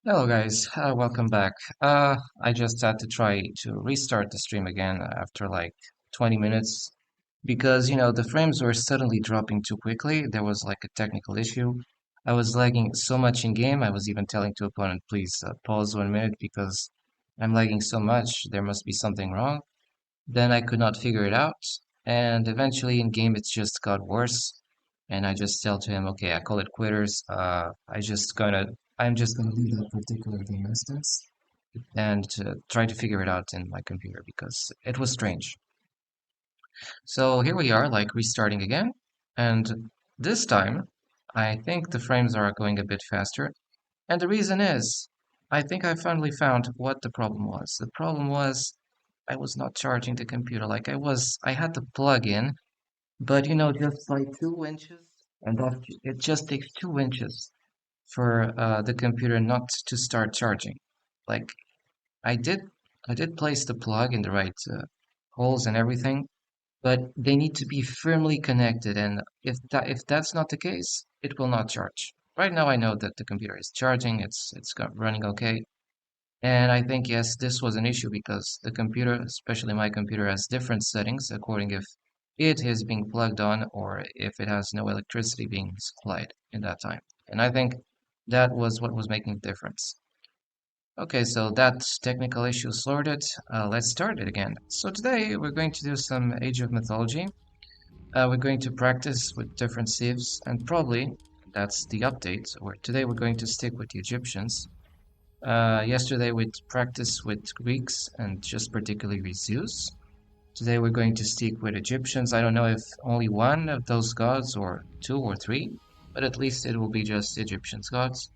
Hello guys, welcome back. I just had to try to restart the stream again after like 20 minutes because the frames were suddenly dropping too quickly. There was like a technical issue. I was lagging so much in game. I was even telling to opponent, please pause 1 minute because I'm lagging so much. There must be something wrong. Then I could not figure it out, and eventually in game it just got worse. And I just tell to him, okay, I call it quitters. I'm just gonna leave that particular game instance and try to figure it out in my computer because it was strange. So here we are, like restarting again, and this time I think the frames are going a bit faster. And the reason is, I think I finally found what the problem was. The problem was I was not charging the computer. I had the plug in, but just like 2 inches, and it just takes 2 inches for the computer not to start charging. Like I did, I did place the plug in the right holes and everything, but they need to be firmly connected. And if that's not the case, it will not charge. Right now, I know that the computer is charging. It's running okay. And I think, yes, this was an issue because the computer, especially my computer, has different settings according if it is being plugged on or if it has no electricity being supplied in that time. And I think that was what was making the difference. Okay, so that technical issue sorted. Let's start it again. So today we're going to do some Age of Mythology. We're going to practice with different civs and probably that's the update. Or today we're going to stick with the Egyptians. Yesterday we practiced with Greeks and just particularly with Zeus. Today we're going to stick with Egyptians. I don't know if only one of those gods or two or three, but at least it will be just Egyptians gods.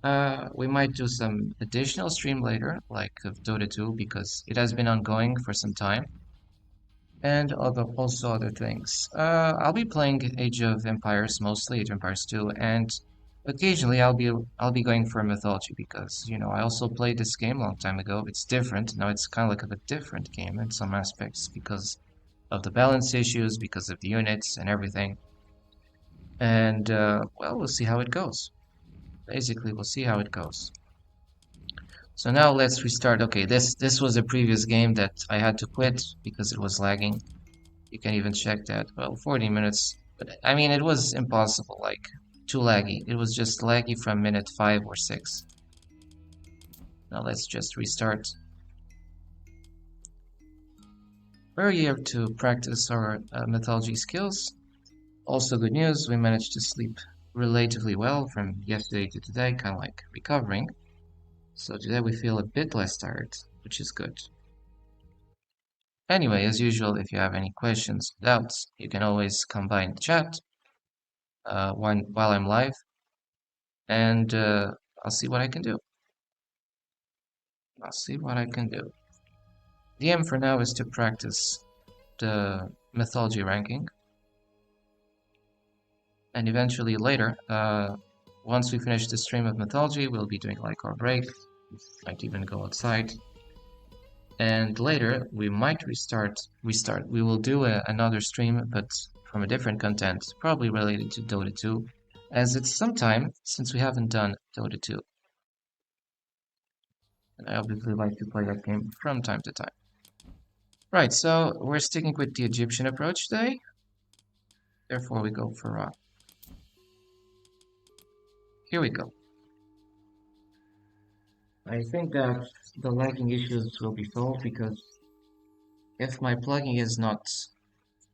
We might do some additional stream later, like of Dota 2, because it has been ongoing for some time, and also other things. I'll be playing Age of Empires mostly, Age of Empires 2, and occasionally I'll be going for Mythology because I also played this game a long time ago. It's different now. It's kind of like a different game in some aspects because of the balance issues, because of the units and everything. And well, we'll see how it goes. Basically, we'll see how it goes. So now let's restart. Okay, this was a previous game that I had to quit because it was lagging. You can even check that. Well, 40 minutes. But I mean, it was impossible, like too laggy. It was just laggy from minute 5 or 6. Now let's just restart. We're here to practice our mythology skills. Also good news, we managed to sleep relatively well from yesterday to today, kind of like recovering. So today we feel a bit less tired, which is good. Anyway, as usual, if you have any questions, doubts, you can always come by in the chat while I'm live, and I'll see what I can do. I'll see what I can do. The aim for now is to practice the mythology ranking, and eventually later, once we finish the stream of mythology, we'll be doing like our break. Might even go outside, and later we might restart. We will do another stream, but from a different content, probably related to Dota 2, as it's some time since we haven't done Dota 2. And I obviously like to play that game from time to time. Right, so we're sticking with the Egyptian approach today. Therefore, we go for here we go. I think that the lagging issues will be solved because if my plugin is not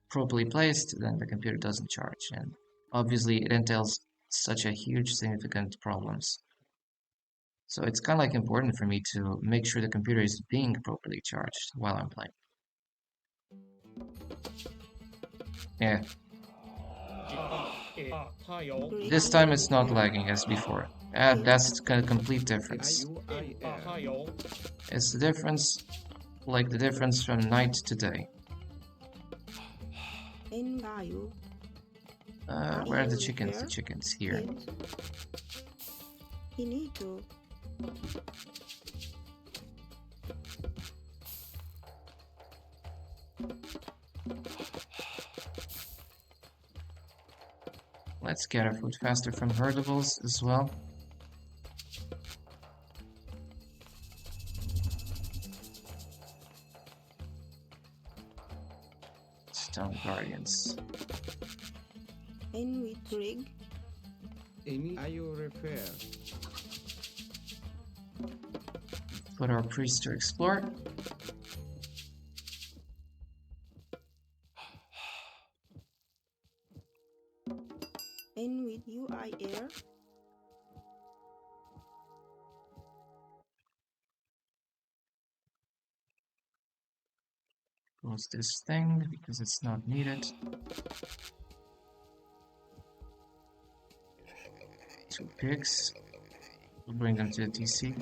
properly placed, then the computer doesn't charge, and obviously it entails such a huge significant problems. So it's kind of like important for me to make sure the computer is being properly charged while I'm playing. Yeah, this time it's not lagging as before. That's a complete difference. It's the difference, like the difference from night to day. Where are the chickens? The chickens here. Let's get our food faster from herdables as well. guardians. In which rig? Any are you refer? Put our priest to explore. In with UI air? Close this thing because it's not needed. 2 pigs. We'll bring them to the DC.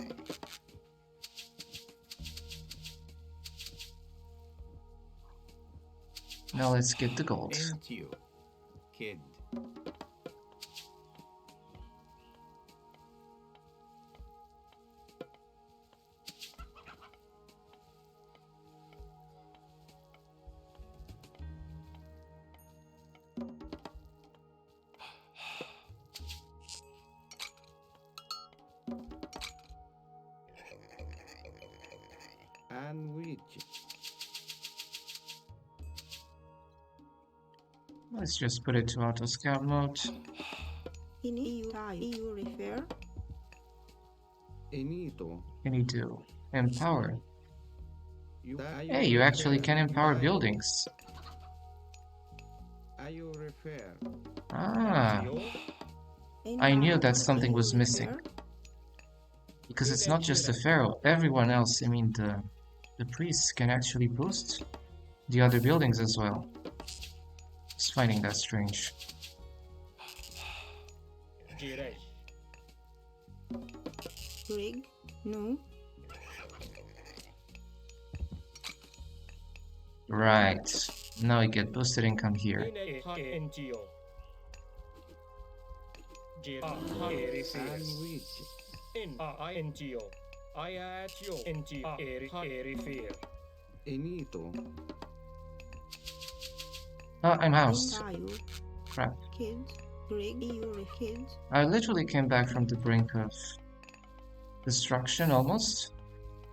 Now let's get the gold. Ain't you, kid? And which? Let's just put it to auto scout mode. In EU refer? Enito. Can you do empower? You Hey, you actually can empower buildings. Are you refer? Ah, I knew that something was missing. Because it's not just the pharaoh, everyone else, I mean the priests can actually boost the other buildings as well. Just finding that strange. Rig? No. Right. Now I get boosted income here. And which? Enito. Oh, I'm housed. Crap. Kids? Rig? EU kids? I literally came back from the brink of destruction almost.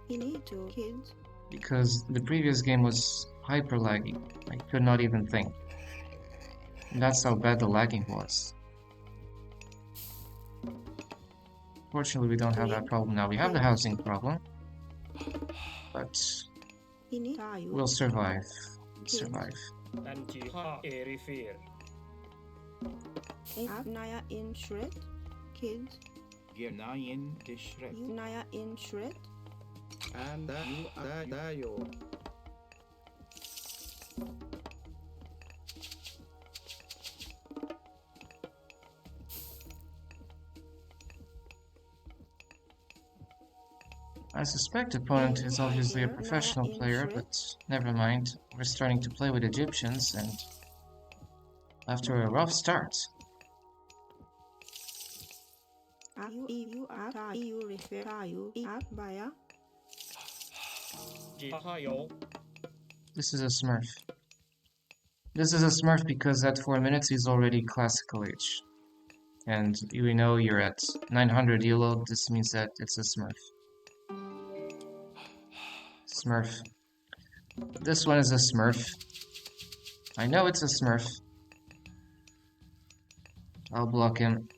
Enito kids? Because the previous game was hyper laggy. I could not even think. And that's how bad the lagging was. Fortunately, we don't have that problem now. We have the housing problem. But we'll survive. We'll survive. Naya in shred? Kids? Gernayen de shred. Naya in shred? And you are Dayo. I suspect opponent is obviously a professional player, but never mind. We're starting to play with Egyptians, and after a rough start. This is a smurf. This is a smurf because at 4 minutes he's already classical age. And we know you're at 900 elo, this means that it's a smurf. Smurf. This one is a smurf. I know it's a smurf. I'll block him.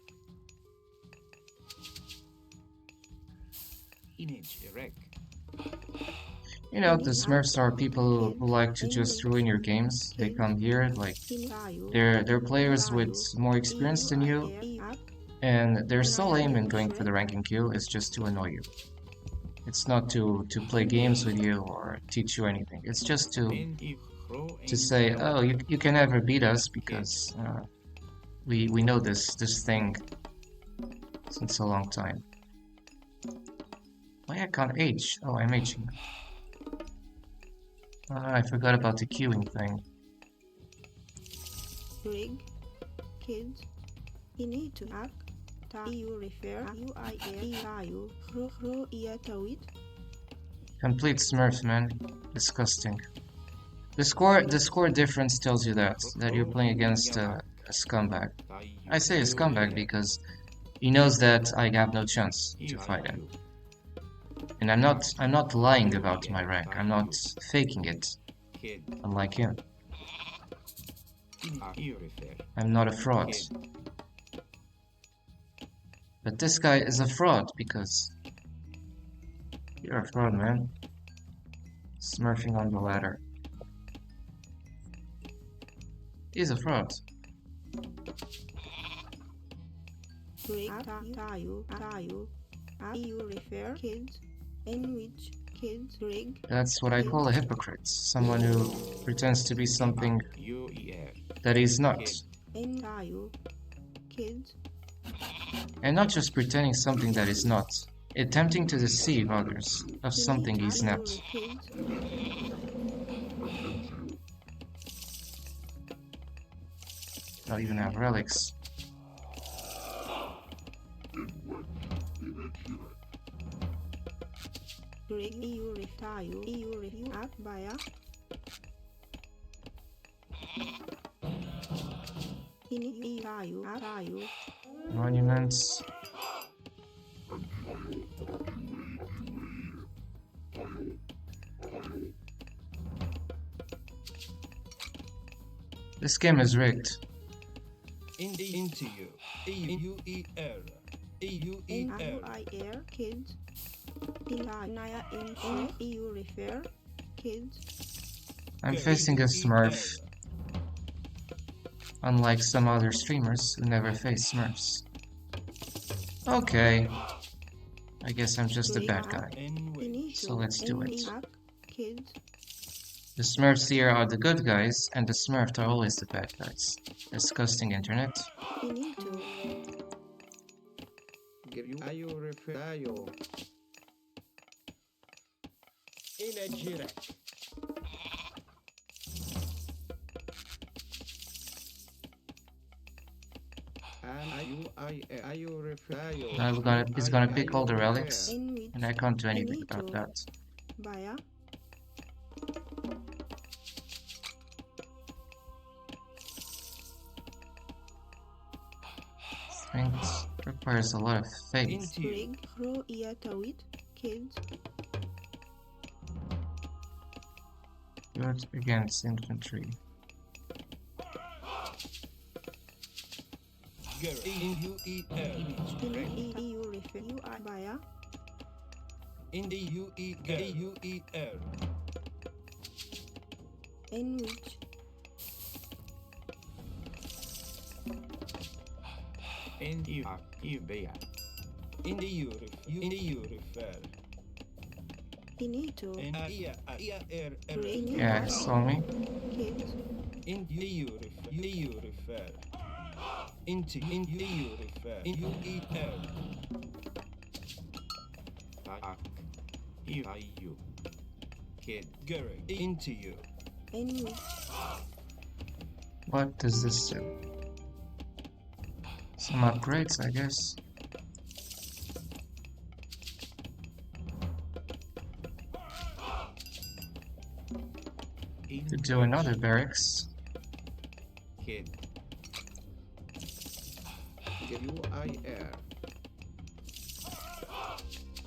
You know, the Smurfs are people who like to just ruin your games. They come here, like, they're players with more experience than you, and their sole aim in going for the ranking queue is just to annoy you. It's not to play games with you or teach you anything. It's just to say, oh, you can never beat us because we know this thing since a long time. Why I can't age? Oh, I'm aging. I forgot about the queuing thing. Rig, kids, you need to act. You refer Complete smurf, man. Disgusting. The score difference tells you that you're playing against a scumbag. I say a scumbag because he knows that I have no chance to fight him. And I'm not lying about my rank. I'm not faking it. Unlike him. You refer. I'm not a fraud. Kid. But this guy is a fraud because you're a fraud, man. Smurfing on the ladder. He's a fraud. You refer kids in which kids rig That's what I call a hypocrite. Someone who pretends to be something UER. that he's not. Kid. in you kids And not just pretending something that is not. Attempting to deceive others of something he's not. kids Not even have relics. rig you act by a you Monuments. This game is rigged. Into you. EUER. EUER kids in you refer kids I'm facing a Smurf, unlike some other streamers who never face Smurfs. Okay, I guess I'm just a bad guy. So let's do it. Kids The Smurfs here are the good guys, and the Smurfs are always the bad guys. Disgusting internet. you need to Give you refer. In a derank. And you refer. Now it's gonna pick all the relics, in which and I can't do anything about that. by a Strength requires a lot of faith. Into you. rig grow with kids Good against infantry. you refer you are by a In the UER. in which In you. In the you refer. you need to In Yeah, saw me. kids In you refer. Into you refer. In UER. You. Kid. Gary. Into you. in which What does this do? Some upgrades, I guess. To do another barracks. Kid. UIR.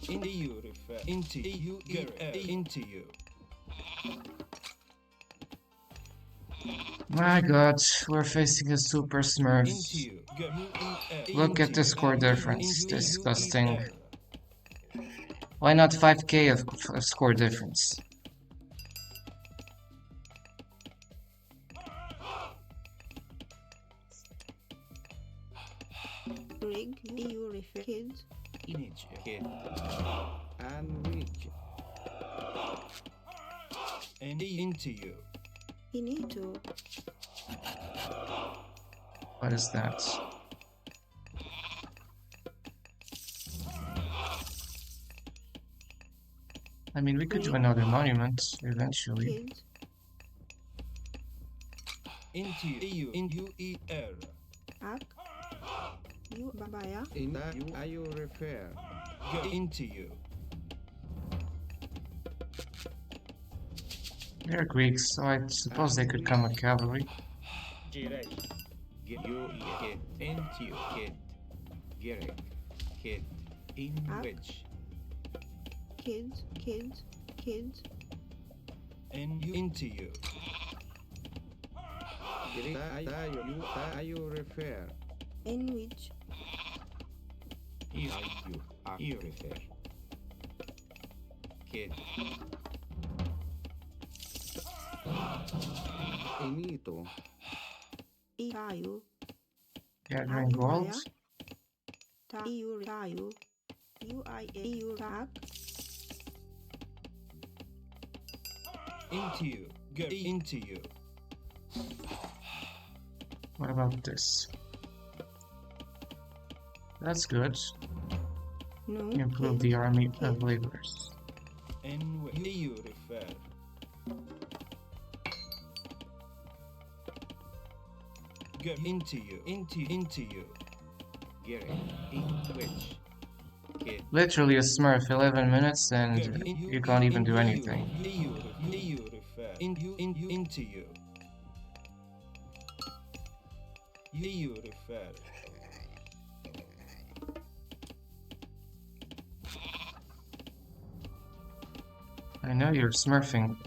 In the you refer. Into you. Into you. My god, we're facing a super Smurf. Into you. Look at the score difference. Disgusting. Why not 5k of score difference? rig you refer kids Image. Kid. And reach. And into you. you need to What is that? I mean, we could do another monument eventually. kids Into you. In UER. act you by a In that you refer. Into you. They're Greeks, so I suppose they could come with cavalry. Get you kid. Into you. Kid. Gary. Kid. In which. kids And you. Into you. You refer. in which You refer. Kid. Inito. tayo, Gathering gold. tayo, you rack, Into you. Go into you. What about this? That's good. no, Improve kid, the army kid, of laborers. In which you refer. Go into you. Into you. Gary. In which. Kid. Literally a smurf, 11 minutes, Go and you can't even do anything. You refer. Into you. You refer. I know you're smurfing.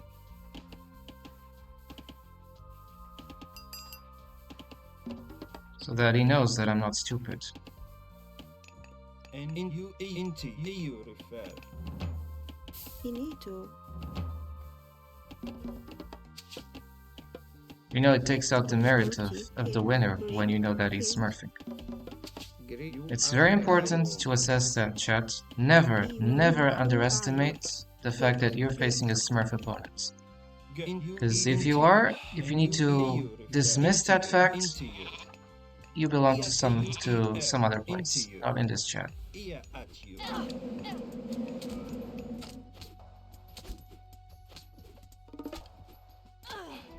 So that he knows that I'm not stupid. And into you refer. finito, You know, it takes out the merit of the winner when you know that he's smurfing. It's very important to assess that, chat. Never underestimate the fact that you're facing a smurf opponent. Because if you need to dismiss that fact, you belong to some other place, not in this chat. Here at you.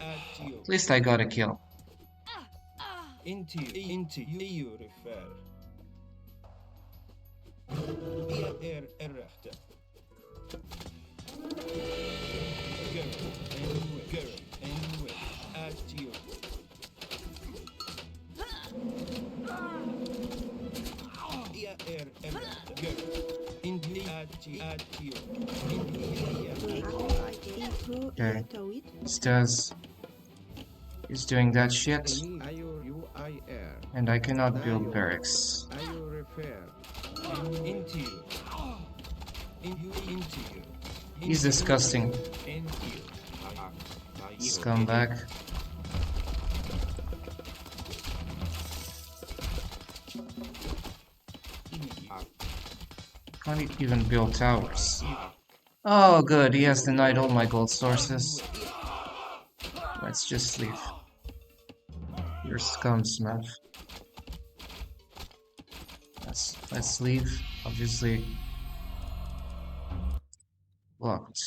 At you. At least I got a kill. Into you refer. Here errechte. Go and which. At you. Here errechte. Go. Into at you. Okay. He's doing that shit, and I cannot build barracks. You refer. Into you. Into you. He's disgusting. Into you. Scumbag. Can't even build towers. Oh good, he has denied all my gold sources. Let's just leave. You're scum, Smurf. Let's leave. Obviously blocked.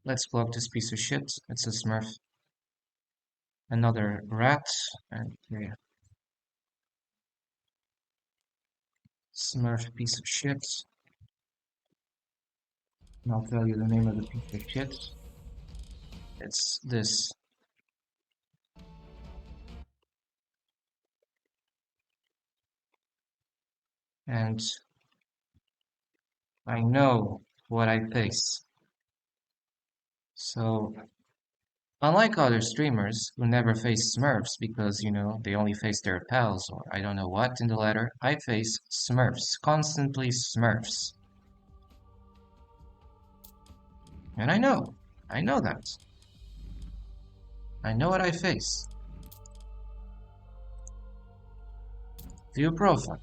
Let's block this piece of shit. It's a Smurf. Another rat. And yeah. Smurf piece of shit. And I'll tell you the name of the piece of shit. It's this. And I know what I face. So, unlike other streamers who never face Smurfs because, you know, they only face their pals or I don't know what in the ladder, I face Smurfs, constantly Smurfs. And I know that. I know what I face. View profile.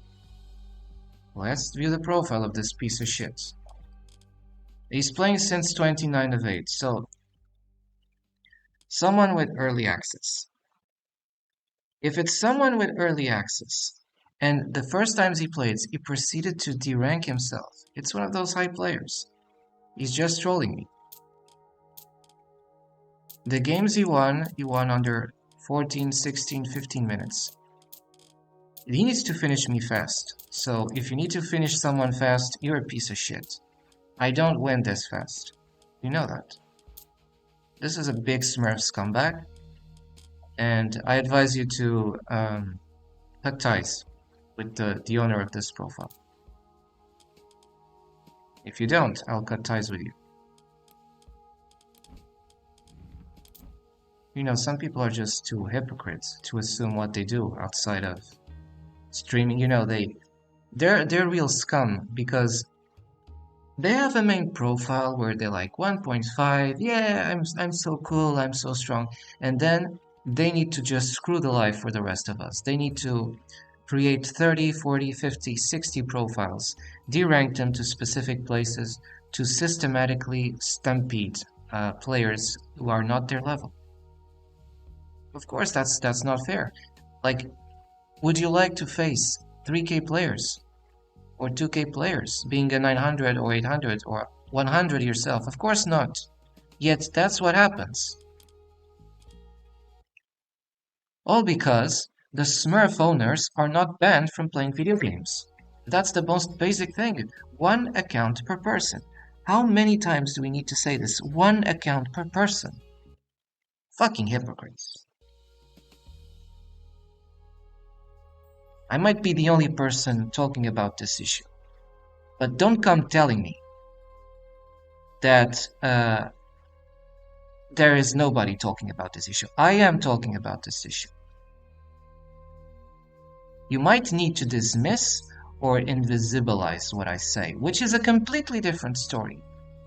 Let's view the profile of this piece of shit. He's playing since 29 of 8, so someone with early access. If it's someone with early access, and the first times he played, he proceeded to derank himself, it's one of those high players. He's just trolling me. The games he won under 14, 16, 15 minutes. He needs to finish me fast. So if you need to finish someone fast, you're a piece of shit. I don't win this fast. You know that. This is a big Smurf scumbag. And I advise you to cut ties with the owner of this profile. If you don't, I'll cut ties with you. You know, some people are just too hypocrites to assume what they do outside of streaming. You know, they're real scum because they have a main profile where they're like 1.5, yeah, I'm so cool, I'm so strong. And then they need to just screw the life for the rest of us. They need to create 30, 40, 50, 60 profiles, derank them to specific places to systematically stampede players who are not their level. Of course, that's not fair. Like, would you like to face 3K players or 2K players being a 900 or 800 or 100 yourself? Of course not. Yet that's what happens. All because the Smurf owners are not banned from playing video games. That's the most basic thing. One account per person. How many times do we need to say this? One account per person. Fucking hypocrites. I might be the only person talking about this issue, but don't come telling me that there is nobody talking about this issue. I am talking about this issue. You might need to dismiss or invisibilize what I say, which is a completely different story.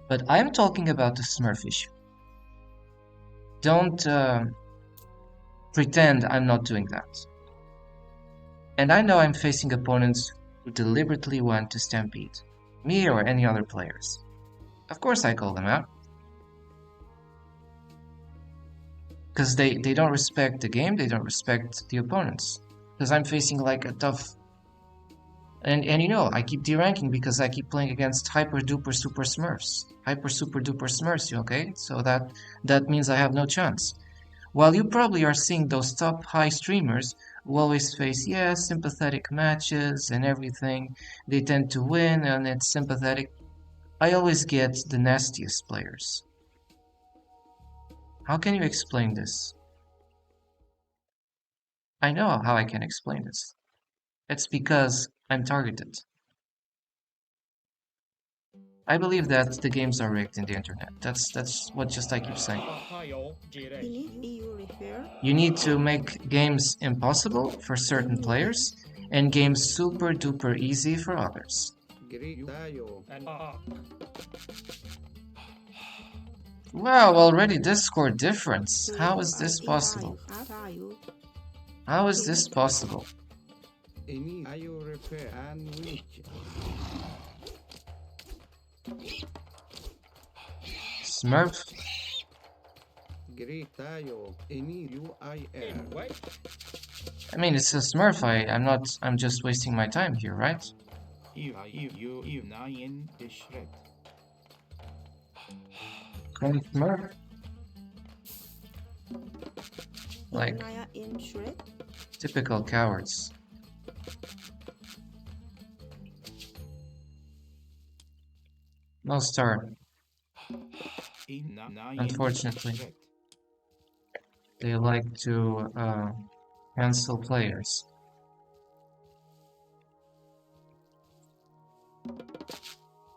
But I'm talking about the Smurf issue. Don't pretend I'm not doing that. And I know I'm facing opponents who deliberately want to stampede me or any other players. Of course I call them out. Because they don't respect the game, they don't respect the opponents. Because I'm facing like a tough... And you know, I keep deranking because I keep playing against hyper duper super smurfs. Hyper super duper smurfs, okay? So that means I have no chance. While you probably are seeing those top high streamers who always face, yeah, sympathetic matches and everything. They tend to win and it's sympathetic. I always get the nastiest players. How can you explain this? I know how I can explain this. It's because I'm targeted. I believe that the games are rigged in the internet. That's what just I keep saying. You refer You need to make games impossible for certain players and games super duper easy for others. Greek tayo. Wow, already Discord difference. How is this possible? How is this possible? Ini tayo refer and which. Smurf? Greek tayo. Ini UIR. I mean, it's a Smurf. I'm just wasting my time here, right? You nine shred. Clone Smurf? Like, in shred. typical cowards. No start. Unfortunately. They like to cancel players.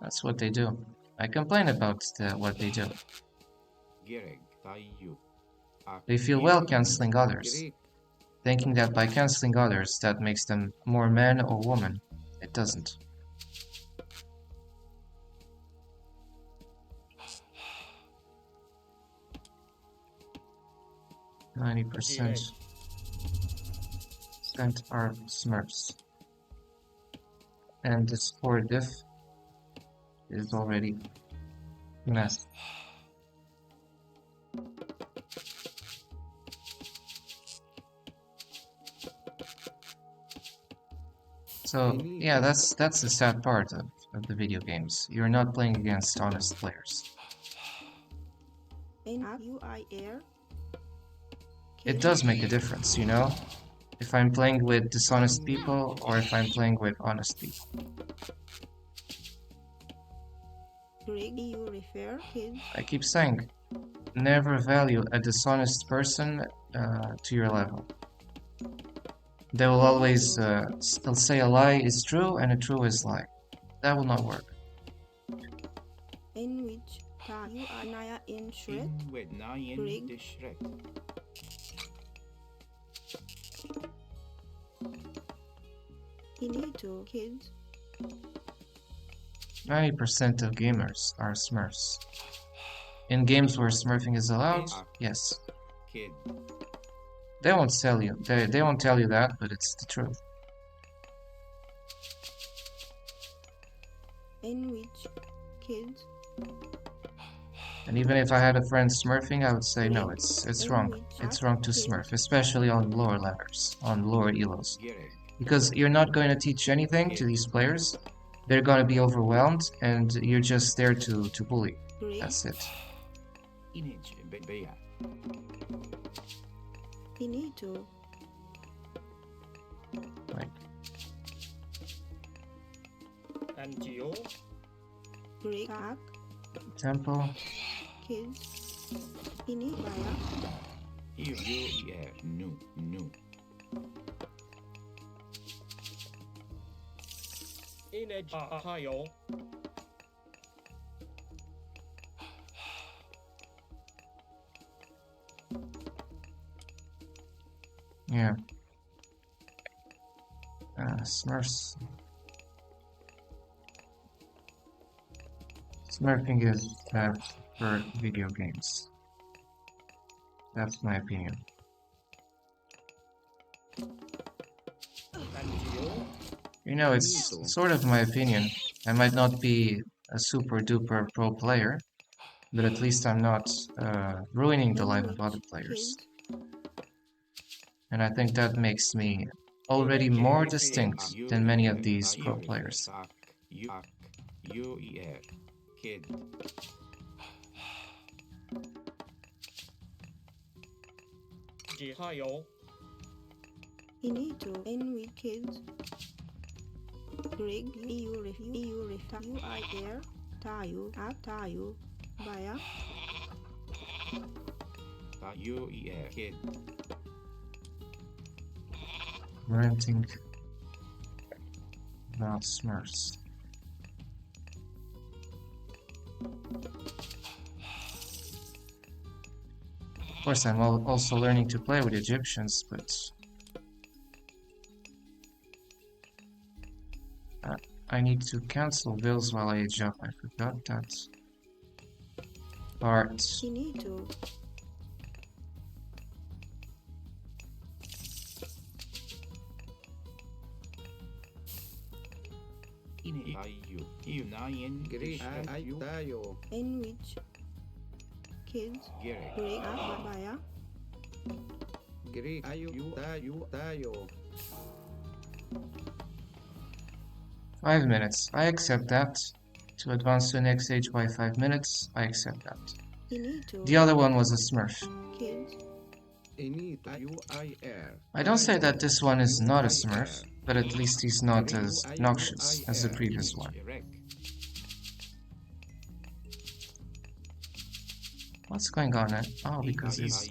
That's what they do. I complain about what they do. They feel well canceling others, Greek. thinking that by canceling others that makes them more man or woman. It doesn't. %90% are Smurfs. And the score diff is already messed. So yeah, that's the sad part of the video games. You're not playing against honest players. It does make a difference, you know? If I'm playing with dishonest people or if I'm playing with honest people. I keep saying, never value a dishonest person to your level. They will always say a lie is true and a true is lie. That will not work. in which ta you are naya in Shrek, In with nine Rig. the Shrek. Inito kids, 90% of gamers are Smurfs. In games where smurfing is allowed, In yes. kid. They won't tell you. They won't tell you that, but it's the truth. in which kids, And even if I had a friend smurfing, I would say no, Rig. it's In wrong. which It's chat, wrong to kids, smurf, especially on lower ladders, on lower elos. Gereg. Because you're not going to teach anything to these players. They're going to be overwhelmed, and you're just there to bully. Rig. That's it. Inage Bea. Inito, Like, Angio, Rig. Ak, tempo. kids, ini baya, You yeah. No. Inage Ahio, Yeah. Smurfs. Smurfing is bad for video games. That's my opinion. Angio, You know, it's sort of my opinion. I might not be a super duper pro player, but at least I'm not ruining the in life of other which players. kids, And I think that makes me already more distinct than many of these pro players. You yeah. Kid. Jihio, Inito, in which kids, Rig. You ref, you I air, tayu, ak tayu, baya, You yeah. Kid. Ranting about Smurfs. Of course, I'm also learning to play with Egyptians, but I need to cancel bills while I age up. I forgot that part. Inito, You nine Gri ayu tayo. in which kids, Gereg. Rig. Ak baya, Gri ayu tayo. 5 minutes. I accept that. To advance to the next stage by 5 minutes, I accept that. Inito, The other one was a Smurf. kids, Ini tayo IR. I don't say that this one is not a Smurf, but at least he's not as noxious as the previous one. What's going on? Oh, because it's...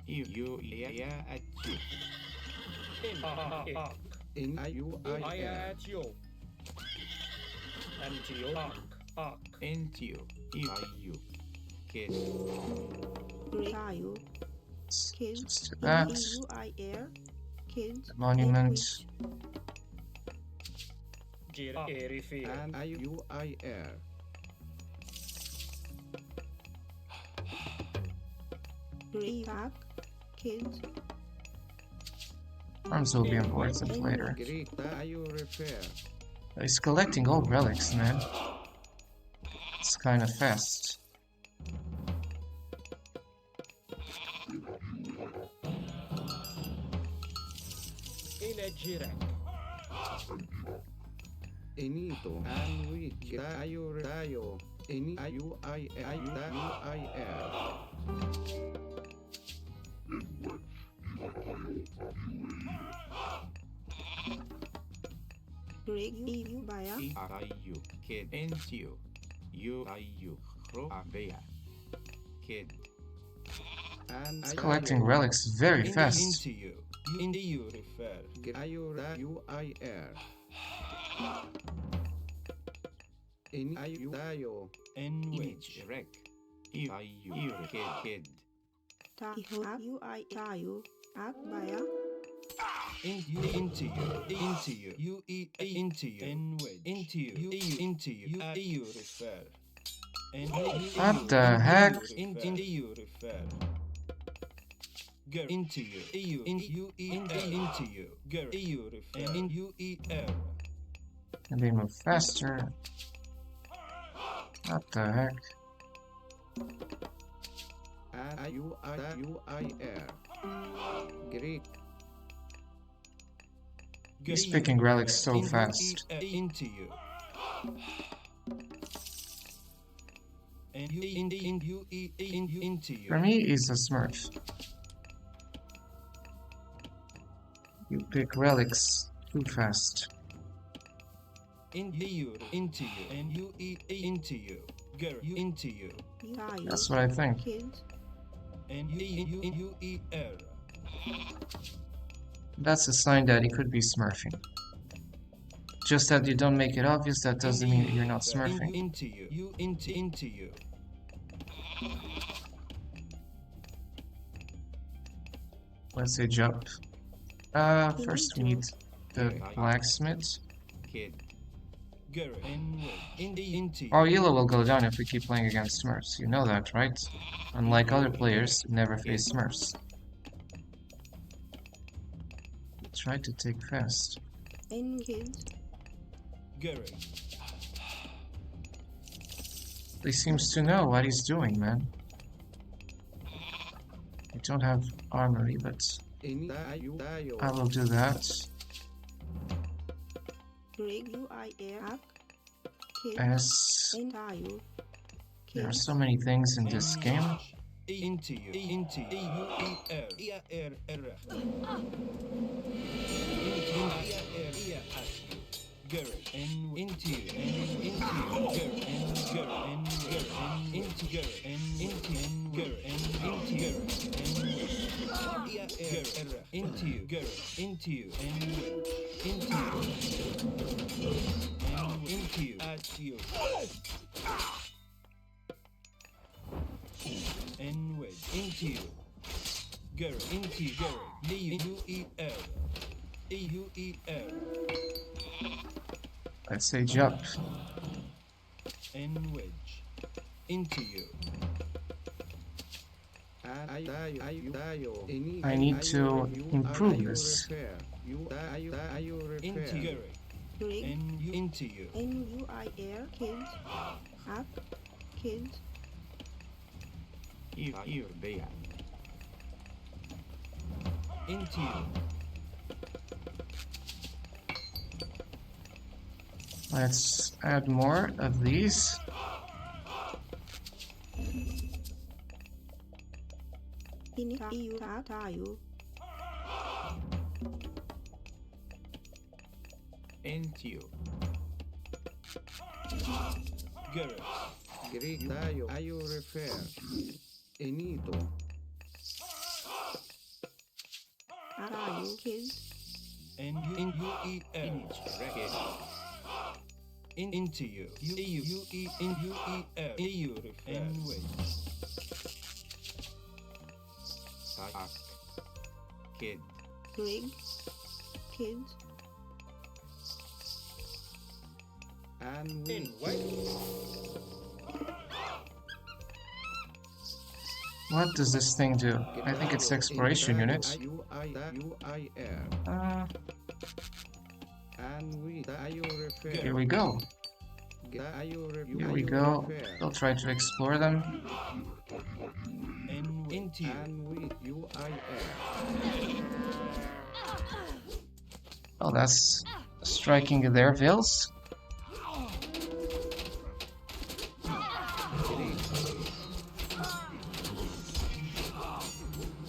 You yeah at you. In ayu IR. Iatio, Angio, Ak, Into you. Kid. Rig. Tayu, kids, Just do that. EU I air, kids, Monument. Jira Erifi, And ayu IR. Rig. Ak, kids, Arms will be important later. Gri tayo repair. He's collecting old relics, man. It's kind of fast. Inejirek, Inito. And which tayo. Ini ayu IR. Rig. EU baya, You. Kid. Into you. Ro Bea. Kid. And He's collecting relics very fast. Into you, into you refer, Ayu IR. In ayu tayo. Image rec. You kid. Tayo ak you I tayo ak baya into you into you and wedge into you you refer and What the heck? into you refer girl into you into you girl you refer and in you Can they move faster? What the heck? And you I Greek. He's picking relics so fast. Into you and you into you. For me, he's a smurf. You pick relics too fast. Into you and you into you girl you into you tayo That's what I think. kids and you That's a sign that he could be smurfing. Just that you don't make it obvious, that doesn't mean that you're not smurfing. into you into you Let's say jump. First we need the blacksmith. Kid. girl and into you. Our yellow will go down if we keep playing against smurfs. You know that, right? Unlike other players who never face smurfs. Try to take fast. and kids girl He seems to know what he's doing, man. I don't have armory, but I will do that. Greg you I ak kids As and tayo there are kids so many things in this game. into you girl and into you and into you girl and into girl and into girl and into girl and into you girl into you and into you at you and wedge into you girl into you girl U-E-R Let's say jump. and wedge into you I need to improve this. into you Greg and you into you and you I kids ak kids into you Let's add more of these. ini tayo tayo Into you. girl Greek tayo refer. Enito. tayo kids and you in U-E-R into you U-E-R and wedge Kid. Greg kids And in we. white What does this thing do? I think it's exploration unit. And we refer. Here we go. Here we go. We'll try to explore them. and into you And we Oh, that's striking their veils.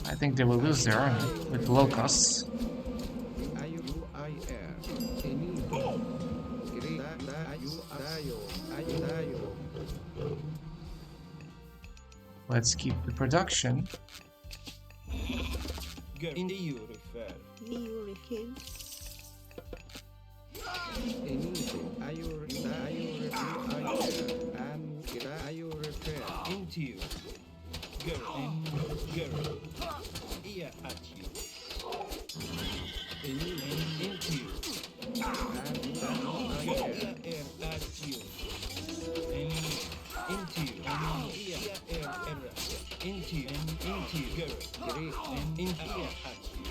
I think they will lose their army with low costs. Let's keep the production. girl into you refer you kids And Are you repair? Into you. Girl and girl. Ear at you. Any And into you. and Girl ear at you. And into you. And ear into you. And into you. Girl. Greek And into ear at you.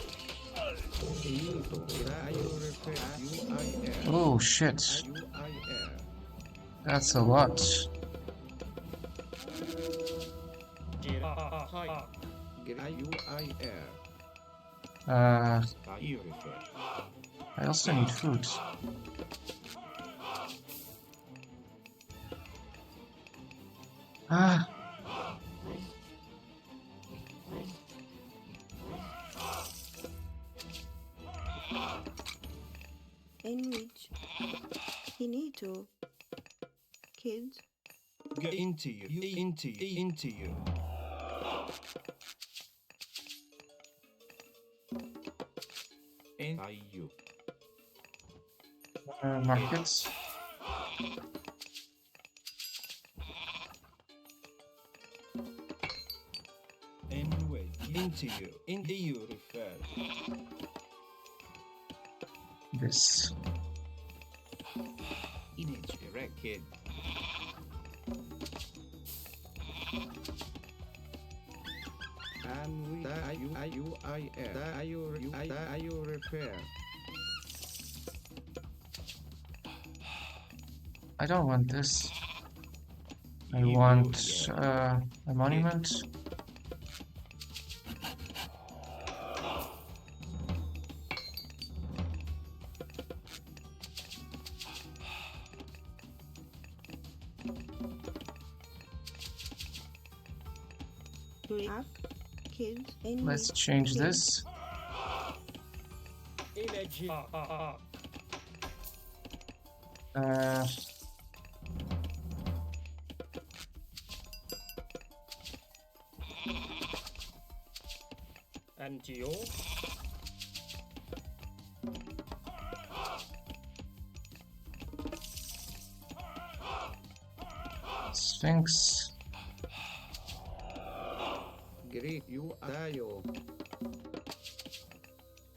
Enito. Are you repair? UIR. Oh shit. UIR. That's a lot. UIR. You refer. I also need food. Ah, In which he need to. Kids. Go into you. Into you. Into you. And you. markets. Anyway, into you. Into you refer. This. Image direct kid. And we UIR. Are you repair? I don't want this. I You want yeah. a monument. React. Kids. In Let's which change kids. this. Image. Uh, And you. Sphinx. Greek UIO.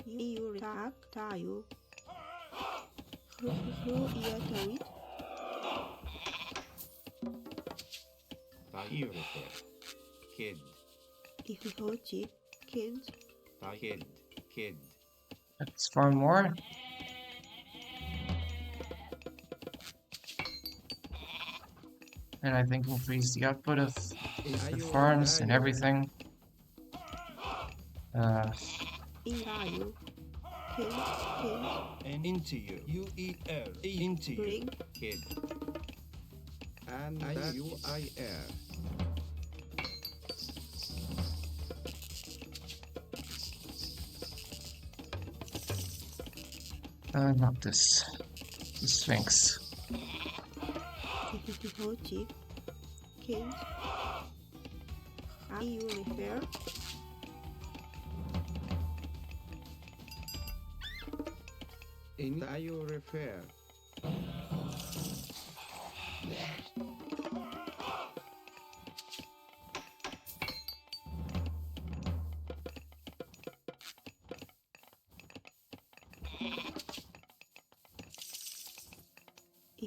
You react. Tayo. Who tawit. You refer. Kid. Ihochi. Kids. Kid. Kid. Let's farm more. And I think increase the output of the farms and everything. Tayo. Kids. Kids. And into you. UER. Into you. Rig. Kid. And UIR. Not this. The Sphinx. Ihochi. Kids. Are you refer? In you repair?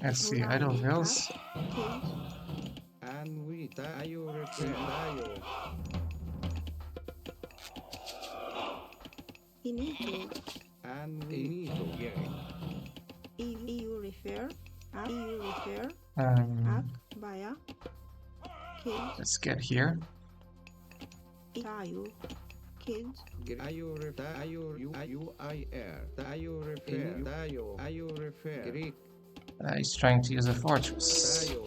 Let's see, idle hills. Kids. And we you repair? Tayo. Inito. And we need to get You refer. You refer. Um, Baya. Kids. let's get here. Tayo. Kids. you repair? UIR. You repair? Tayo. You repair? Greek. He's trying to use a fortress. Tayo.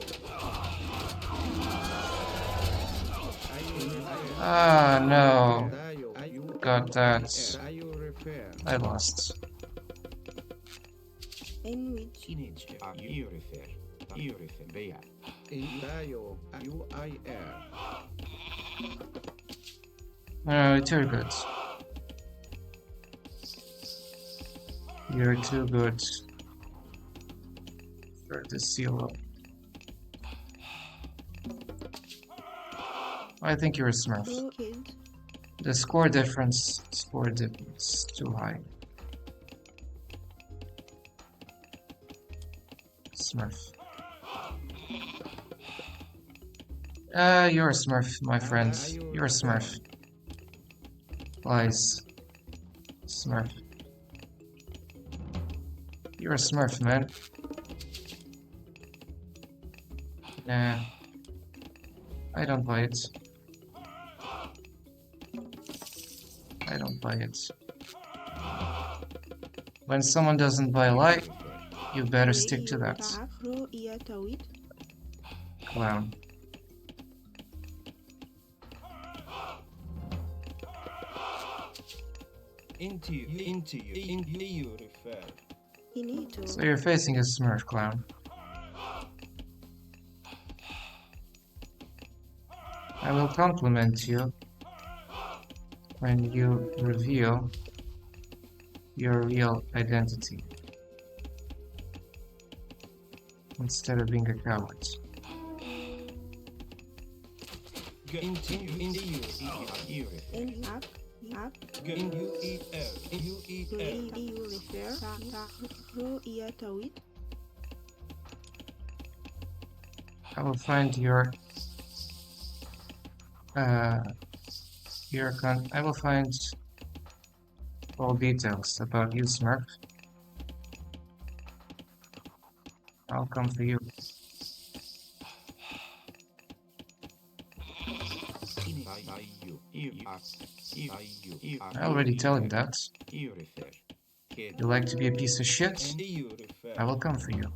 Ah, no. Tayo. Got that. You repair? I lost. In which Image. You refer. You refer. Beya. In Tayo. UIR. No, too good. You're too good for the seal up. I think you're a Smurf. Pro kids. The score difference too high. Smurf. You're a Smurf, my friend. You're a Smurf. Lies. Smurf. You're a Smurf, man. Nah. I don't buy it. I don't buy it. When someone doesn't buy a lie, you better stick to that. رؤية تويت. Clown. Into you refer. Inito. So you're facing a Smurf, clown. I will compliment you when you reveal your real identity instead of being a coward. Into you. In app. In you er. You refer. رؤية تويت. I will find I will find all details about you, Smurf. I'll come for you. I already tell him that. You like to be a piece of shit? You refer. I will come for you.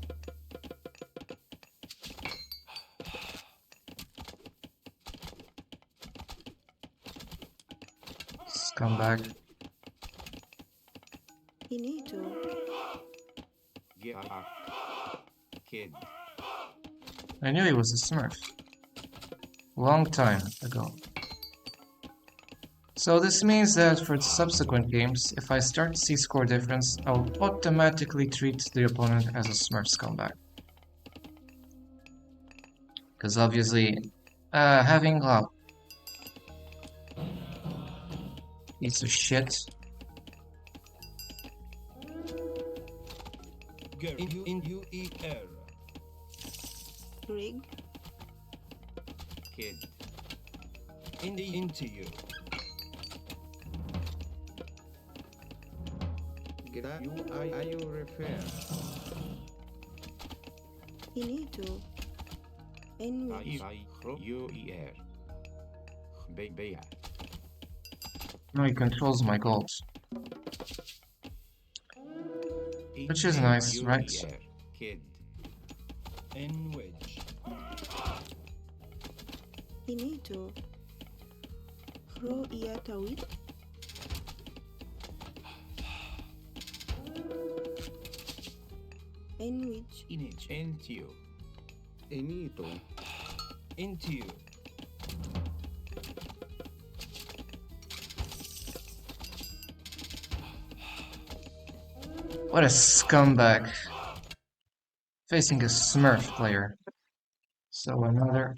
Scumbag. Inito. Kid. I knew he was a Smurf. Long time ago. So this means that for subsequent games, if I start to see score difference, I'll automatically treat the opponent as a Smurf scumbag. Because obviously, having a piece of shit. In you er. Rig. Kid. Into you. You refer. Inito. In which. UER. Baby. No, he controls my goals. Which is nice, right? Kid. In which. Inito. رؤية تويت. In which. Into you. Enito. Into you. What a scumbag. Facing a Smurf player. So another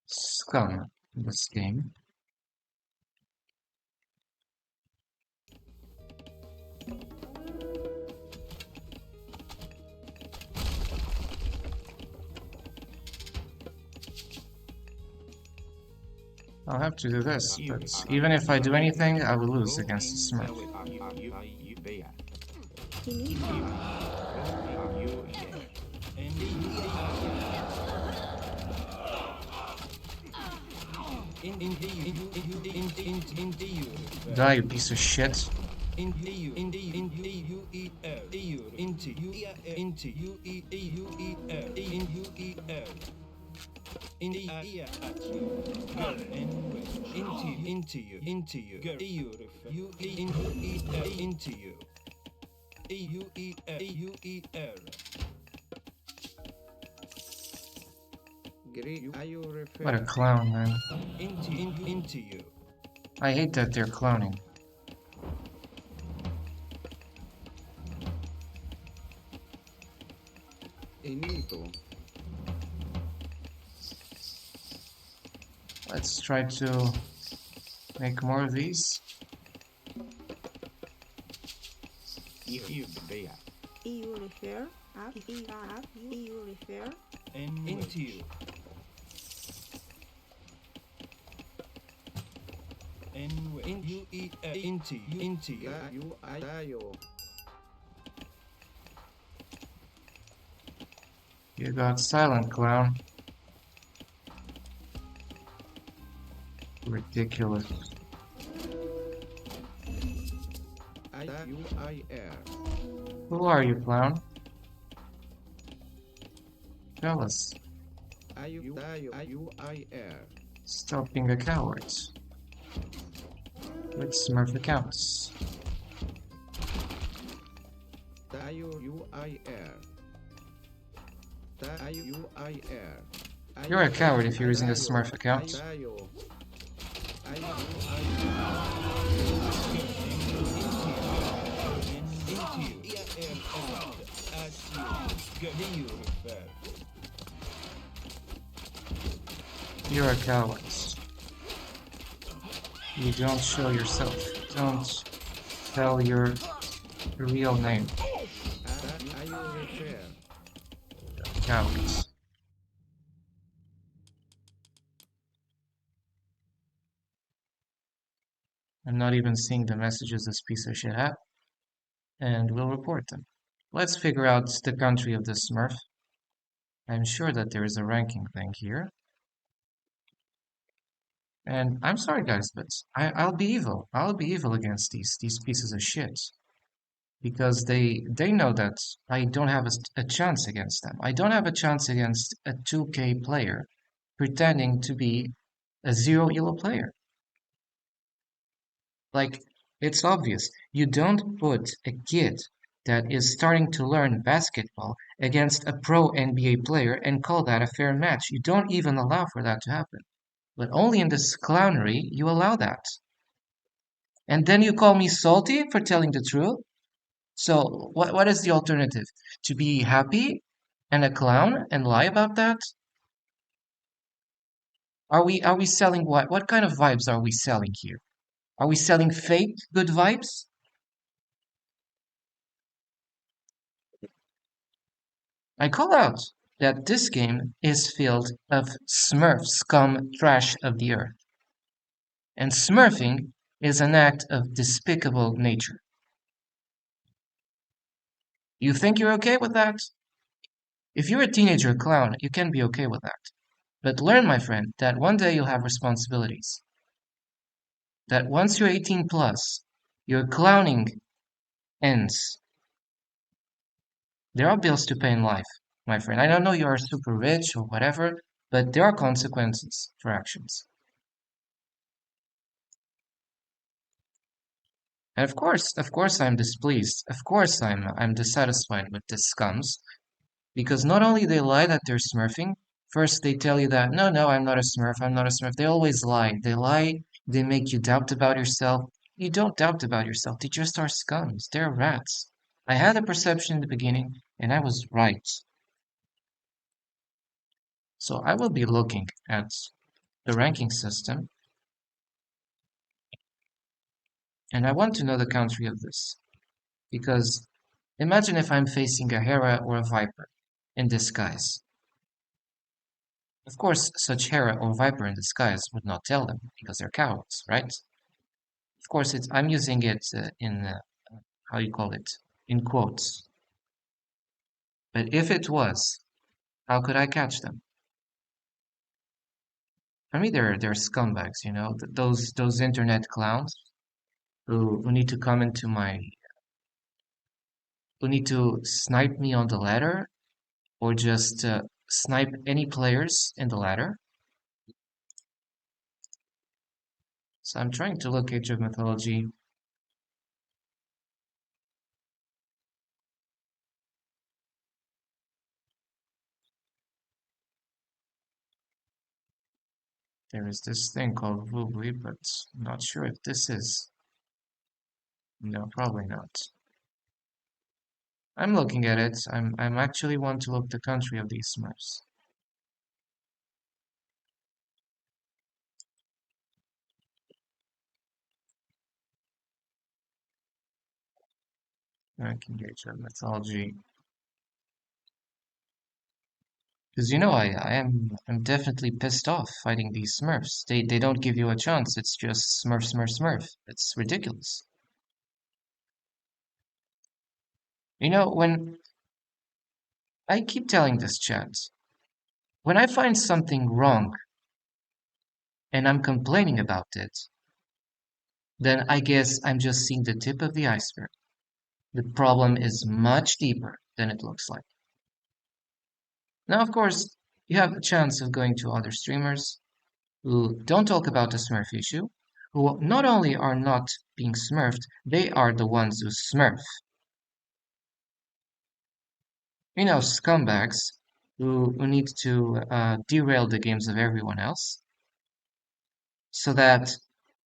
scum in this game. I'll have to do this, but even if I do anything, I will lose against the Smurf. Into you. Die, you piece of shit. Into you. Into you. Into you. Into you. Into you. Into you. Into you. EUER. What a clown, man. Into you. I hate that they're clowning. Enito. Let's try to make more of these. You bear. EU refer, up, EU refer, into you. Into you. You I you. You got silent clown. Ridiculous. I Who are you, clown? Tell us. Stop being a coward. Let's smurf accounts. You're a coward if you're using a smurf account. You're a coward. You don't show yourself. Don't tell your real name. Cowards. I'm not even seeing the messages this piece of shit had, and we'll report them. Let's figure out the country of this Smurf. I'm sure that there is a ranking thing here. And I'm sorry guys, but I'll be evil. I'll be evil against these pieces of shit. Because they know that I don't have a chance against them. I don't have a chance against a 2K player pretending to be a zero elo player. Like, it's obvious. You don't put a kid that is starting to learn basketball against a pro NBA player and call that a fair match. You don't even allow for that to happen. But only in this clownery you allow that. And then you call me salty for telling the truth? So what is the alternative? To be happy and a clown and lie about that? Are we selling what? What kind of vibes are we selling here? Are we selling fake good vibes? I call out that this game is filled of smurf scum trash of the earth. And smurfing is an act of despicable nature. You think you're okay with that? If you're a teenager clown, you can be okay with that. But learn, my friend, that one day you'll have responsibilities. That once you're 18 plus, your clowning ends. There are bills to pay in life, my friend. I don't know you're super rich or whatever, but there are consequences for actions. And of course I'm displeased. Of course I'm dissatisfied with the scums. Because not only they lie that they're smurfing, first they tell you that no, I'm not a smurf, I'm not a smurf. They always lie. They lie, they make you doubt about yourself. You don't doubt about yourself, they just are scums. They're rats. I had a perception in the beginning, and I was right. So I will be looking at the ranking system, and I want to know the country of this. Because imagine if I'm facing a Hera or a Viper in disguise. Of course, such Hera or Viper in disguise would not tell them because they're cowards, right? Of course, I'm using it in how you call it in quotes. But if it was, how could I catch them? For me, they're scumbags, you know, those internet clowns who need to come into my who need to snipe me on the ladder or just snipe any players in the ladder. So I'm trying to look Age of Mythology. There is this thing called Woobly, but I'm not sure if this is. No, probably not. I'm looking at it. I'm actually want to look the country of these Smurfs. Ranking gauge of mythology. Because you know, I'm definitely pissed off fighting these Smurfs. They don't give you a chance. It's just Smurf, Smurf, Smurf. It's ridiculous. You know, when I keep telling this chat, when I find something wrong and I'm complaining about it, then I guess I'm just seeing the tip of the iceberg. The problem is much deeper than it looks like. Now, of course, you have a chance of going to other streamers who don't talk about the Smurf issue, who not only are not being smurfed, they are the ones who smurf. You know, scumbags who need to derail the games of everyone else so that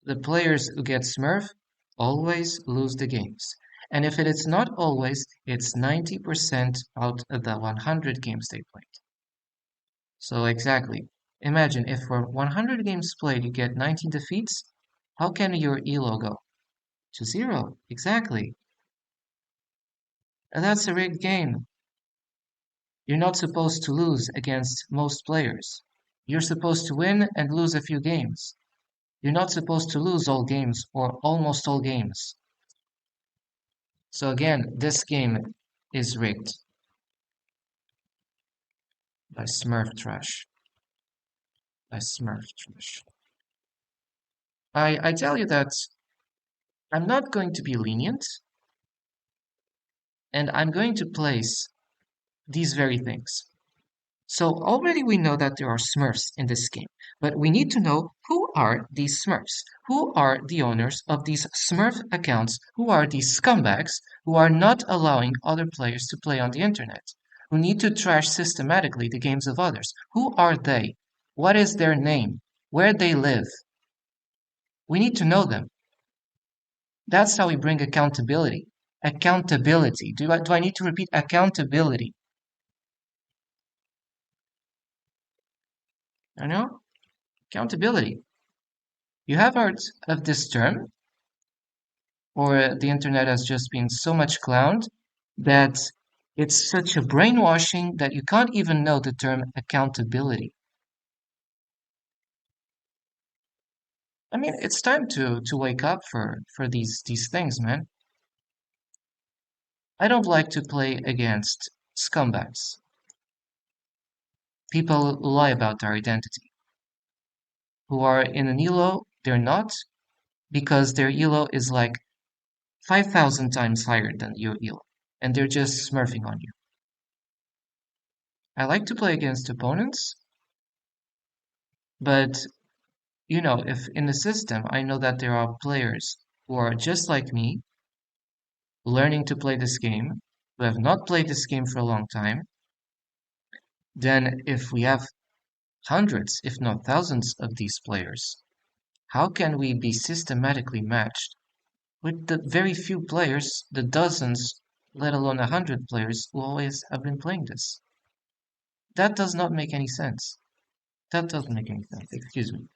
the players who get smurf always lose the games. And if it is not always, it's 90% out of the 100 games they played. So exactly. Imagine if for 100 games played you get 19 defeats, how can your elo go? To zero. Exactly. And that's a rigged game. You're not supposed to lose against most players. You're supposed to win and lose a few games. You're not supposed to lose all games or almost all games. So again, this game is rigged by Smurf Trash. By Smurf Trash. I tell you that I'm not going to be lenient, and I'm going to place these very things. So already we know that there are Smurfs in this game, but we need to know who are these Smurfs? Who are the owners of these Smurf accounts? Who are these scumbags who are not allowing other players to play on the internet? Who need to trash systematically the games of others? Who are they? What is their name? Where they live? We need to know them. That's how we bring accountability. Accountability. Do I need to repeat accountability? I know? Accountability. You have heard of this term, or the internet has just been so much clowned that it's such a brainwashing that you can't even know the term accountability. I mean, it's time to wake up for these things, man. I don't like to play against scumbags. People who lie about their identity, who are in an elo, they're not, because their elo is like 5,000 times higher than your elo, and they're just smurfing on you. I like to play against opponents, but you know, if in the system I know that there are players who are just like me, learning to play this game, who have not played this game for a long time, then if we have hundreds, if not thousands of these players, how can we be systematically matched with the very few players, the dozens, let alone 100 players who always have been playing this? That does not make any sense. That doesn't make any sense. Excuse me.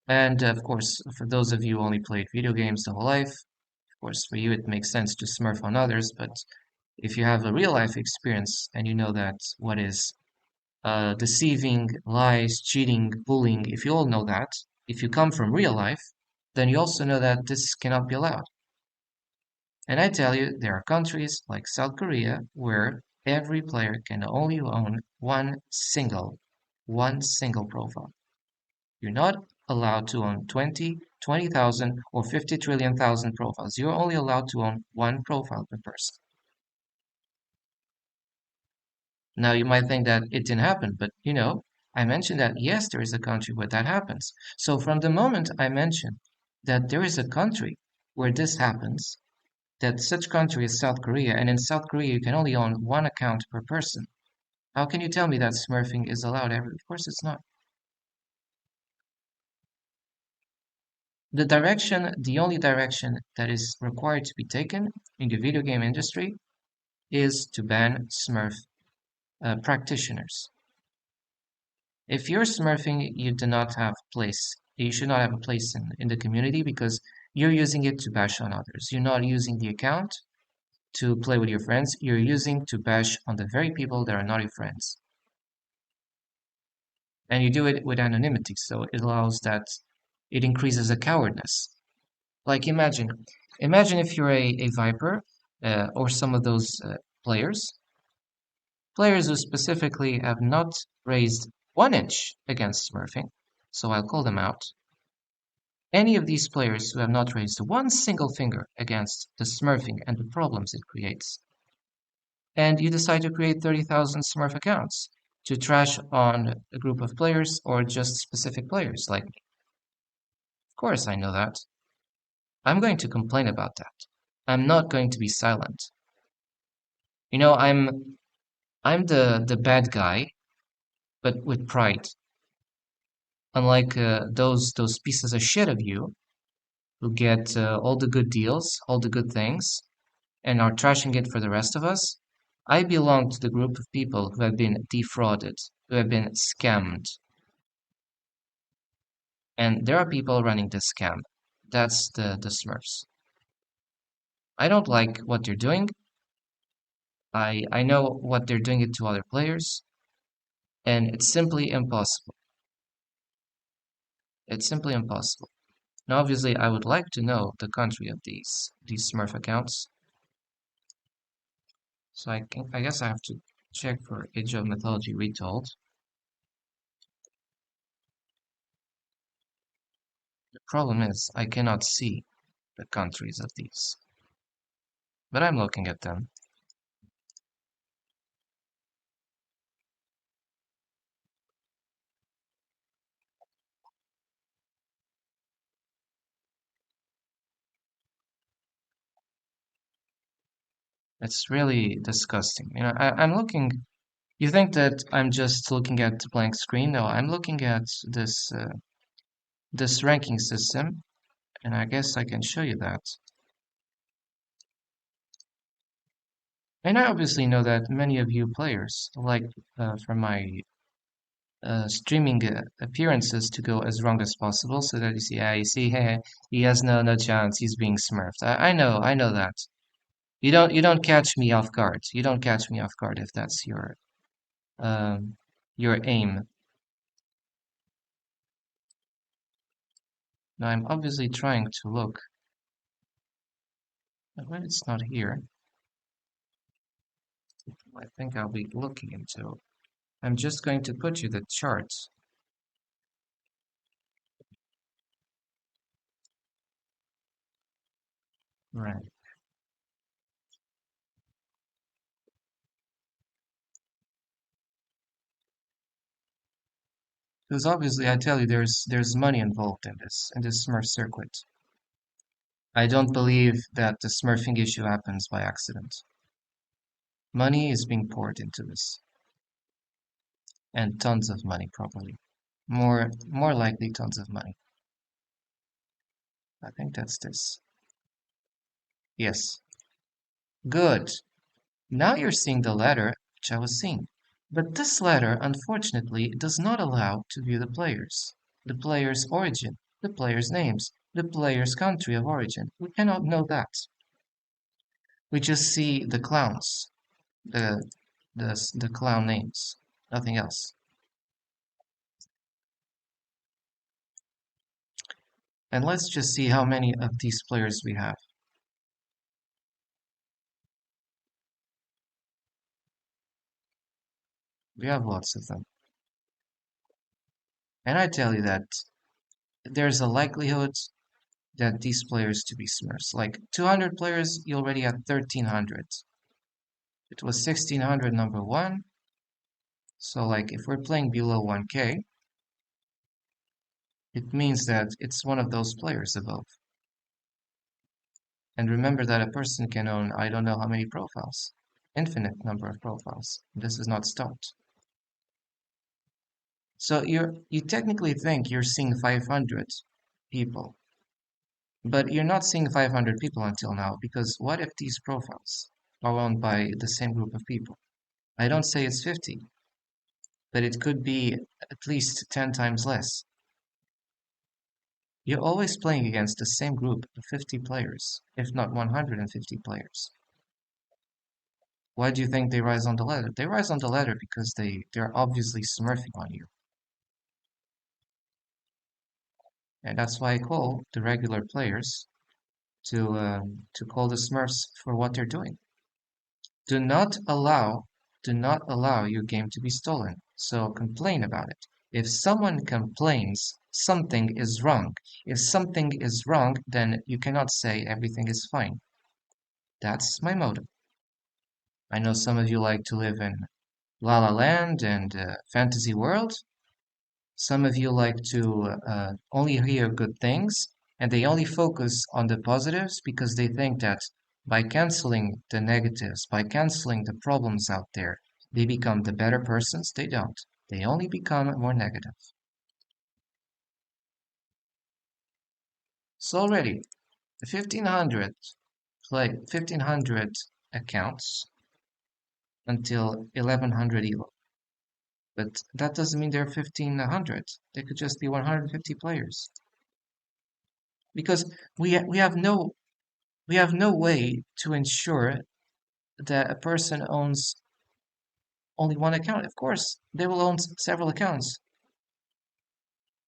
And of course, for those of you who only played video games the whole life, of course, for you it makes sense to smurf on others, but if you have a real life experience and you know that what is deceiving, lies, cheating, bullying, if you all know that, if you come from real life, then you also know that this cannot be allowed. And I tell you, there are countries like South Korea where every player can only own one single profile. You're not allowed to own 20, 20,000, or 50 trillion thousand profiles. You're only allowed to own one profile per person. Now you might think that it didn't happen, but you know, I mentioned that yes, there is a country where that happens. So from the moment I mentioned that there is a country where this happens, that such country is South Korea, and in South Korea you can only own one account per person. How can you tell me that smurfing is allowed everywhere? Of course it's not. The only direction that is required to be taken in the video game industry is to ban Smurf practitioners. If you're smurfing, you do not have place. You should not have a place in the community because you're using it to bash on others. You're not using the account to play with your friends, you're using to bash on the very people that are not your friends. And you do it with anonymity, so it allows that it increases the cowardness. Like imagine if you're a Viper or some of those players who specifically have not raised 1 inch against smurfing, so I'll call them out. Any of these players who have not raised one single finger against the smurfing and the problems it creates, and you decide to create 30,000 smurf accounts to trash on a group of players or just specific players like me. Of course, I know that. I'm going to complain about that. I'm not going to be silent. You know, I'm the bad guy, but with pride. Unlike those pieces of shit of you who get all the good deals, all the good things, and are trashing it for the rest of us, I belong to the group of people who have been defrauded, who have been scammed. And there are people running this scam. That's the Smurfs. I don't like what they're doing. I know what they're doing it to other players, and it's simply impossible. It's simply impossible. Now, obviously, I would like to know the country of these Smurf accounts. So I guess I have to check for Age of Mythology Retold. The problem is I cannot see the countries of these, but I'm looking at them. It's really disgusting. You know, I'm looking. You think that I'm just looking at the blank screen? No, I'm looking at this ranking system, and I guess I can show you that. And I obviously know that many of you players like from my streaming appearances to go as wrong as possible, so that you see, yeah, you see, he has no chance. He's being smurfed. I know that. You don't catch me off guard. You don't catch me off guard if that's your aim. Now I'm obviously trying to look, but when it's not here, I think I'll be looking into. I'm just going to put you the charts. Right. Because obviously I tell you there's money involved in this Smurf circuit. I don't believe that the Smurfing issue happens by accident. Money is being poured into this. And tons of money probably. More likely tons of money. I think that's this. Yes. Good. Now you're seeing the letter which I was seeing. But this letter, unfortunately, does not allow to view the player's origin, the player's names, the player's country of origin. We cannot know that. We just see the clowns, the the clown names, nothing else. And let's just see how many of these players we have. We have lots of them. And I tell you that there's a likelihood that these players to be Smurfs. Like 200 players, you already had 1300. It was 1600 number one. So like if we're playing below 1k, it means that it's one of those players above. And remember that a person can own I don't know how many profiles. Infinite number of profiles. This is not stopped. So you technically think you're seeing 500 people, but you're not seeing 500 people until now, because what if these profiles are owned by the same group of people? I don't say it's 50, but it could be at least 10 times less. You're always playing against the same group of 50 players, if not 150 players. Why do you think they rise on the ladder? They rise on the ladder because they're obviously smurfing on you. And that's why I call the regular players to call the Smurfs for what they're doing. Do not allow do not allow your game to be stolen. So complain about it. If someone complains, something is wrong. If something is wrong, then you cannot say everything is fine. That's my motto. I know some of you like to live in La La Land and fantasy world. Some of you like to only hear good things, and they only focus on the positives because they think that by canceling the negatives, by canceling the problems out there, they become the better persons. They don't. They only become more negative. So already, 1500 1500 accounts until 1100 elo. But that doesn't mean they're 1500. They could just be 150 players. Because we have no way to ensure that a person owns only one account. Of course, they will own several accounts.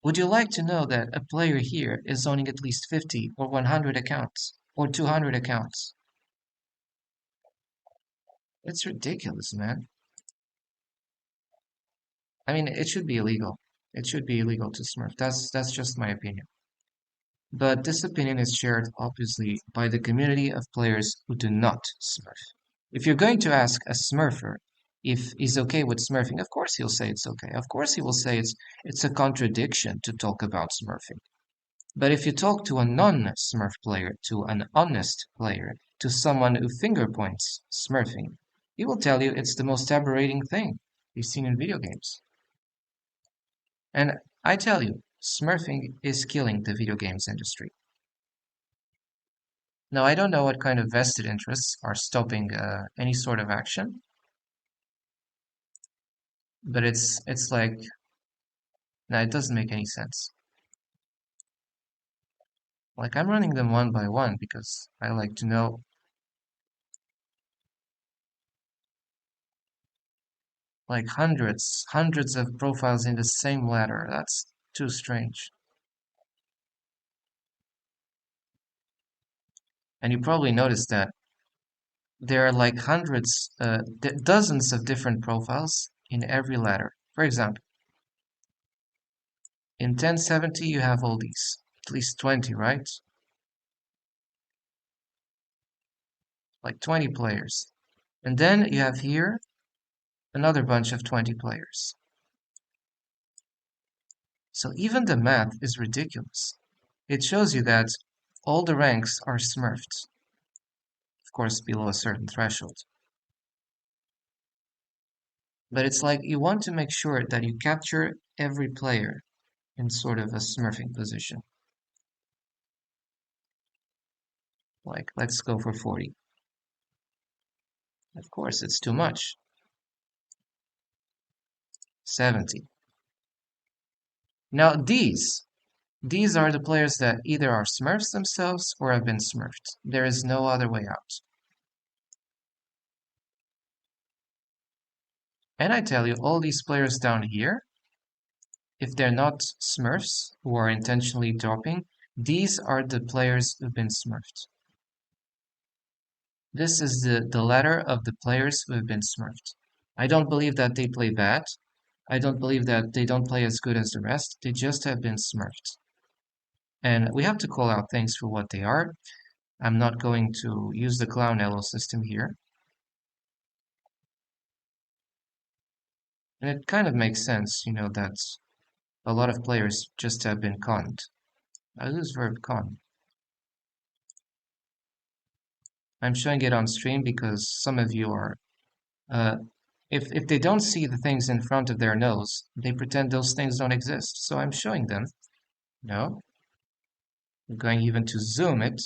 Would you like to know that a player here is owning at least 50 or 100 accounts or 200 accounts? It's ridiculous, man. I mean, it should be illegal. It should be illegal to smurf. That's just my opinion. But this opinion is shared, obviously, by the community of players who do not smurf. If you're going to ask a smurfer if he's okay with smurfing, of course he'll say it's okay. Of course he will say it's a contradiction to talk about smurfing. But if you talk to a non-smurf player, to an honest player, to someone who finger points smurfing, he will tell you it's the most aberrating thing you've seen in video games. And I tell you, smurfing is killing the video games industry. Now, I don't know what kind of vested interests are stopping any sort of action, but it's like, no, it doesn't make any sense. Like, I'm running them one by one because I like to know. Like hundreds of profiles in the same ladder. That's too strange. And you probably noticed that there are like hundreds, dozens of different profiles in every ladder. For example, in 1070 you have all these, at least 20, right? Like 20 players. And then you have here another bunch of 20 players. So even the math is ridiculous. It shows you that all the ranks are smurfed, of course below a certain threshold. But it's like you want to make sure that you capture every player in sort of a smurfing position. Like, let's go for 40. Of course, it's too much. 70. Now these are the players that either are smurfs themselves or have been smurfed. There is no other way out. And I tell you, all these players down here, if they're not smurfs who are intentionally dropping, these are the players who've been smurfed. This is the ladder of the players who have been smurfed. I don't believe that they play bad. I don't believe that they don't play as good as the rest. They just have been smurfed. And we have to call out things for what they are. I'm not going to use the clown elo system here. And it kind of makes sense, you know, that a lot of players just have been conned. I use verb con. I'm showing it on stream because some of you are, if they don't see the things in front of their nose, they pretend those things don't exist. So I'm showing them. No, I'm going even to zoom it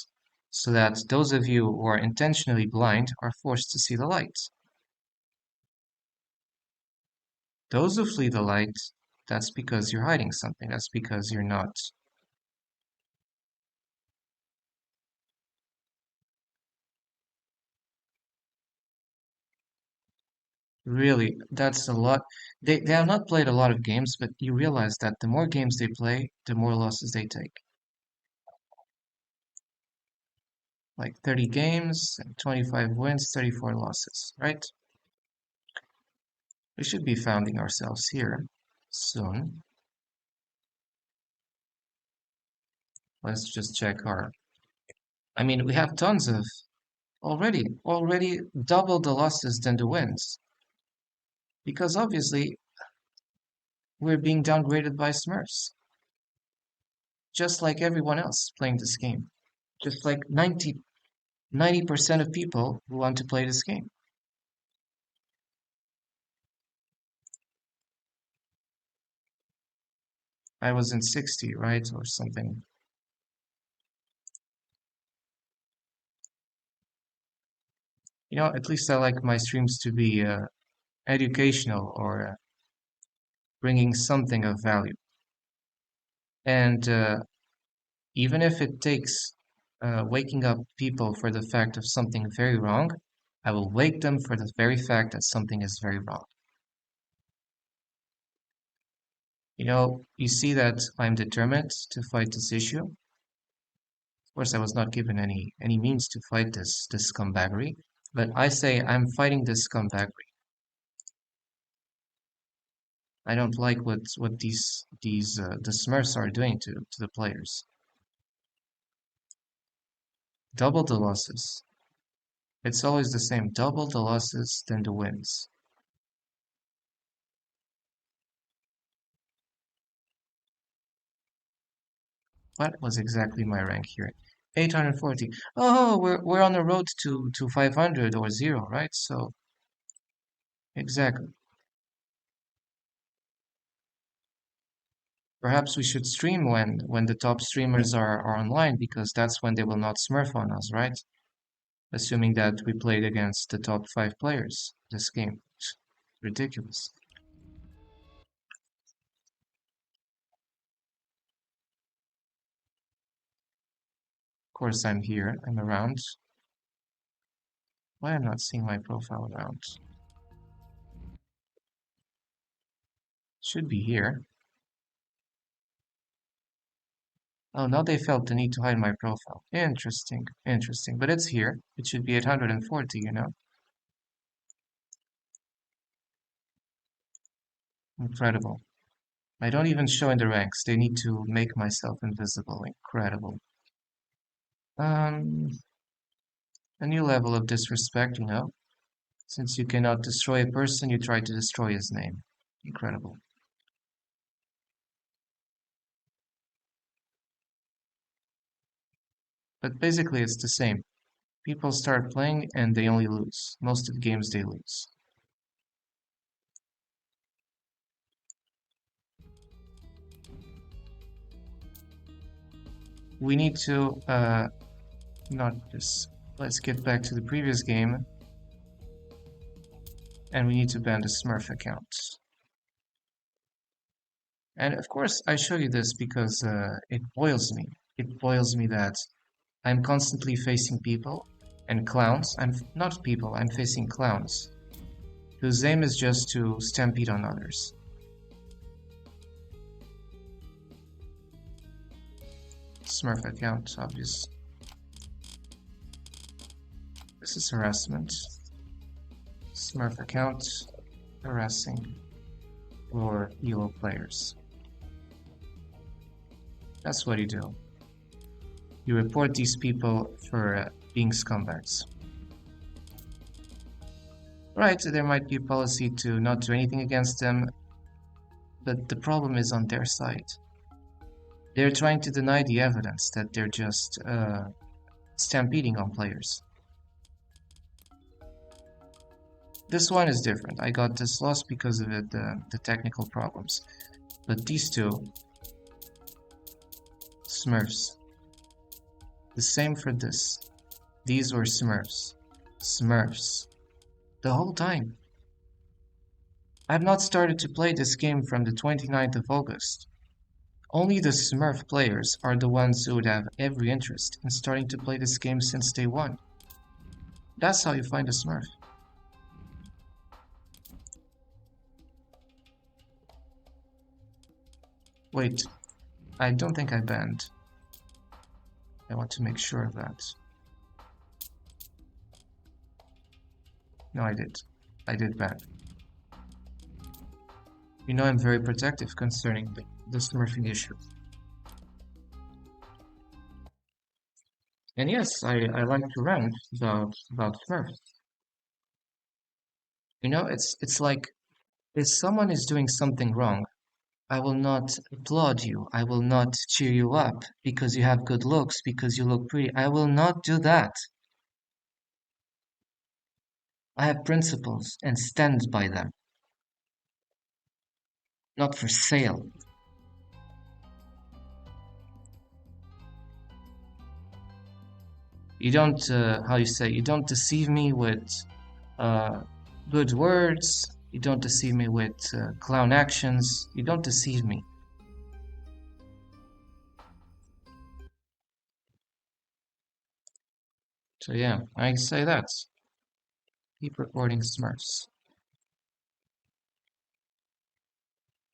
so that those of you who are intentionally blind are forced to see the light. Those who flee the light, that's because you're hiding something. That's because you're not. Really, that's a lot. They have not played a lot of games, but you realize that the more games they play, the more losses they take. Like 30 games, 25 wins, 34 losses, right? We should be founding ourselves here soon. Let's just check our. I mean, we have tons of already double the losses than the wins. Because obviously we're being downgraded by Smurfs, just like everyone else playing this game. Just like 90% of people who want to play this game. I was in 60, right? Or something. You know, at least I like my streams to be educational or bringing something of value. And even if it takes waking up people for the fact of something very wrong, I will wake them for the very fact that something is very wrong. You know, you see that I'm determined to fight this issue. Of course, I was not given any means to fight this scumbaggery, but I say I'm fighting this scumbaggery. I don't like what these the Smurfs are doing to the players. Double the losses. It's always the same. Double the losses than the wins. What was exactly my rank here? 840. Oh, we're on the road to 500 or 0, right? So exactly. Perhaps we should stream when the top streamers are online because that's when they will not smurf on us, right? Assuming that we played against the top 5 players this game. Ridiculous. Of course I'm here, I'm around. Why I'm not seeing my profile around? Should be here. Oh, now they felt the need to hide my profile. Interesting, interesting. But it's here. It should be 840, you know? Incredible. I don't even show in the ranks. They need to make myself invisible. Incredible. Um, a new level of disrespect, you know? Since you cannot destroy a person, you try to destroy his name. Incredible. But basically, it's the same. People start playing and they only lose. Most of the games they lose. We need to, not this. Let's get back to the previous game. And we need to ban the Smurf account. And of course, I show you this because it boils me. It boils me that I'm constantly facing people and clowns. I'm not people, I'm facing clowns whose aim is just to stampede on others. Smurf account, obvious. This is harassment. Smurf account, harassing or elo players. That's what you do. You report these people for being scumbags. Right, there might be a policy to not do anything against them, but the problem is on their side. They're trying to deny the evidence that they're just stampeding on players. This one is different. I got this loss because of it, the technical problems. But these two, Smurfs. The same for this. These were Smurfs. Smurfs. The whole time. I've not started to play this game from the 29th of August. Only the Smurf players are the ones who would have every interest in starting to play this game since day one. That's how you find a Smurf. Wait, I don't think I banned. I want to make sure of that. No, I did. I did ban. You know I'm very protective concerning the smurfing issue. And yes, I like to rant about Smurfs. You know, it's like if someone is doing something wrong, I will not applaud you. I will not cheer you up because you have good looks, because you look pretty. I will not do that. I have principles and stand by them, not for sale. You don't, how you say, you don't deceive me with uh, good words. You don't deceive me with clown actions. You don't deceive me. So yeah, I say that. Keep reporting Smurfs.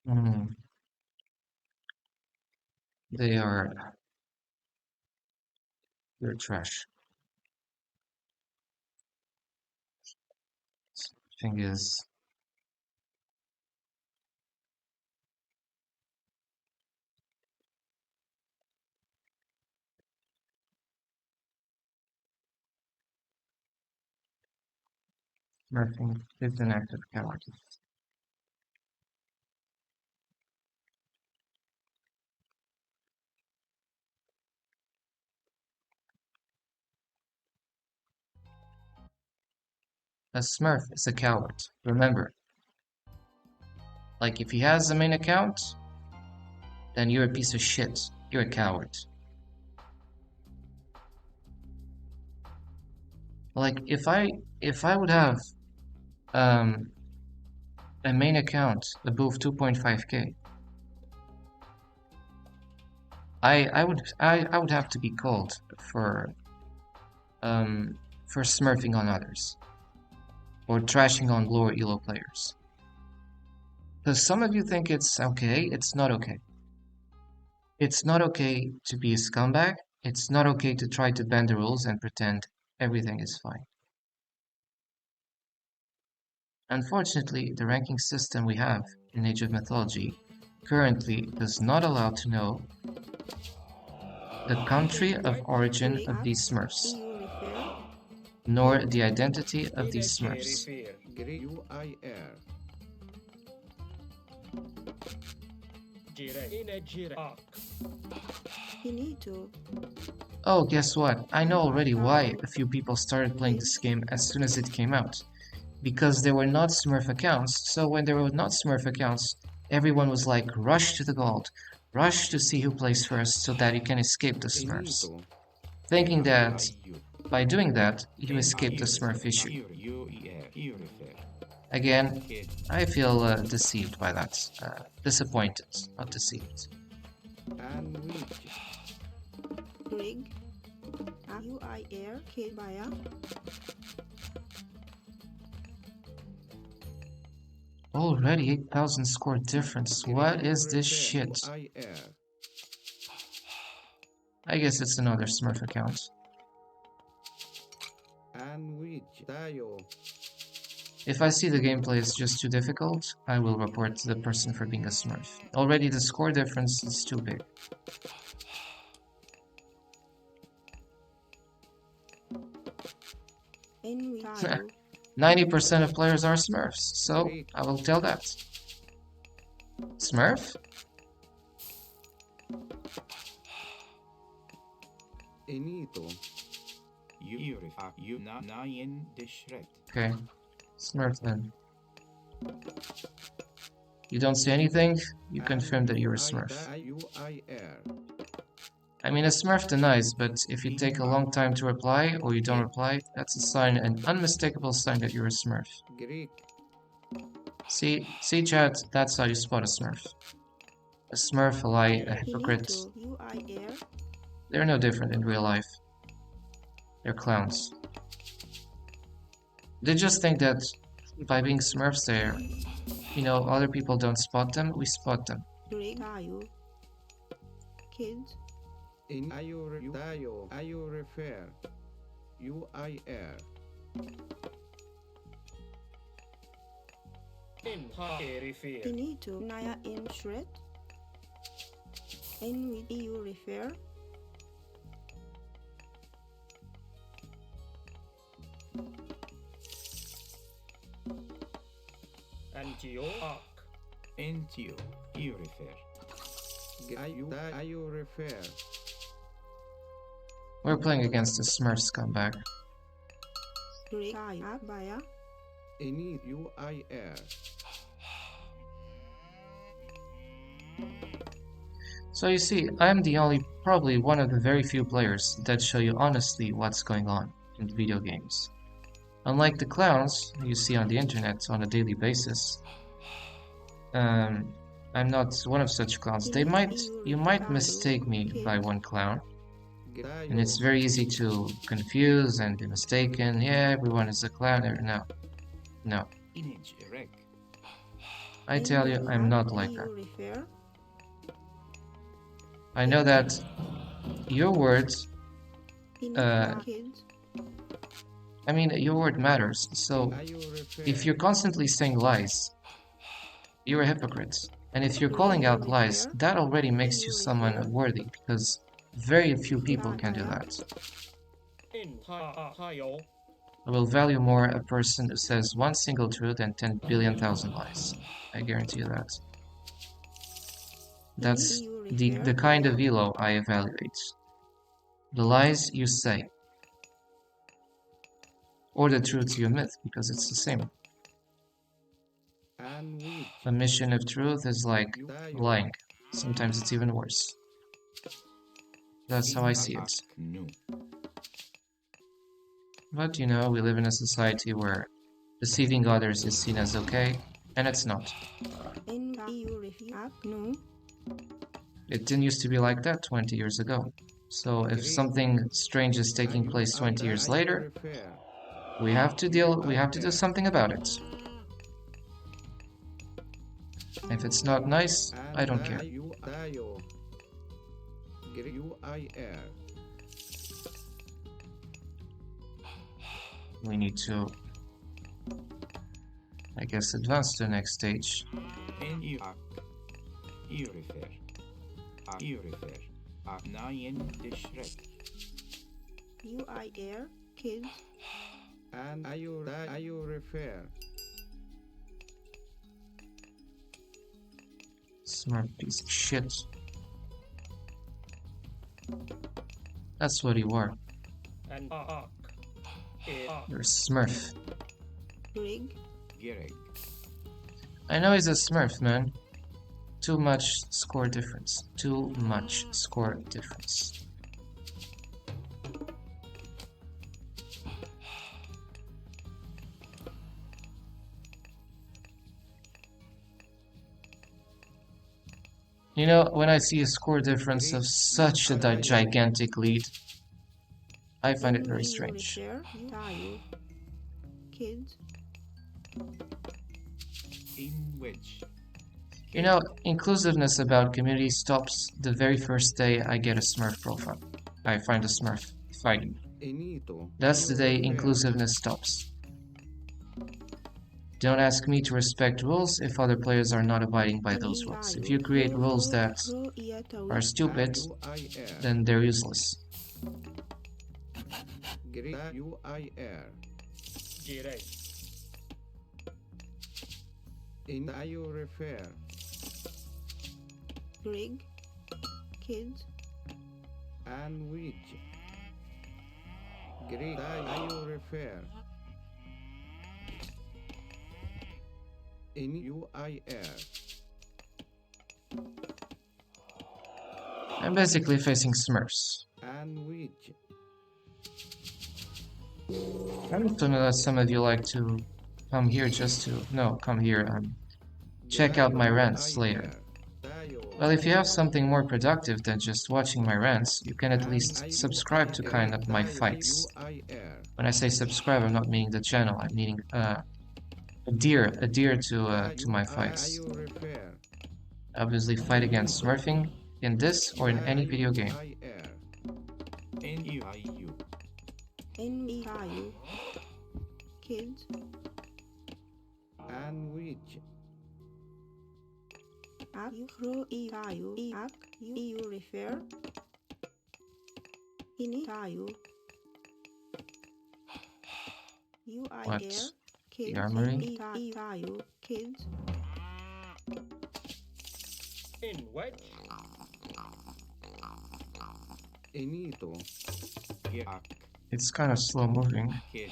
Mm, they are they're trash. Thing is, Smurfing is an act of cowardice. A Smurf is a coward. Remember, like if he has a main account, then you're a piece of shit. You're a coward. Like if I would have um a main account above 2.5k, I would have to be called um for smurfing on others or trashing on lower elo players. Because some of you think it's okay, it's not okay. It's not okay to be a scumbag. It's not okay to try to bend the rules and pretend everything is fine. Unfortunately, the ranking system we have in Age of Mythology currently does not allow to know the country of origin of these Smurfs, EU refer. nor the identity of these Energy Smurfs. repair. UIR. Derank. Energy arc. You need to. Oh, guess what? I know already why a few people started playing this game as soon as it came out. Because there were not Smurf accounts, so when there were not Smurf accounts, everyone was like, rush to the gold, rush to see who plays first so that you can escape the Smurfs. Finito. Thinking that IU. by doing that, you escape the Smurf issue. UER. Again, I feel deceived by that. Disappointed, not deceived. And which. Rig. UIR. Kebaya. Already 8,000 score difference. What is this shit? IR. I guess it's another Smurf account. And which. Tayo. If I see the gameplay is just too difficult, I will report the person for being a Smurf. Already the score difference is too big. Tayo. 90% of players are Smurfs, so I will tell that. Smurf? Enito. Okay, Smurf then. You don't see anything? You confirm that you're a Smurf. UIR. I mean, a Smurf denies, but if you take a long time to reply, or you don't reply, that's a sign, an unmistakable sign that you're a Smurf. Greek. See, chat, that's how you spot a Smurf. A Smurf, a lie, a hypocrite. UIR. They're no different in real life. They're clowns. They just think that by being Smurfs there, you know, other people don't spot them, we spot them. Rig. Tayo. kids, In ayur dayo ayur refer. UIR. finito naya in shred, in with you refer, Entio, you refer. Ayur refer. We're playing against a smurf scumbag. Rik baya, Ini UIR. So you see, I'm the only, probably one of the very few players that show you honestly what's going on in video games. Unlike the clowns you see on the internet on a daily basis, I'm not one of such clowns. You might mistake me by one clown, and it's very easy to confuse and be mistaken. Yeah, everyone is a clown. No. Image reg. I tell you, I'm not like that. refer, I know that your words, kids, I mean, your word matters. So Ayur refer. if you're constantly saying lies, you're a hypocrite. And if you're calling out lies, that already makes you someone worthy, because very few people can do that. I will value more a person who says one single truth than 10 billion thousand lies. I guarantee you that. That's the kind of elo I evaluate. The lies you say, or the truth you admit, because it's the same. And which A mission of truth is like lying. Sometimes it's even worse. That's how I see it. No. But you know, we live in a society where deceiving others is seen as okay, and it's not. in you refer, no, It didn't used to be like that 20 years ago. So if something strange is taking place 20 years later, refer. we have to do something about it. If it's not nice, I don't care. Dayo. UIR. We need to, I guess, advance to the next stage. En you refer. You refer. Nine dish reg. UIR, kids, And ayur refer. Smart piece of shit. That's what you are. You're a smurf. rig, Gereg. I know he's a smurf, man. Too much score difference. Too much score difference. You know, when I see a score difference of such a gigantic lead, I find it very strange. tayo, kids, In which. You know, inclusiveness about community stops the very first day I get a smurf profile. I find a smurf fighting. Inito. That's the day Ayur refer. inclusiveness stops. Don't ask me to respect rules if other players are not abiding by those rules. If you create rules that are stupid, UIR. then they're useless. UIR. In ayur refer. rig, kids, And which. Ayur refer. In UIR. I'm basically facing smurfs. And which. I don't know that some of you like to come here just to... No, come here and check out my rants later. Well, if you have something more productive than just watching my rants, you can at least subscribe to kind of my fights. When I say subscribe, I'm not meaning the channel, I'm meaning adhere to my fights. Obviously fight against smurfing, in this or in any video game. NIU. NIU. Kids. And which? Ak. You. Ak. You refer. Iniu. What? UIR. The Kids. armory? NIU. Kids. In what? Enito. Gerak. It's kind of slow moving. Kid.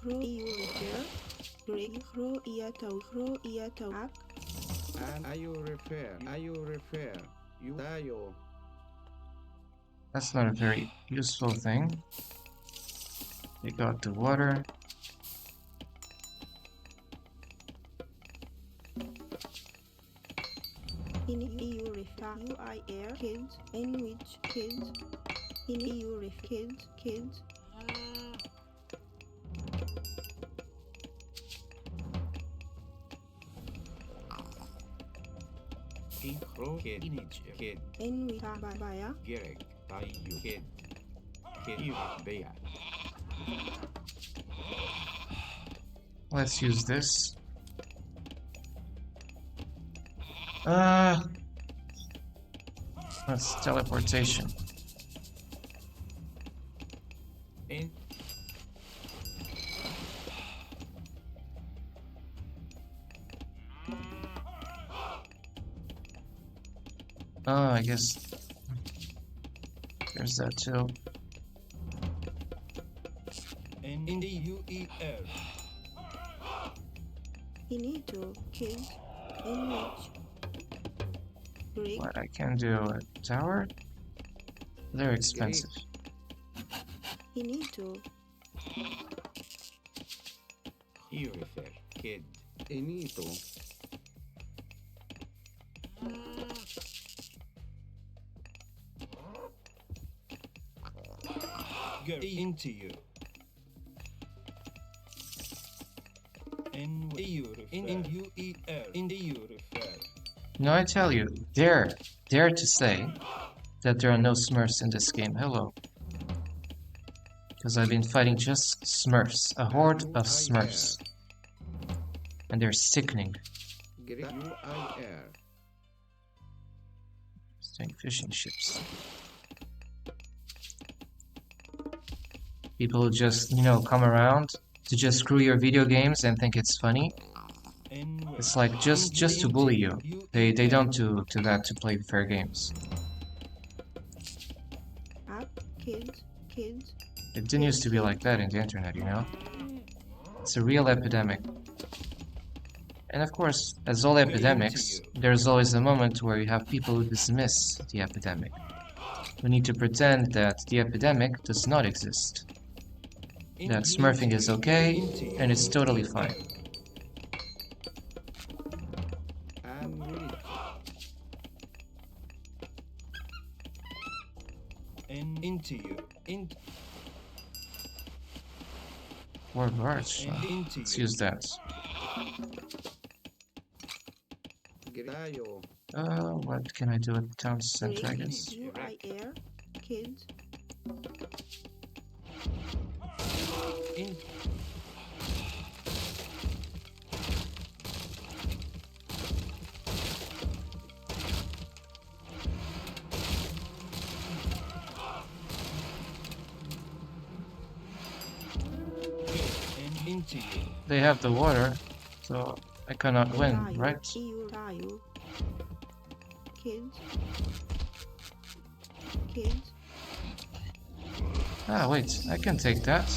You refer. Iato. Ak. And you refer. You tayo. That's not a very useful thing. We got the water. EU refer. UIR. Kids. In which kids. In EU refer. Kids. Inkro. Kid. Inij. Kid. In which Baya. Gerek. Tayo. Kid. Kid. Beya. Let's use this. That's teleportation. In. I guess there's that too. NDUER. Inito. Kids. In which. Greek. What I can do a tower? They're expensive. Inito. You refer. Kid. Enito. Girl. Into you. NUER. In the U refer. No, I tell you, dare to say that there are no Smurfs in this game. Hello. Because I've been fighting just Smurfs, a horde of Smurfs. And they're sickening. UIR. Saying fishing ships. People who just, come around to just screw your video games and think it's funny. It's like just to bully you. They don't do that to play fair games. Up. Kids. It didn't used to be like that in the internet, It's a real epidemic. And of course, as all epidemics, there's always a moment where you have people who dismiss the epidemic. We need to pretend that the epidemic does not exist. That smurfing is okay, and it's totally fine. And which? Into you. War of Arts. Let's use that. Tayo. What can I do at the town center, I guess? UIR. Kids. Into you. They have the water, so I cannot win, right? EU. Kids. Ah, wait, I can take that.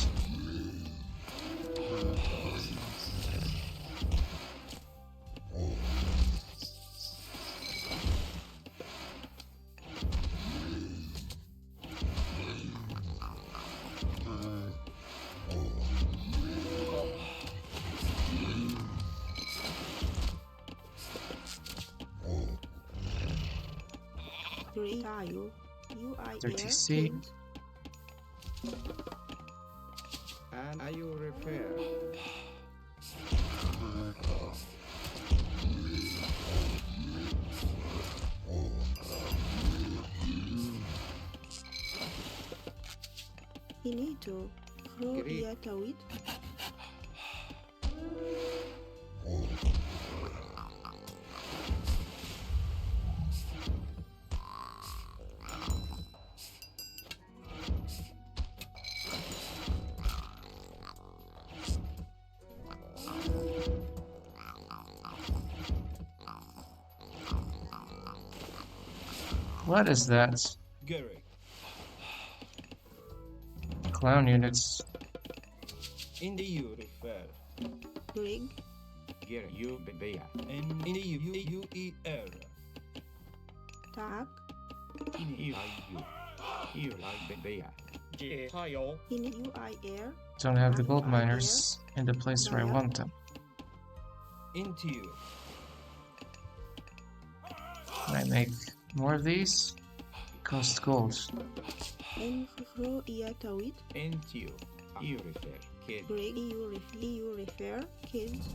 UIR. 30C. Kids. And you refer. Inito. Ro Greek. iatawit. What is that? Garrick. Clown units. In the U refer. Grig. Ger you bebea. And in the U-E-R. Tak. In you. You like bebea. In UIR. Don't have the gold miners in the place where I want them. Into you. Can I make more of these? Cost gold. En ro iatawit. Into you. You refer. Kid. Grig. EU refer. Kids.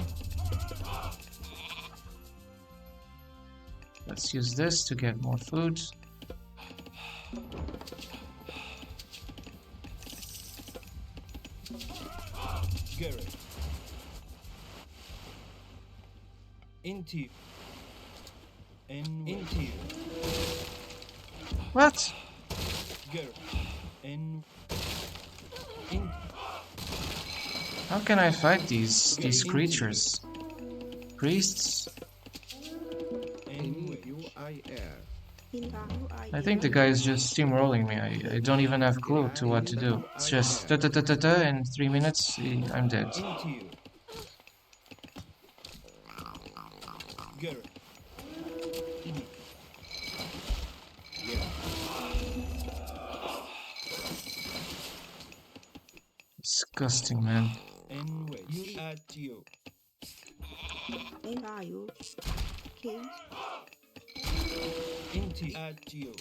Let's use this to get more food. Garrick. Into you. And into you. What? Garrick. And in How can I fight these creatures? Priests? and UIR. In UIR. I think the guy is just steamrolling me. I don't even have clue to what to do. It's just da da da da da. In 3 minutes, I'm dead. into you. Garrick. Disgusting, man. And wait. You at you. En IU. Kids. Into at you.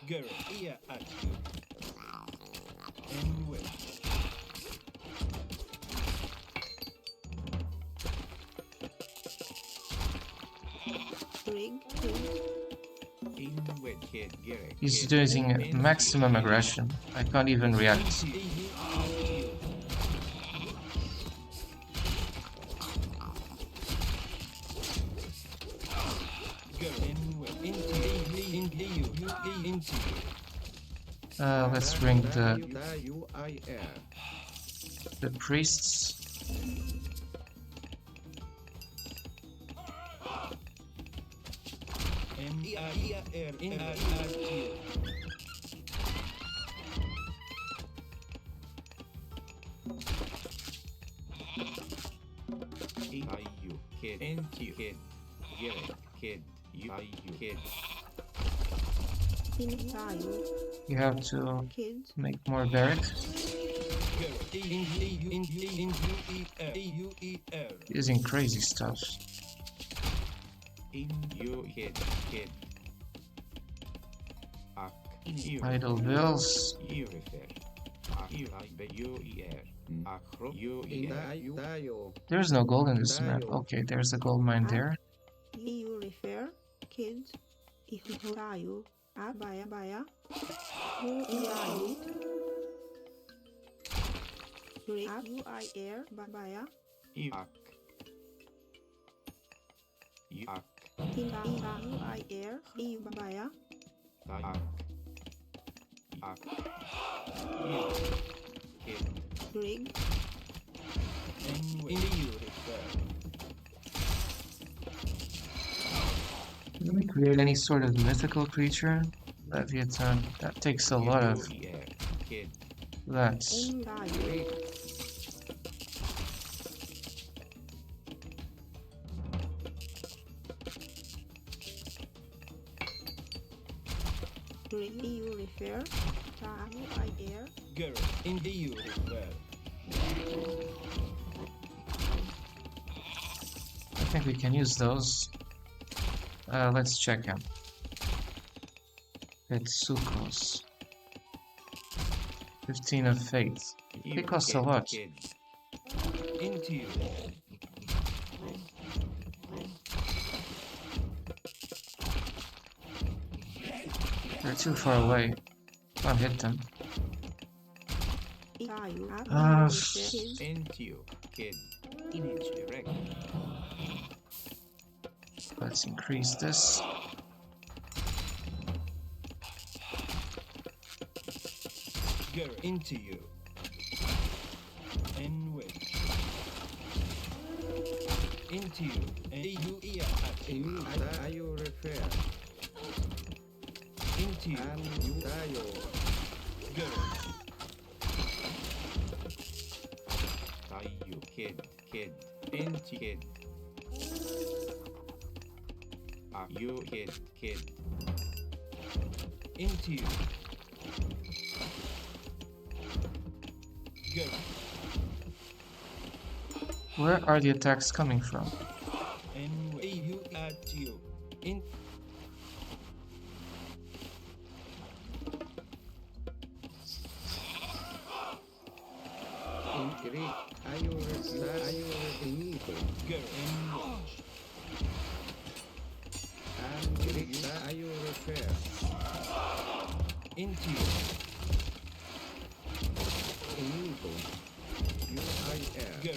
Garrick. Here at you. And wait. Grig. Kids. In with kid. Gerek. He's using maximum aggression. I can't even react. Into you at you. Garrick. And wait. Into you. Into you. Let's bring the UIR. priests. And in at you. IU. Kid. Into you. Kid. Gerek. Kid. IU. Kid. In IU. You have to Kids. make more barracks. Garrick. In U-E-R. Using crazy stuff. In you. Kid. Kid. Ak. You. Idle bills. You refer. You like the UER. Acro. UER. There's no gold in this map. Okay, there's a gold mine there. EU refer. Kids. IU. Abaya baya. Ro iatawit. Grig. UIR. Babaya. Ak. Ak. In UIR. EU babaya. Ak. Ak. You. Kid. Grig. In the U refer. Can we create any sort of mythical creature? Leviathan. That takes a lot of UER. Kid. that. En IU. Grig. EU refer. UIR. Garrick. In the U refer. I think we can use those. Let's check him. It's Sucrose. 15 of faith. It costs a lot. Kid. Into you. They're too far away. Can't hit them. Entio, kid, image direct. Let's increase this. Go into you. And wedge. Into you. A-U-E at Ini tayo refer. into you. And you tayo. Go. Tayo, kid. Enti, kid. You, kid. Into you. Go. Where are the attacks coming from? And A-U at you. In Inkiri, tayo inito. go and wedge. And kiri, tayo refer. Into you. Inito. UIR. Go.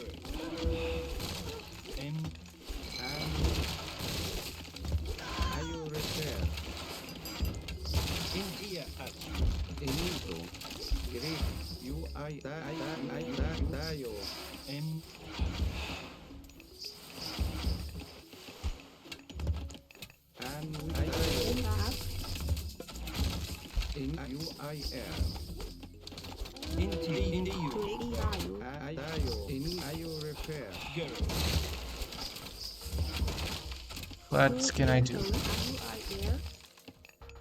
And Tayo refer. in ear at you. Inito. Kiri, UI, tayo. And And tayo. In UIR. into you. Tayo. Tayo refer. Go. What can I do?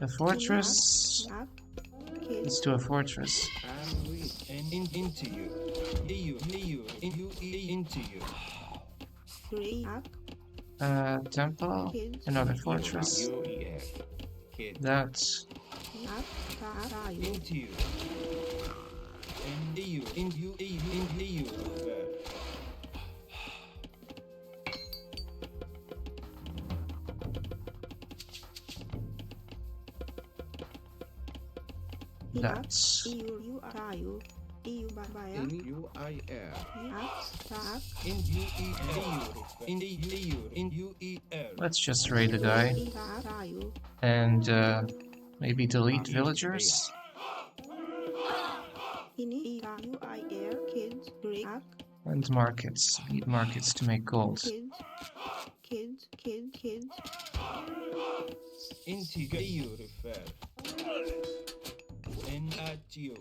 A fortress? Let's do a fortress. And we. And into you. Into you. Temple, another fortress. UER. Kid. That's Into you. And you. Into you. that's In UIR. In you. let's just raid the guy and maybe delete villagers. And markets. Need markets to make gold. Into you refer. And at you.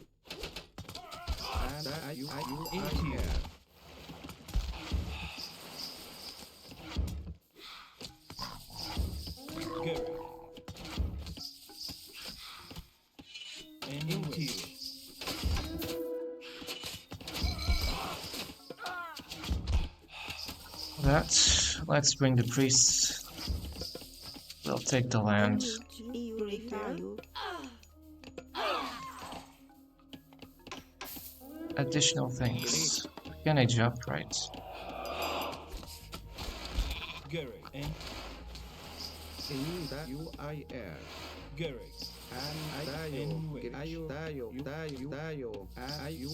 And Into you. UIR. Go. And into you. Let's bring the priests. They'll take the land. Additional things. Can I jump right? Gary. And In UIR. Gary. And tayo.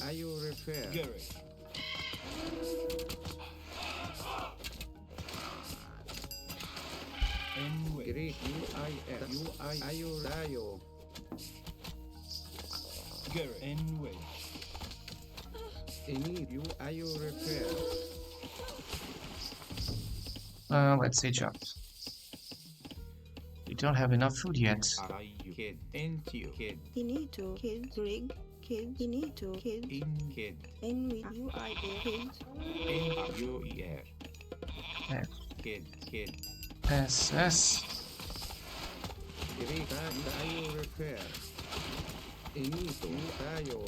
Tayo refer. Gary. And with Kiri, UIR. Tayo. Gary. And with In tayo refer. Let's say jump. We don't have enough food yet. Kid. Entio. Kid. In kid. UER. F. Kid. SS. Kiri, tayo refer. Inito. Tayo.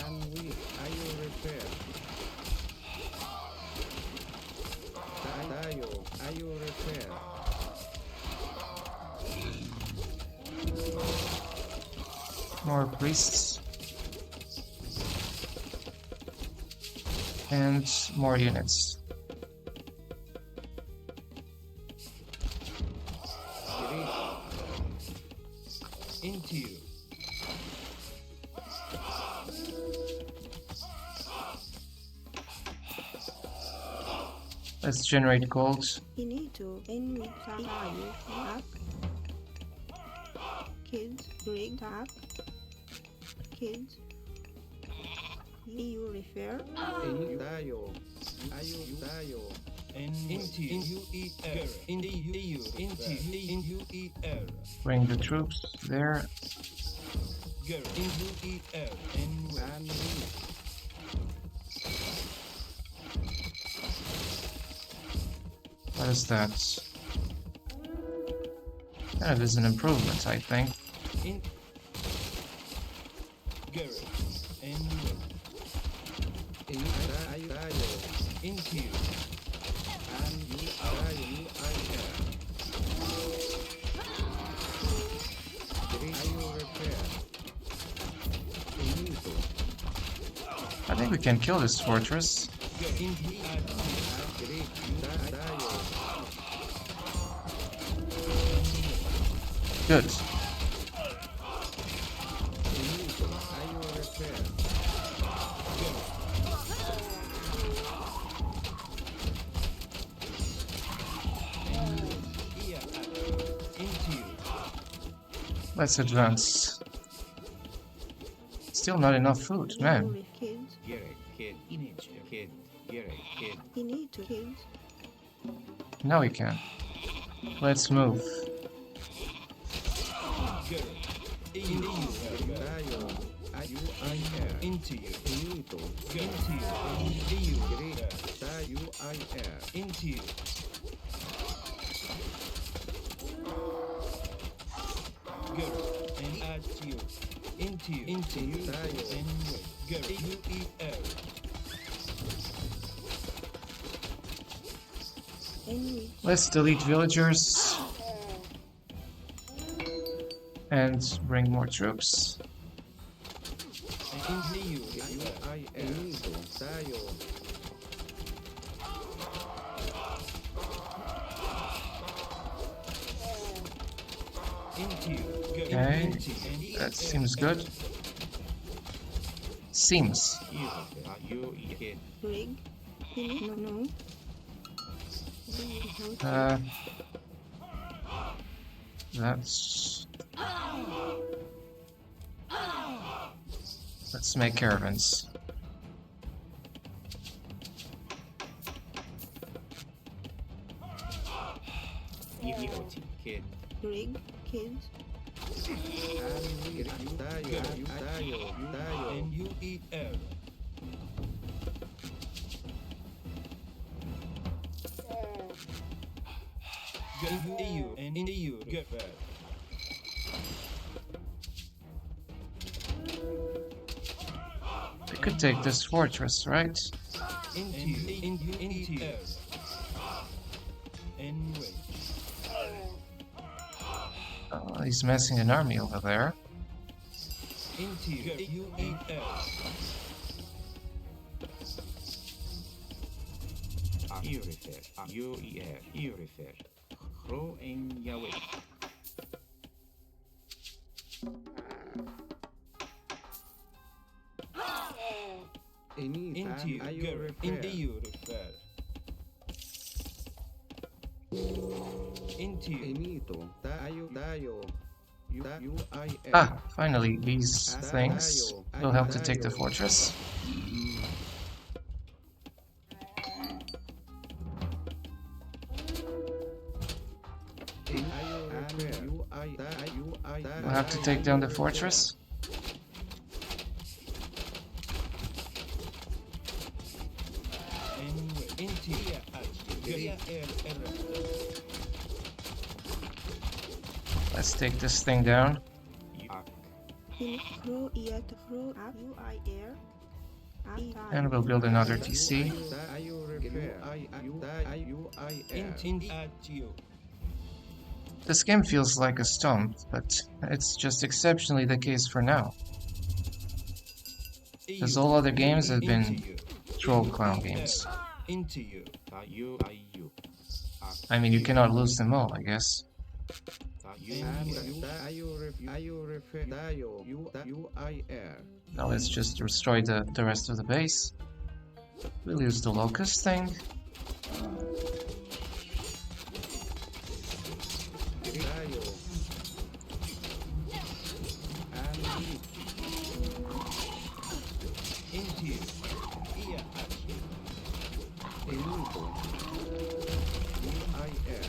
And we. Tayo refer. Tayo refer. More priests. And more units. Let's generate gold. Inito, in which tayo, tap, kids, rig, tap, kids, you refer, Ini tayo. Ayo tayo. N-U-E-R. N-U-E-R. Bring the troops there. N-U-E-R. And reach. What is that? That is an improvement, I think. In Garrett. N-U. Ini tayo. Into. And you tayo. Ayo repair. Inito. I think we can kill this fortress. Great. Tayo. Good. Inito. Ayo repair. Let's advance. Still not enough food, man. you kids, Kid. Image. Kid. Kid. Inito, kids, Now we can. Let's move. Tayo. Ayo Into you. Inito. Into you. Great. Tayo. Into you. Garrett. And add to you. Into you. Into you. Tayo. And Garrett. U-E-R. in which Let's delete villagers. And bring more troops. Into you. Inito. Tayo. Into you. Garrett. Okay, Into you. that seems good. Seems. rig, no. That's... Let's make caravans. Rig, kids, Tayo. N-U-E-R. Into and into you. Get back. We could take this fortress, right? Into you. Into you. And wait. He's massing an army over there. Into you. U-E-R. U-E-R. Throw in Yahweh. Into you. Garrett. Into you. Repair. Into you. Inito. Tayo. U-I-R. Ah, finally, these things will help to take the fortress. We'll have to take down the fortress. And wait. Into you. Let's take this thing down. in throw yet throw up, UIR, And we'll build another TC. Into at you. This game feels like a stomp, but it's just exceptionally the case for now. Because all other games have been troll clown games. Into you. I mean, you cannot lose them all, I guess. Now let's just destroy the rest of the base. We'll use the locust thing. Enito. UIR.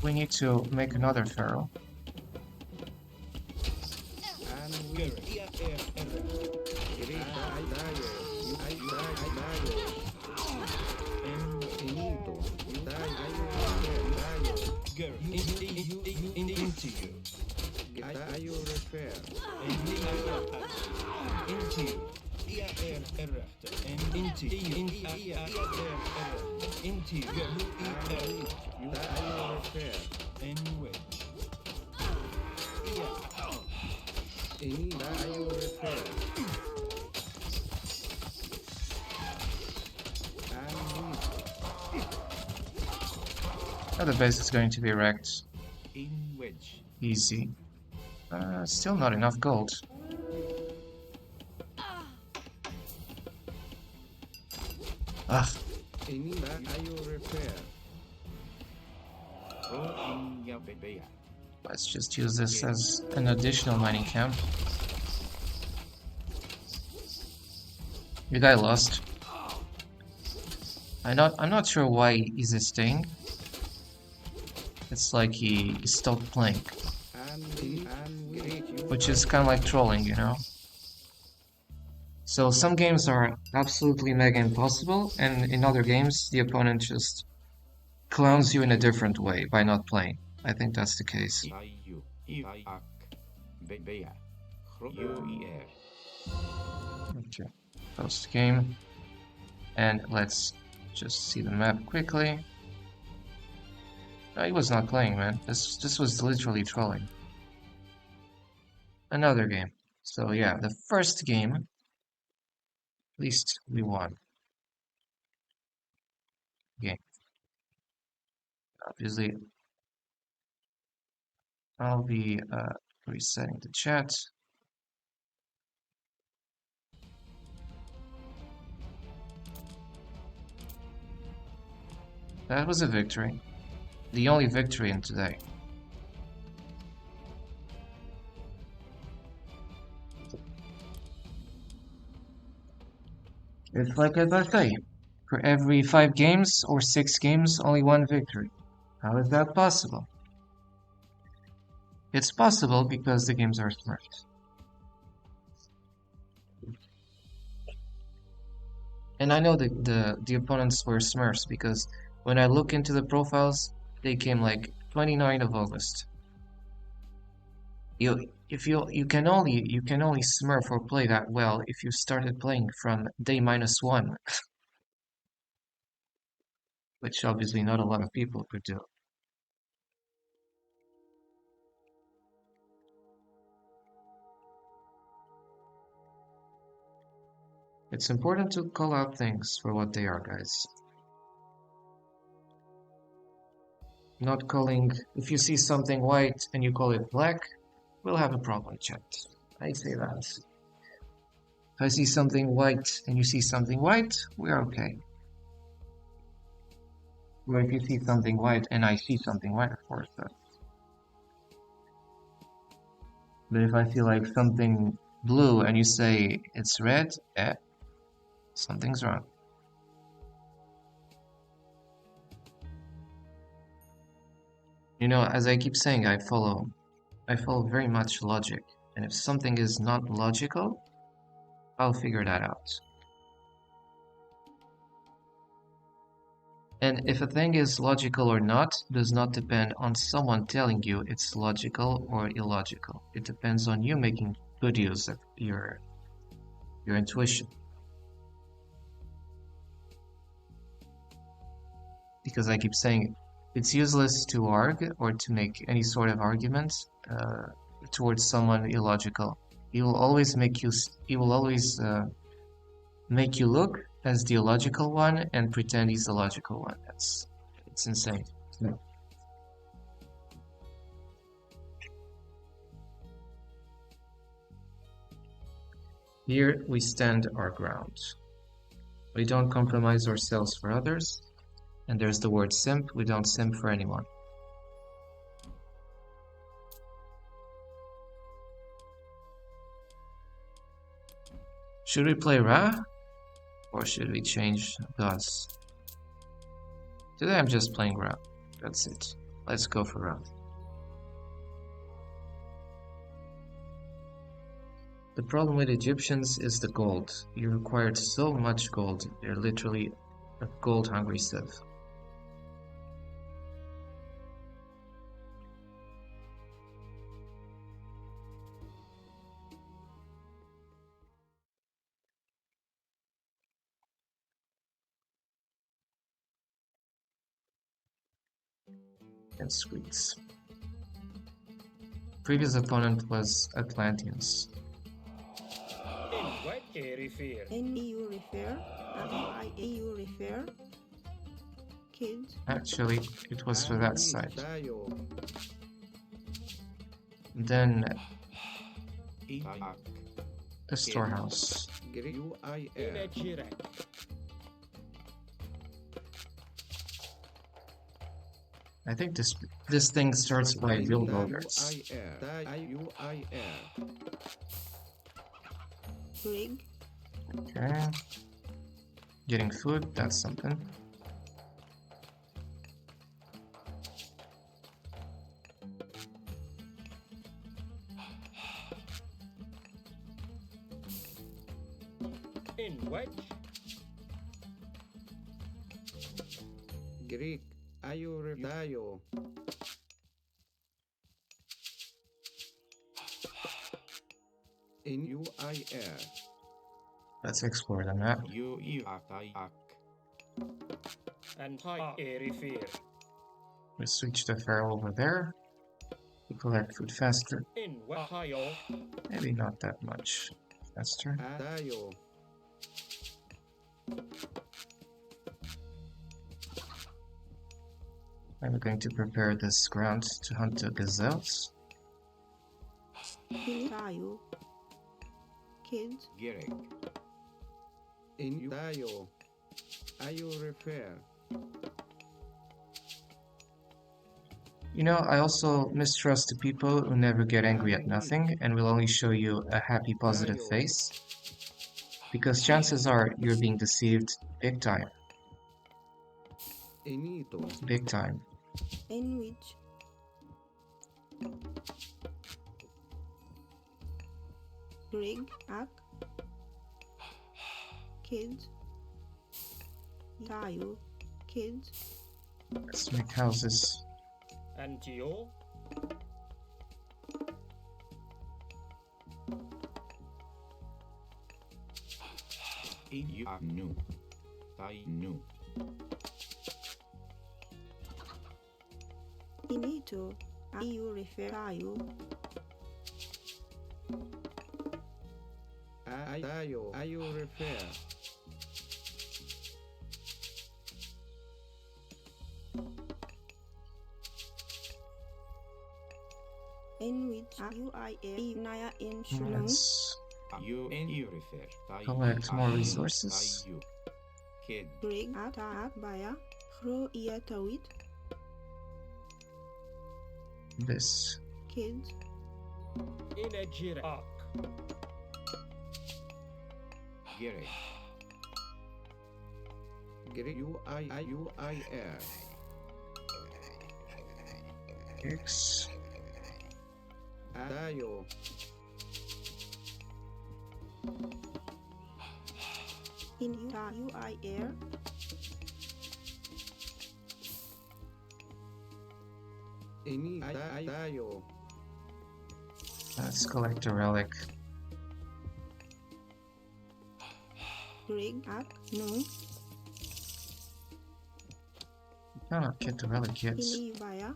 We need to make another pharaoh. And Garrett. which. Grita dayo. UIR dayo. Enito. Dayo dayo. Garrett. Into you. Dayo refer. Into you. Into you. Dayo refer. In which. Dayo refer. And which. Now the base is going to be wrecked. In which. Easy. Still not enough gold. Ugh. Dayo refer. Let's just use this as an additional mining camp. The guy lost. I'm not sure why he's staying. It's like he stopped playing, And which. which is kind of like trolling, you know? So some games are absolutely mega impossible, and in other games the opponent just clowns you in a different way by not playing. I think that's the case. Okay, post game, and let's just see the map quickly. No, he was not playing, man. This was literally trolling. Another game. So yeah, the first game, at least we won. Game. Obviously, I'll be resetting the chat. That was a victory. The only victory in today. It's like as I say, for every 5 games or 6 games, only one victory. How is that possible? It's possible because the games are smurfed. And I know the opponents were smurfs because when I look into the profiles, they came like 29th of August. You can only smurf or play that well if you started playing from day -1, which obviously not a lot of people could do. It's important to call out things for what they are, guys. Not calling, if you see something white and you call it black, we'll have a problem, chat. I say that. If I see something white and you see something white, we're okay. Or if you see something white and I see something white, of course. But if I feel like something blue and you say it's red, something's wrong. You know, as I keep saying, I follow very much logic. And if something is not logical, I'll figure that out. And if a thing is logical or not does not depend on someone telling you it's logical or illogical. It depends on you making good use of your intuition. Because I keep saying it's useless to argue or to make any sort of argument towards someone illogical. He will always make you look as the illogical one and pretend he's the logical one. It's insane. No. Here we stand our ground. We don't compromise ourselves for others. And there's the word simp. We don't simp for anyone. Should we play Ra? Or should we change gods? Today I'm just playing Ra. That's it. Let's go for Ra. The problem with Egyptians is the gold. You required so much gold. They're literally a gold-hungry civ. And Swedes. Previous opponent was Atlanteans. In what refer? NEU refer. IAU refer. Kids. Actually, it was for and that which side. tayo Then iak a storehouse. UIR In derank. I think this thing starts by real builders. UIR Rig. Okay. Getting food, that's something. In what? Greek ayo tayo in UIR Let's explore the map. UIAK And high refer. We switch the pharaoh over there. We collect food faster. In what higher? Maybe not that much faster. tayo I'm going to prepare this ground to hunt the gazelles. Tayo. Kids. Greek in tayo ayo refer You know, I also mistrust the people who never get angry at nothing and will only show you a happy, positive face. Because chances are you're being deceived big time. inito Big time. In which. Rig. Ak. Kids. Tayo. Kids. Let's make houses. And you? in UINU tayo Inito. IU refer. Tayo. tayo ayo refer In which. UIA. Naya in Shunung. Let's UNU refer collect more resources. tayo kid Rig. Ak. Baya. Hro iya tawit. This. Kids. In a derank. Greek UIR X. tayo In UIR. ini tayo Let's collect a relic. Rig. Ak. No. You cannot get the relic yet. Ini Baya.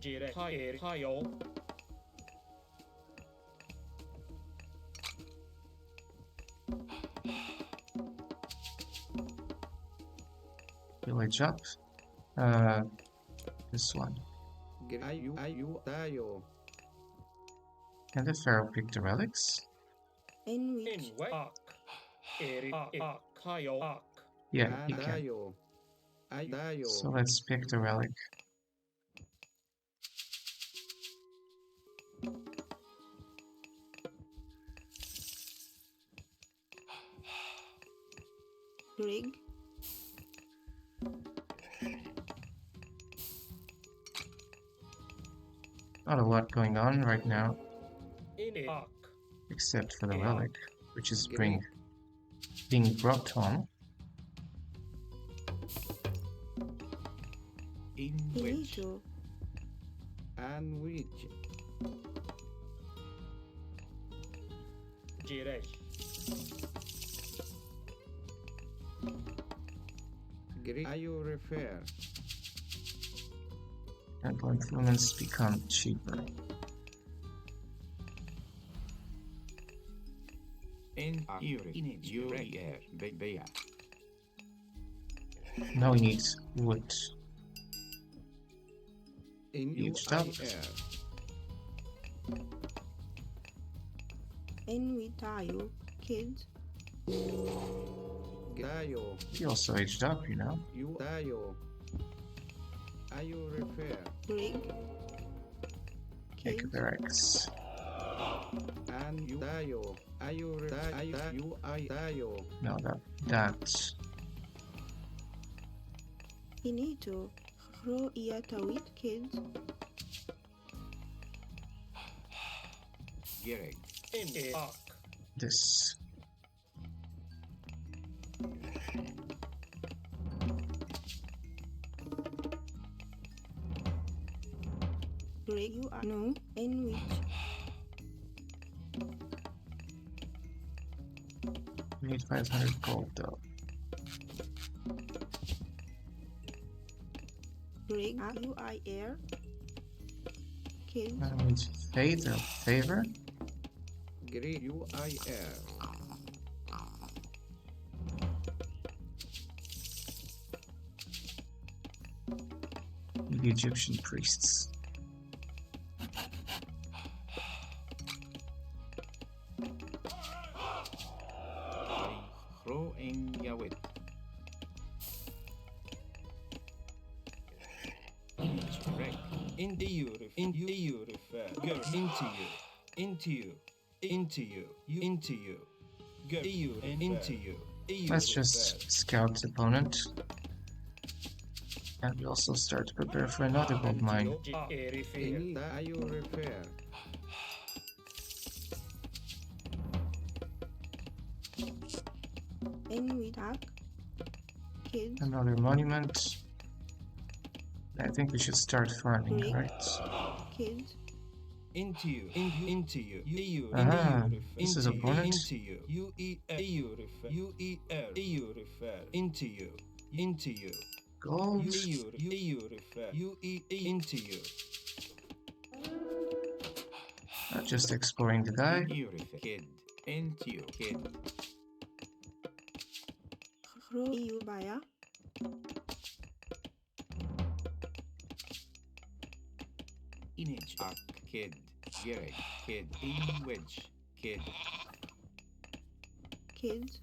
Derank. Higher. Village up. This one. ayu tayo Can the pharaoh pick the relics? In In which. what? Higher. Yeah, he can. tayo ay tayo So let's pick the relic. rig, Not a lot going on right now, In a arc. except for the Yeah. relic, which is Greek, being brought home. in which, finito, and which, Derank. Greek, you refer, Dental improvements become cheaper. in Urier, Bea, Now we need wood. in Huge up. UIR, invitaio, kids, Dayo, He also aged up, you know. Dayo, you refer, rig, Make kids, barracks. and Dayo, you Dayo, No, that finito, roiatawit, kids, Gereg, In a arc. this. rig, you are no, in which, We need 500 gold though. rig, uir, kids, I need faith or favor. Greek UIR, The Egyptian priests. Ro in Yawit, Rek, In you refer. Go into you. Go you and into you. Let's just scout the opponent. And we also start to prepare for another gold mine. in you refer, invitak, kids, Another monument. I think we should start farming, right? kids, Into you. You Aha, refer. this is opponent. Into you. You refer. Into you. Gold. You refer. Into you. Just exploring the guy. you refer, kid, into you, kid, roiubaya, image, arc, kid, Gereg, kid, in wedge, kid, kids,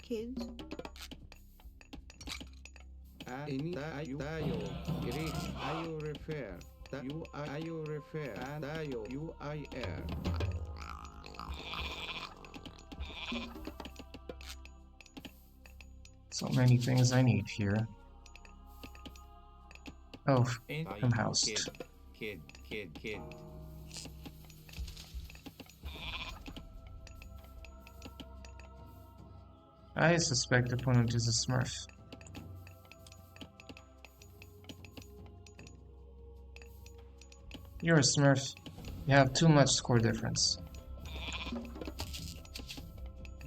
in Dayo, Greek, you refer, you refer, and Dayo, UIR, So many things I need here. Oh, in I'm housed. Kid. I suspect the opponent is a smurf. You're a smurf. You have too much score difference.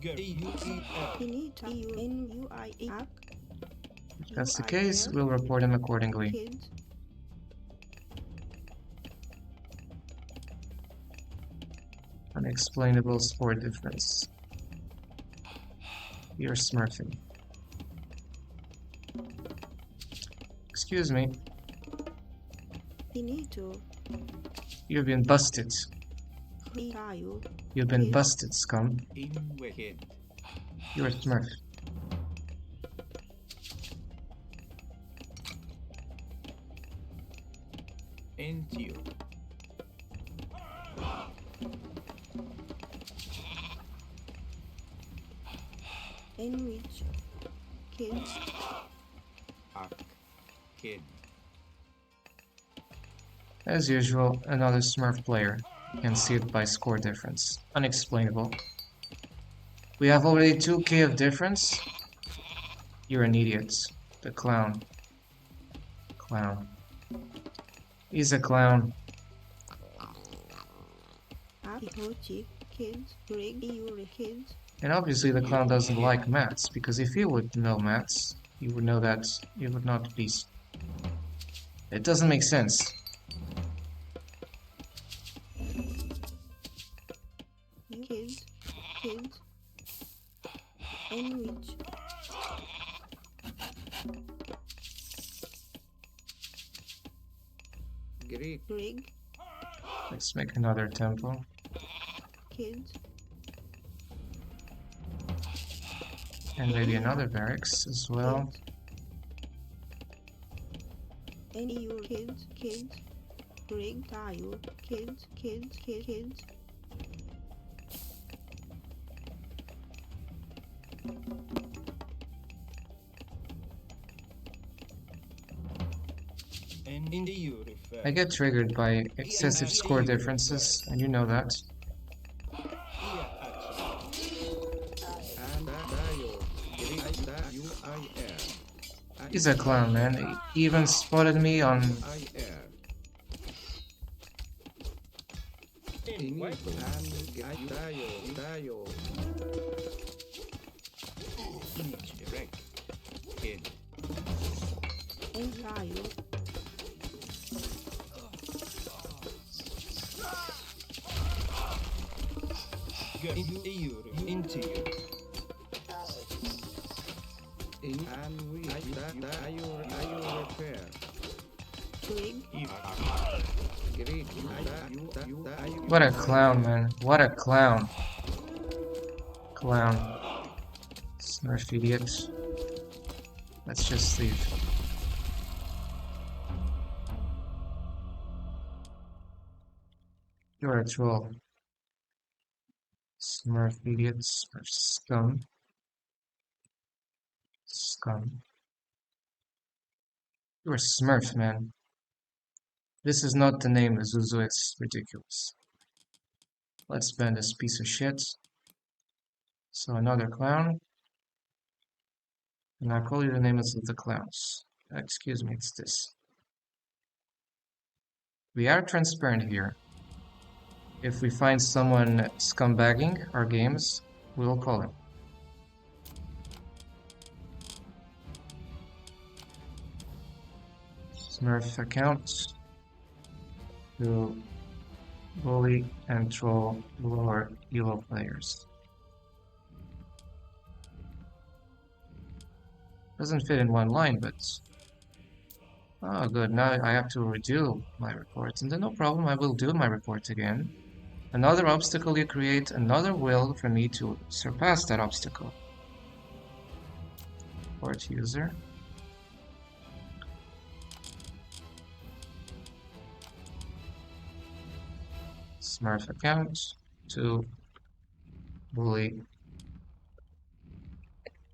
Go. finita, uiak, If that's the case, we'll report him accordingly. kids, Unexplainable score difference. You're smurfing. Excuse me, finito, you've been busted. ritaio, You've been busted, scum. In wedge, kid, You're a smurf. into you, in which, kids, Kid. As usual, another Smurf player. Can see it by score difference. Unexplainable. We have already 2k of difference. You're an idiot. The clown. Clown. He's a clown. Mythology, kids, Greg, kids, And obviously the clown doesn't like maths, because if he would know maths, he would know that he would not be... It doesn't make sense. kids, kids, in which Greg, Let's make another tempo. kids, And maybe another barracks as well. kids, NU kids, kids, Greg, Tayo, kids, kids, kids, kids, And in the EU refer. I get triggered by excessive score differences, and you know that. And Dayo. UIR. He's a clown, man. He even spotted me on... IR. In white. And Dayo. Image direct. Kid. and Tayo, Girl. In the EU. Into you. And we Dayo repair. Greg, Greek. What a clown, man. What a clown. Clown. Smurf idiots. Let's just leave. You're a troll. Smurf idiots. Smurf scum. Scum. You're a Smurf, man. This is not the name Zuzu, it's ridiculous. Let's ban this piece of shit. So another clown. And I'll call you the name of the clowns. Excuse me, it's this. We are transparent here. If we find someone scumbagging our games, we will call him. Smurf account to bully and troll lower elo players. Doesn't fit in one line, but oh good, now I have to redo my report, and then no problem, I will do my report again. Another obstacle you create, another will for me to surpass that obstacle. Report user. Smurf account to bully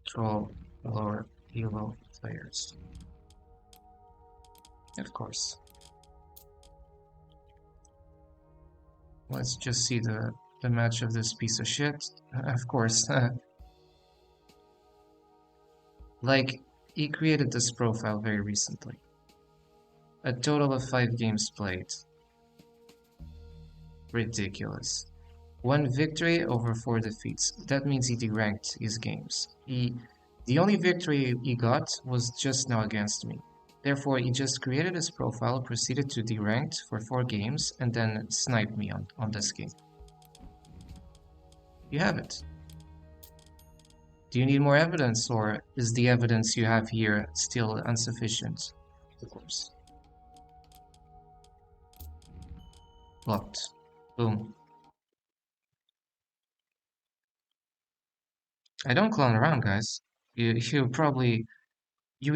troll lower elo players. Of course. Let's just see the match of this piece of shit. Of course. Like, he created this profile very recently. A total of 5 games played. Ridiculous. 1 victory over 4 defeats. That means he deranked his games. The only victory he got was just now against me. Therefore, he just created his profile, proceeded to deranked for 4 games, and then sniped me on this game. You have it. Do you need more evidence, or is the evidence you have here still insufficient? Of course. Blocked. Boom. I don't clown around, guys. You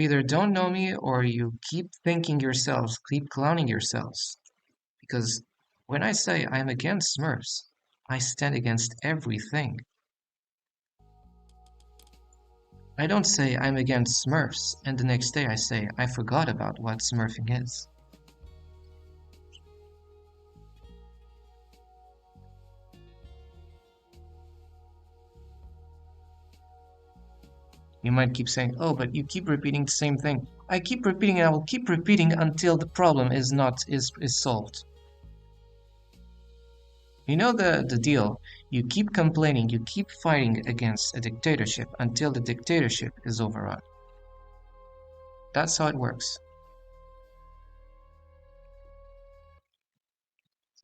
either don't know me or you keep thinking yourselves, keep clowning yourselves. Because when I say I'm against Smurfs, I stand against everything. I don't say I'm against Smurfs, and the next day I say I forgot about what smurfing is. You might keep saying, oh, but you keep repeating the same thing. I keep repeating and I will keep repeating until the problem is solved. You know the deal. You keep complaining, you keep fighting against a dictatorship until the dictatorship is overrun. That's how it works.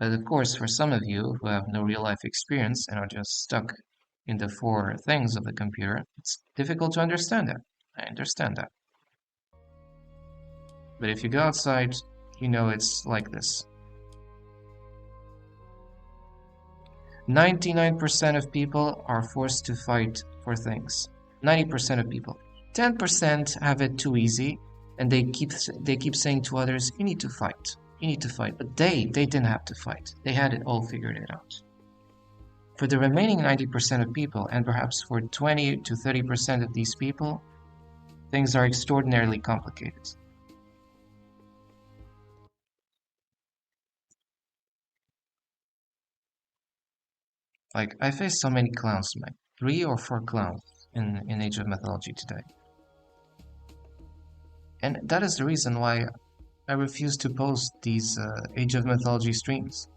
But of course, for some of you who have no real life experience and are just stuck in the four things of the computer, it's difficult to understand that. I understand that. But if you go outside, you know it's like this. 99% of people are forced to fight for things. 90% of people. 10% have it too easy, and they keep saying to others, "You need to fight. You need to fight." But they didn't have to fight. They had it all figured it out. For the remaining 90% of people, and perhaps for 20 to 30% of these people, things are extraordinarily complicated. Like, I faced so many clowns, man. 3 or 4 clowns in Age of Mythology today. And that is the reason why I refuse to post these Age of Mythology streams.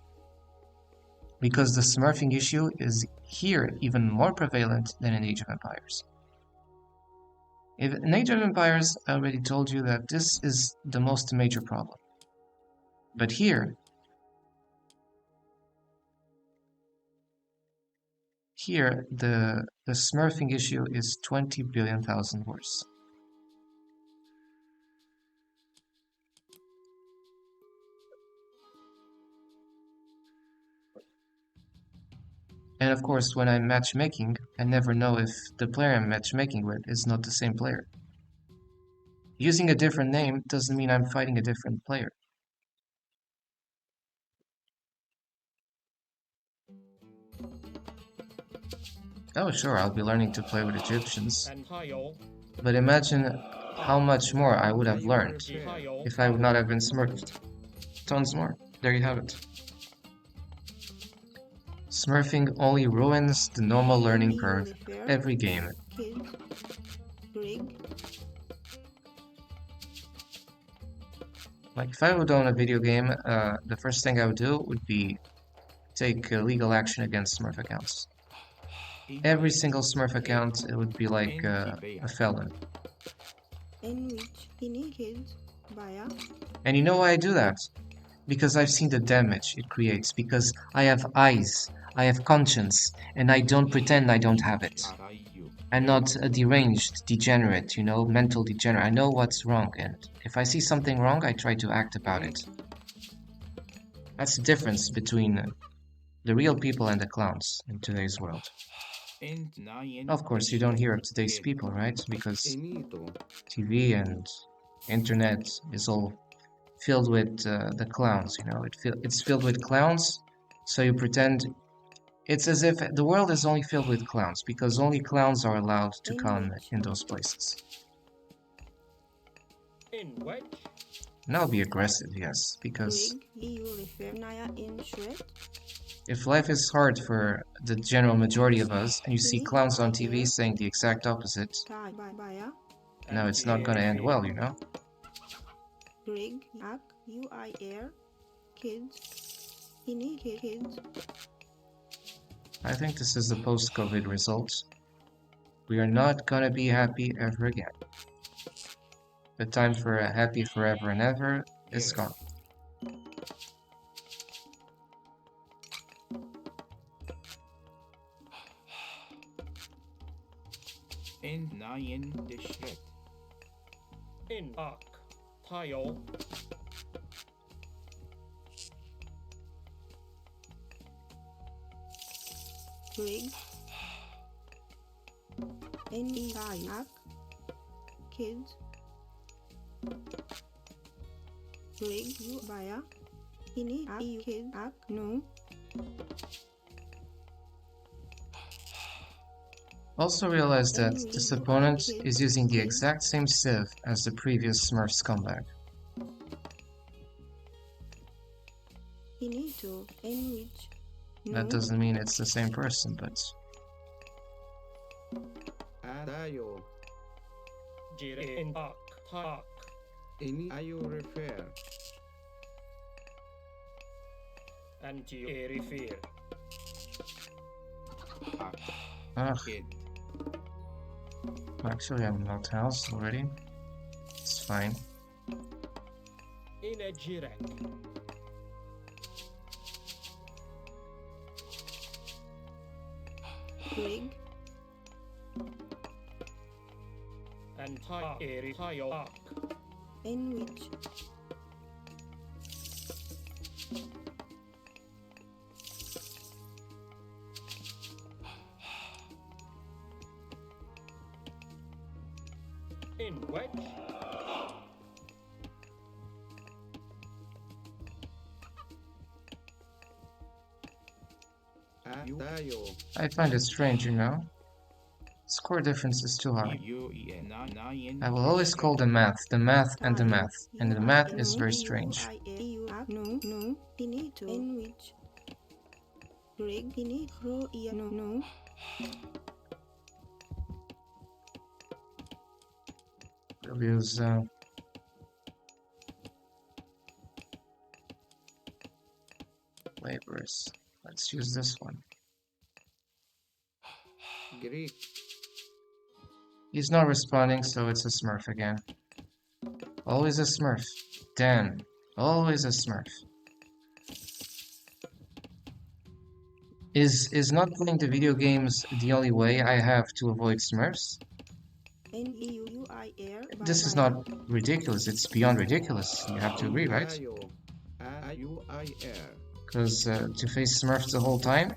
Because the smurfing issue is here even more prevalent than in Age of Empires. In Age of Empires, I already told you that this is the most major problem. But here the smurfing issue is 20 billion thousand worse. And of course, when I'm matchmaking, I never know if the player I'm matchmaking with is not the same player. Using a different name doesn't mean I'm fighting a different player. Oh, sure, I'll be learning to play with Egyptians. But imagine how much more I would have learned if I would not have been smurfed. Tons more. There you have it. Smurfing only ruins the normal learning curve every game. Kids. Rig. Like, if I would own a video game, the first thing I would do would be take legal action against Smurf accounts. Every single Smurf account, it would be like a felon. In which any kids. Baya. And you know why I do that? Because I've seen the damage it creates, because I have eyes, I have conscience, and I don't pretend I don't have it. I'm not a deranged degenerate, mental degenerate. I know what's wrong, and if I see something wrong, I try to act about it. That's the difference between the real people and the clowns in today's world. Of course, you don't hear of today's people, right? Because TV and internet is all filled with the clowns, it's filled with clowns, so you pretend it's as if the world is only filled with clowns because only clowns are allowed to come in those places. In which? Now be aggressive, yes, because if life is hard for the general majority of us and you see clowns on TV saying the exact opposite, no, it's not gonna end well, Rig. Ak. UIR. Kids. Any kids. I think this is the post-COVID results. We are not gonna be happy ever again. The time for a happy forever and ever is gone. In nine district. In Ak. Tile. Rig. Any kayak. Kids. Rig. You baya. Ini ayu kid ak no. Also realize that N this U opponent kids, is using the kids. exact same sieve as the previous Smurf scumbag. Finito. In which That no. doesn't mean it's the same person, but Tayo. talk. Any are you refer? And you refer. ugh, Kid. actually I'm not house already. It's fine. In a derank. Rig. And talk. In which In which Tayo. I find it strange, you know? Score difference is too high. I will always call the math, and the Tayo. math, and the math is very No. strange. No. Finito. In which Rig. Finito. No. We'll use laborers. Let's use this one. Greek. He's not responding, so it's a smurf again. Always a smurf. Damn. Always a smurf. Is not playing the video games the only way I have to avoid smurfs? Neuir. This is not ridiculous, it's beyond ridiculous. You have to agree, right? Tayo. Uir. Because to face smurfs the whole time?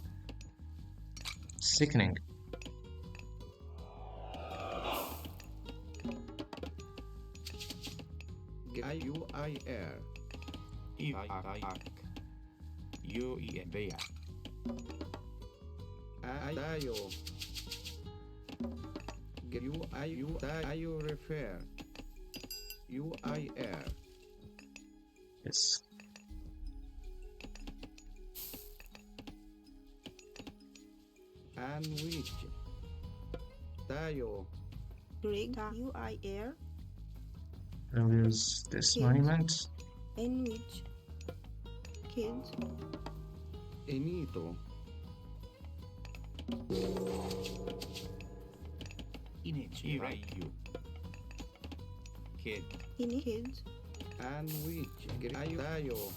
Sickening. Uir. Tayo. You refer. Uir. Yes. And which? Tayo. Rig. Uir. We'll use this monument. In which kids. Enito. Kid. In kids. And which? Tayo.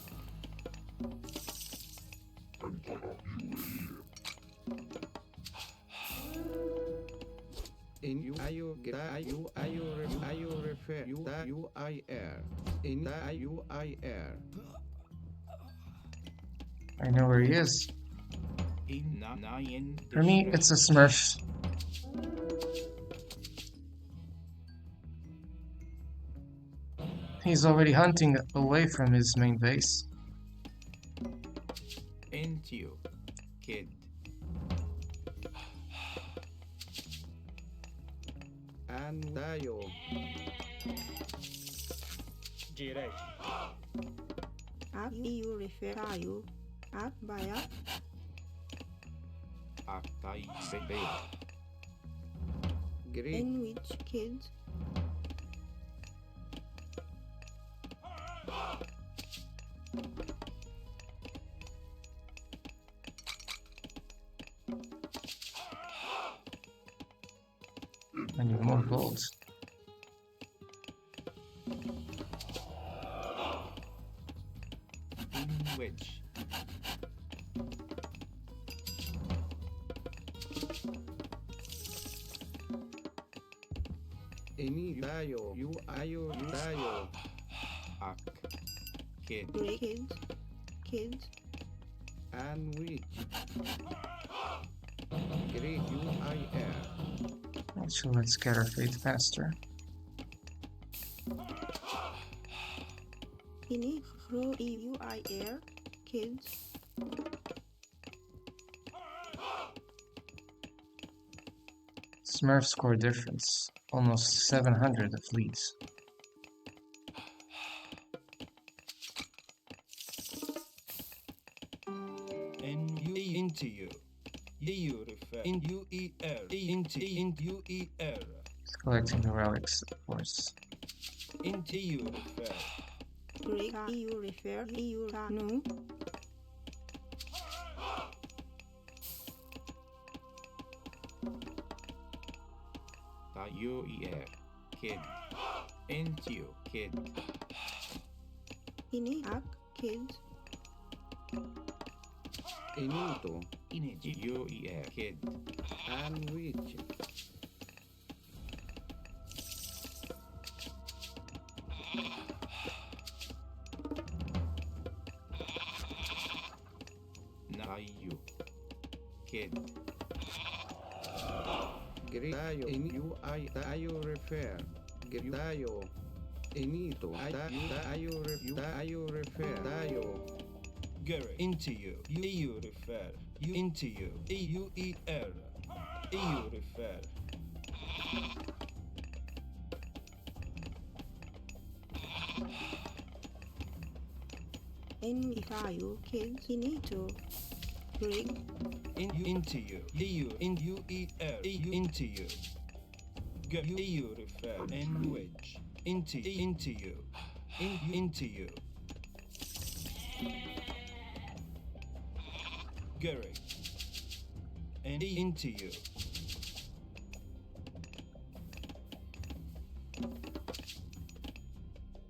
In you refer uir in uir. I know where he is. For me, it's a smurf. He's already hunting away from his main base. Into kid. And tayo. derank. At you refer tayo. At baya. Greek. In which kids. I need more gold. In which? Ini tayo. You tayo. Ak. Kid. Kids. Kids. And which? Greek UIR. Actually, let's get our fate faster. Ini uir. Kids. Smurf score difference. Almost 700 of leads. Into you. You refer. In UER. Into UER. He's collecting the relics, of course. Into you refer. Greg, EU refer, EU no. UER. Kid. Into kid. Iniak, kids. Inuto. UER. Kid. And which. Nayu. Kid. Gritayo. In UI. Tayo refer. Gritayo. Inito. Tayo refer. Tayo. Garrett. Into you. EU refer. You into you. EUER. EU refer. Enitayo, kids. Inito. Greg, Into you. EU. In UER. Into you. EU refer. And wedge. Into you. Into you. Garrick. And into you.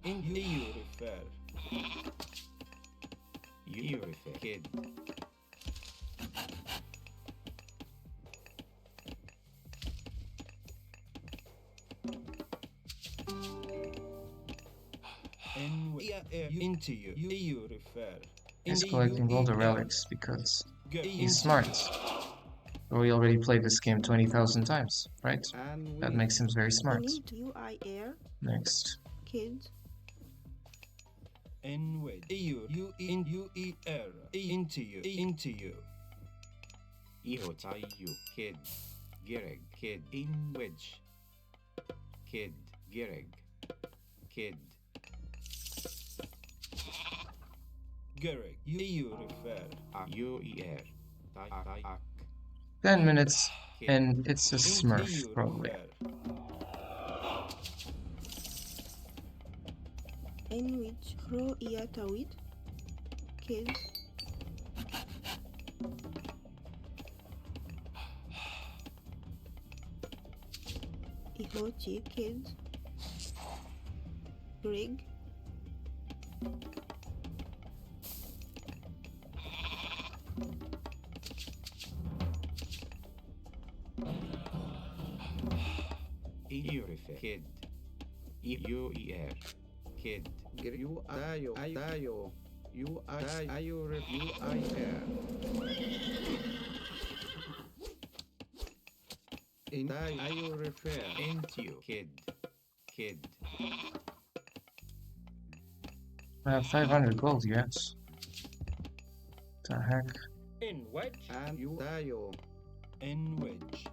In EU refer. You refer. Kid. And into you. EU refer. He's collecting all the relics because he's smart. Or he already played this game 20,000 times, right? And That makes him very smart. Inito, UIR, Next. kids. And wedge. EU in UER. Into you. Into you. Iho tayo. Kid. Gereg. Kid. In wedge. Kid. Gereg. Kid. Garrick. EU refer. UER. Tayak. 10 minutes, Kid. and it's a Into smurf, you probably. refer. In which Ro Iatawit, kids. Ihochi, kids. Greg, EU refer. Kid. UER. Kid. You tayo. Tayo. You ayo UIR. In tayo refer. Into kid. Kid. I have 500 gold, yes. The heck? In wedge. And you tayo. In wedge.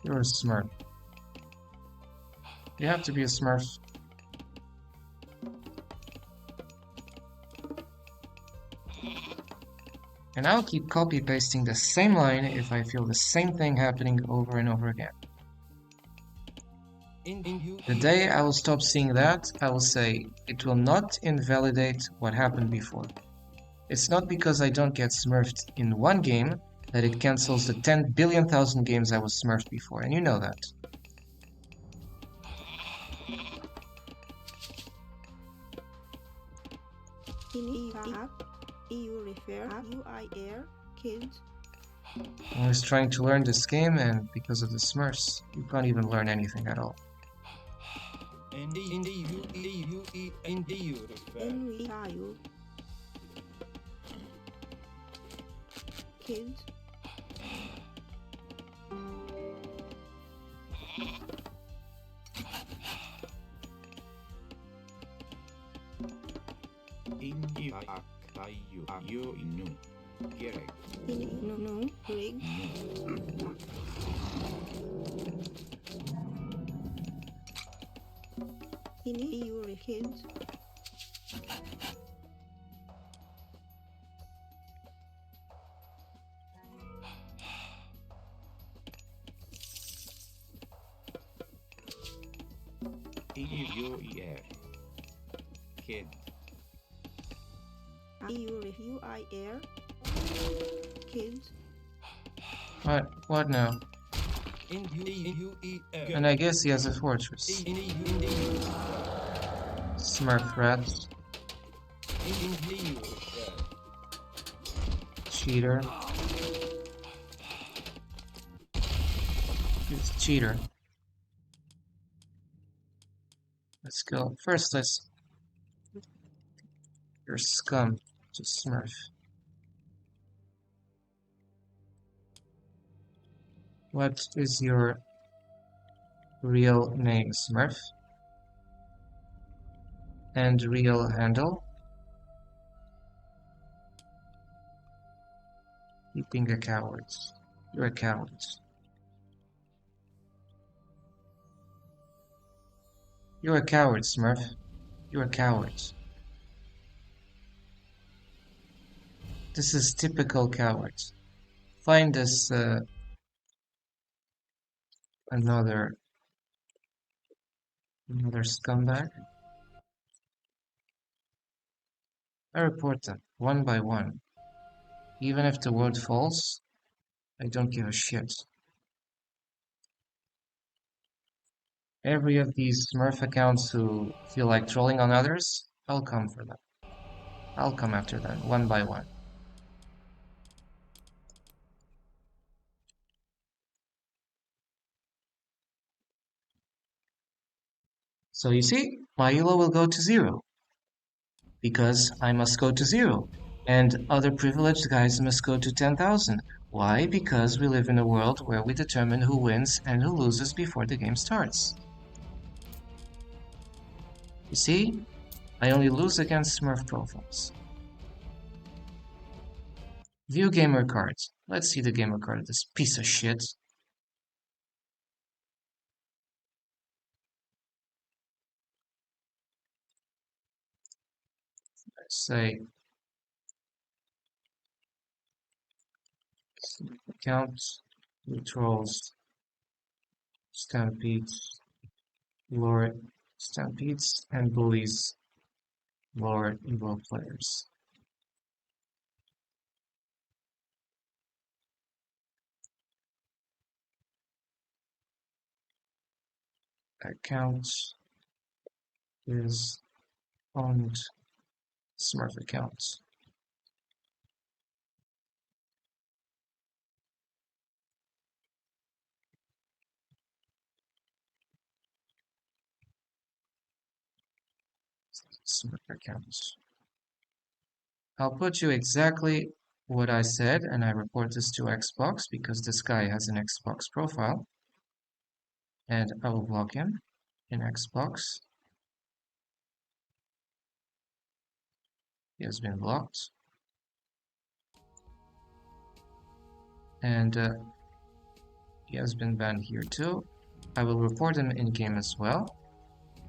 You're a smurf. You have to be a smurf. And I'll keep copy-pasting the same line if I feel the same thing happening over and over again. The day I will stop seeing that, I will say, it will not invalidate what happened before. It's not because I don't get smurfed in one game that it cancels the 10 billion thousand games I was smurfed before, and you know that. Iniak, EU refer, UIR, kids. I was trying to learn this game, and because of the smurfs, you can't even learn anything at all. In EU refer. Envitayo, kids. In you tayo. You inu. Gerek. No. Rig. EU kids. EUER. Kid. UIR. Kids. What now? EUER. And I guess he has a fortress. Smurf rats. Cheater. He's a cheater. Let's go. First, let's... You're scum. Just Smurf. What is your real name, Smurf? And real handle? You think a coward. You're a coward. You're a coward, Smurf. You're a coward. This is typical coward. Find us another scumbag. I report them one by one. Even if the word falls, I don't give a shit. Every of these Smurf accounts who feel like trolling on others, I'll come for them. I'll come after them one by one. So you see, my elo will go to 0. Because I must go to 0. And other privileged guys must go to 10,000. Why? Because we live in a world where we determine who wins and who loses before the game starts. You see? I only lose against Smurf profiles. View gamer cards. Let's see the gamer card of this piece of shit. Let's say account, trolls, stampedes, lore stampedes, and bullies lore evil players. Account is owned Smurf accounts. Smurf accounts. I'll put you exactly what I said, and I report this to Xbox because this guy has an Xbox profile. And I will block him in Xbox. He has been blocked. And he has been banned here too. I will report him in game as well.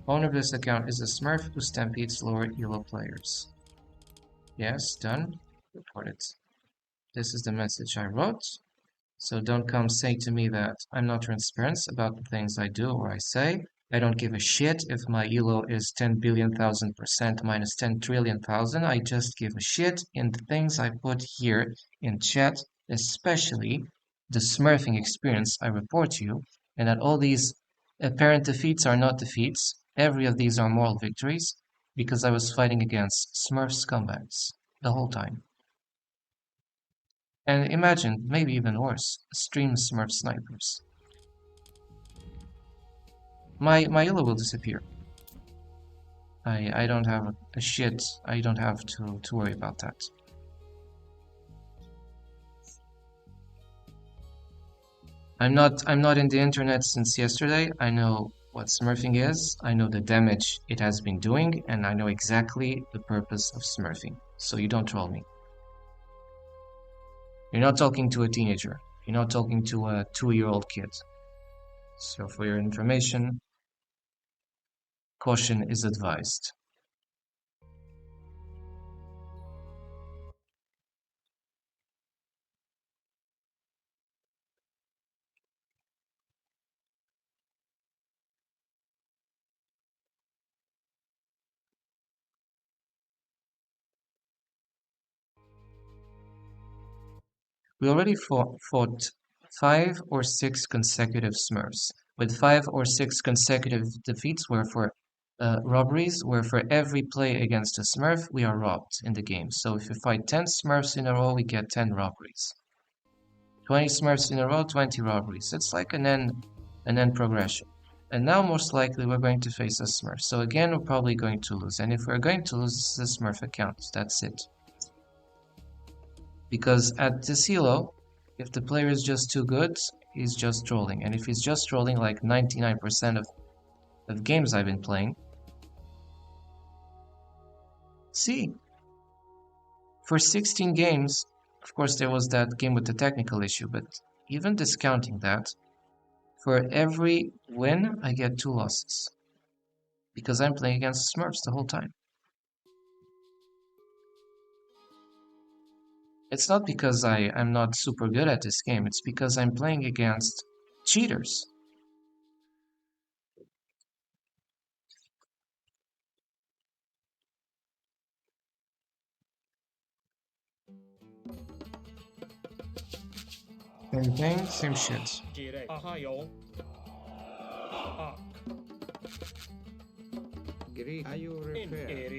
Owner of this account is a Smurf who stampedes lower elo players. Yes, done. Reported. This is the message I wrote. So don't come saying to me that I'm not transparent about the things I do or I say. I don't give a shit if my elo is 10 billion thousand % minus 10 trillion thousand. I just give a shit in the things I put here in chat, especially the smurfing experience I report to you, and that all these apparent defeats are not defeats. Every of these are moral victories because I was fighting against smurf scumbags the whole time. And imagine, maybe even worse, stream smurf snipers. My elo will disappear. I don't have a shit. I don't have to worry about that. I'm not in the internet since yesterday. I know what smurfing is. I know the damage it has been doing, and I know exactly the purpose of smurfing. So you don't troll me. You're not talking to a teenager. You're not talking to a 2-year-old kid. So for your information, caution is advised. We already fought 5 or 6 consecutive Smurfs, with 5 or 6 consecutive defeats where for robberies, where for every play against a Smurf, we are robbed in the game. So if we fight 10 Smurfs in a row, we get 10 robberies. 20 Smurfs in a row, 20 robberies. It's like an N progression. And now most likely we're going to face a Smurf. So again, we're probably going to lose. And if we're going to lose, this is a Smurf account. That's it. Because at this elo, if the player is just too good, he's just trolling. And if he's just trolling like 99% of games I've been playing, see, for 16 games, of course there was that game with the technical issue, but even discounting that, for every win, I get 2 losses. Because I'm playing against Smurfs the whole time. It's not because I'm not super good at this game, it's because I'm playing against cheaters. Same thing, same shit. Greek, are you repair?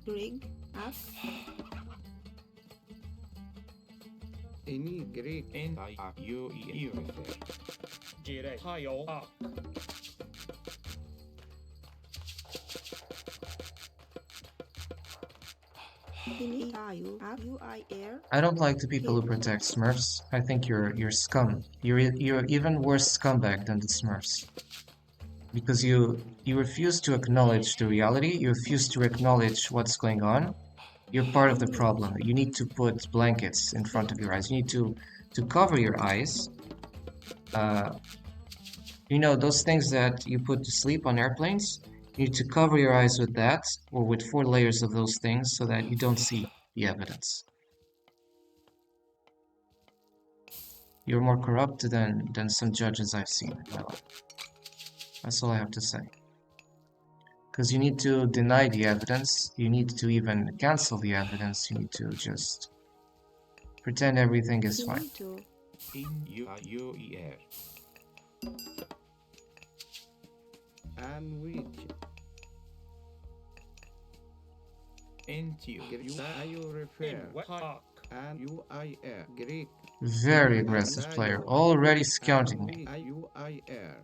Greg, up, Any Greek, you refer. in you, up, you, I, air, I don't like the people who protect Smurfs. I think you're scum. You're even worse scumbag than the Smurfs. Because you refuse to acknowledge the reality, you refuse to acknowledge what's going on. You're part of the problem. You need to put blankets in front of your eyes. You need to cover your eyes. You know, those things that you put to sleep on airplanes? You need to cover your eyes with that, or with 4 layers of those things, so that you don't see the evidence. You're more corrupt than some judges I've seen in my life. That's all I have to say. Because you need to deny the evidence, you need to even cancel the evidence, you need to just pretend everything is fine. In you and which, into are you repair? And you, I, air, Greek, Very aggressive player, already scouting me. you, I, air.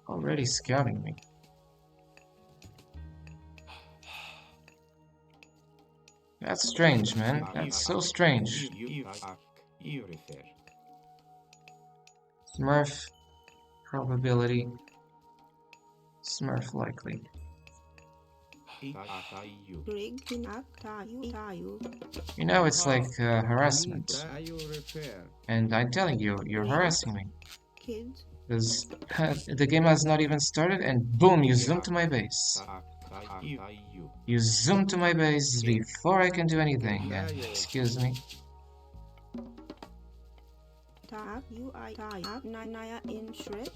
Already scouting me. That's strange, man. That's so strange. you refer. Smurf probability. Smurf likely. Greg, in up, you, You know, it's like harassment. Are you repair? And I'm telling you, you're harassing me. kids, Because the game has not even started and boom, you zoom to my base. You zoom to my base before I can do anything. And, excuse me. tap, you, I, up, naya, in shred,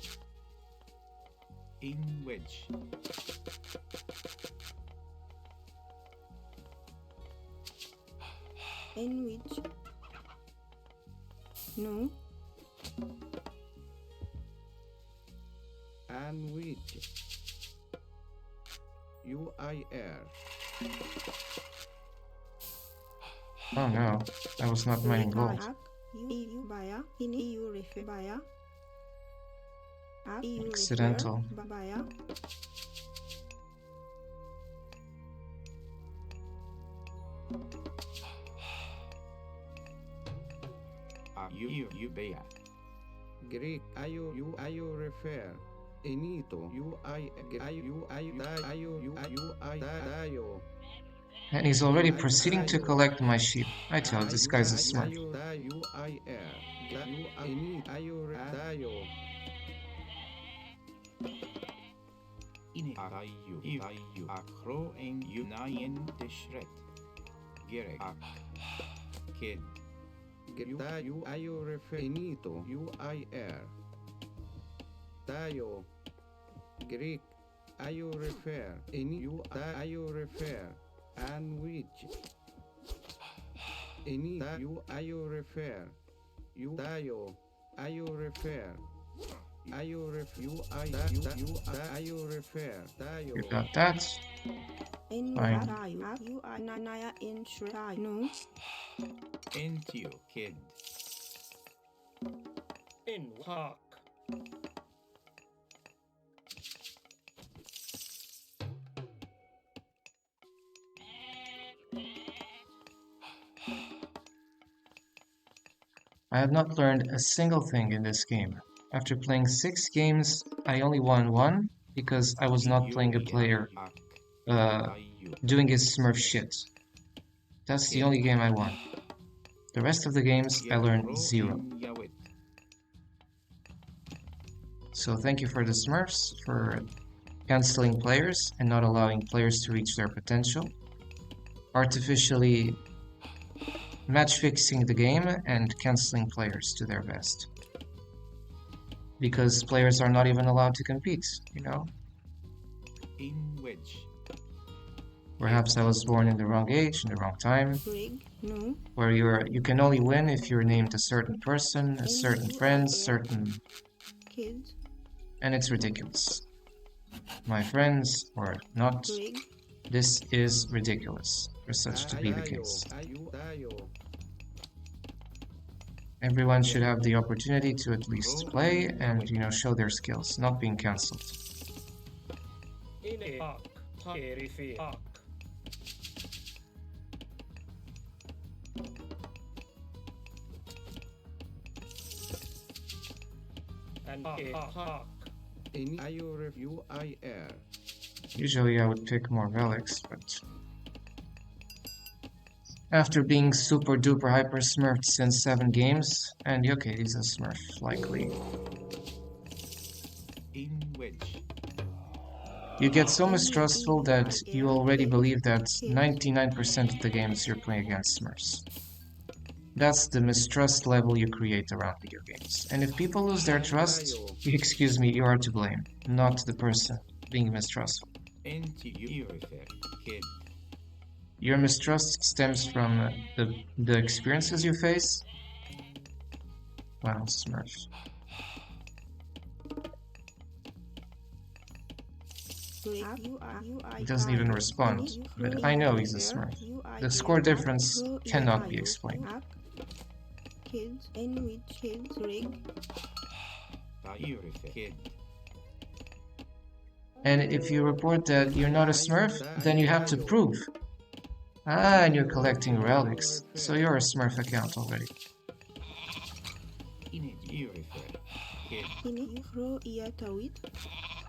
In which in which, no, And which, you, I, air. Oh no, I was not mining gold. up, you, baya, in you, refer, baya, up, you, Accidental. refer, baya, you bear. Greek, are you repair? Enito. Dayo. And he's already proceeding to collect my sheep. I tell you, this guy's a smurf. Tayo akro en unayen deshret. Gerek ak kid. Dayo ayo referenito UIR. Tayo Greek ayo refer eni ayo refer and which eni ayo refer you tayo ayo refer ayo refer tayo. You got that? Fine. You are Naya in Shrai. No. Entio kid. In park. I have not learned a single thing in this game. After playing 6 games, I only won 1 because I was not playing a player doing his smurf shit. That's the only game I won. The rest of the games I learned 0. So thank you for the smurfs for canceling players and not allowing players to reach their potential, artificially match fixing the game and canceling players to their best. Because players are not even allowed to compete, you know? In which Perhaps I was born in the wrong age, in the wrong time, No. where you can only win if you're named a certain person, a certain friend, certain... Kids. And it's ridiculous. My friends, or not, this is ridiculous for such to be the case. Everyone should have the opportunity to at least play and, you know, show their skills, not being cancelled. In a park. Park. And a park. UIR. Usually I would pick more relics, but after being super duper hyper smurfed since 7 games, and okay, he's a smurf, likely. in which You get so mistrustful that you already believe that 99% of the games you're playing against smurfs. That's the mistrust level you create around video games. And if people lose their trust, excuse me, you are to blame, not the person being mistrustful. kid. Your mistrust stems from the experiences you face. Wow, smurf. He doesn't even respond, but I know he's a smurf. The score difference cannot be explained. Kids and which kids rig. Kid. And if you report that you're not a smurf, then you have to prove. Ah, and you're collecting relics, so you're a smurf account already. Ini Ro Iatawit.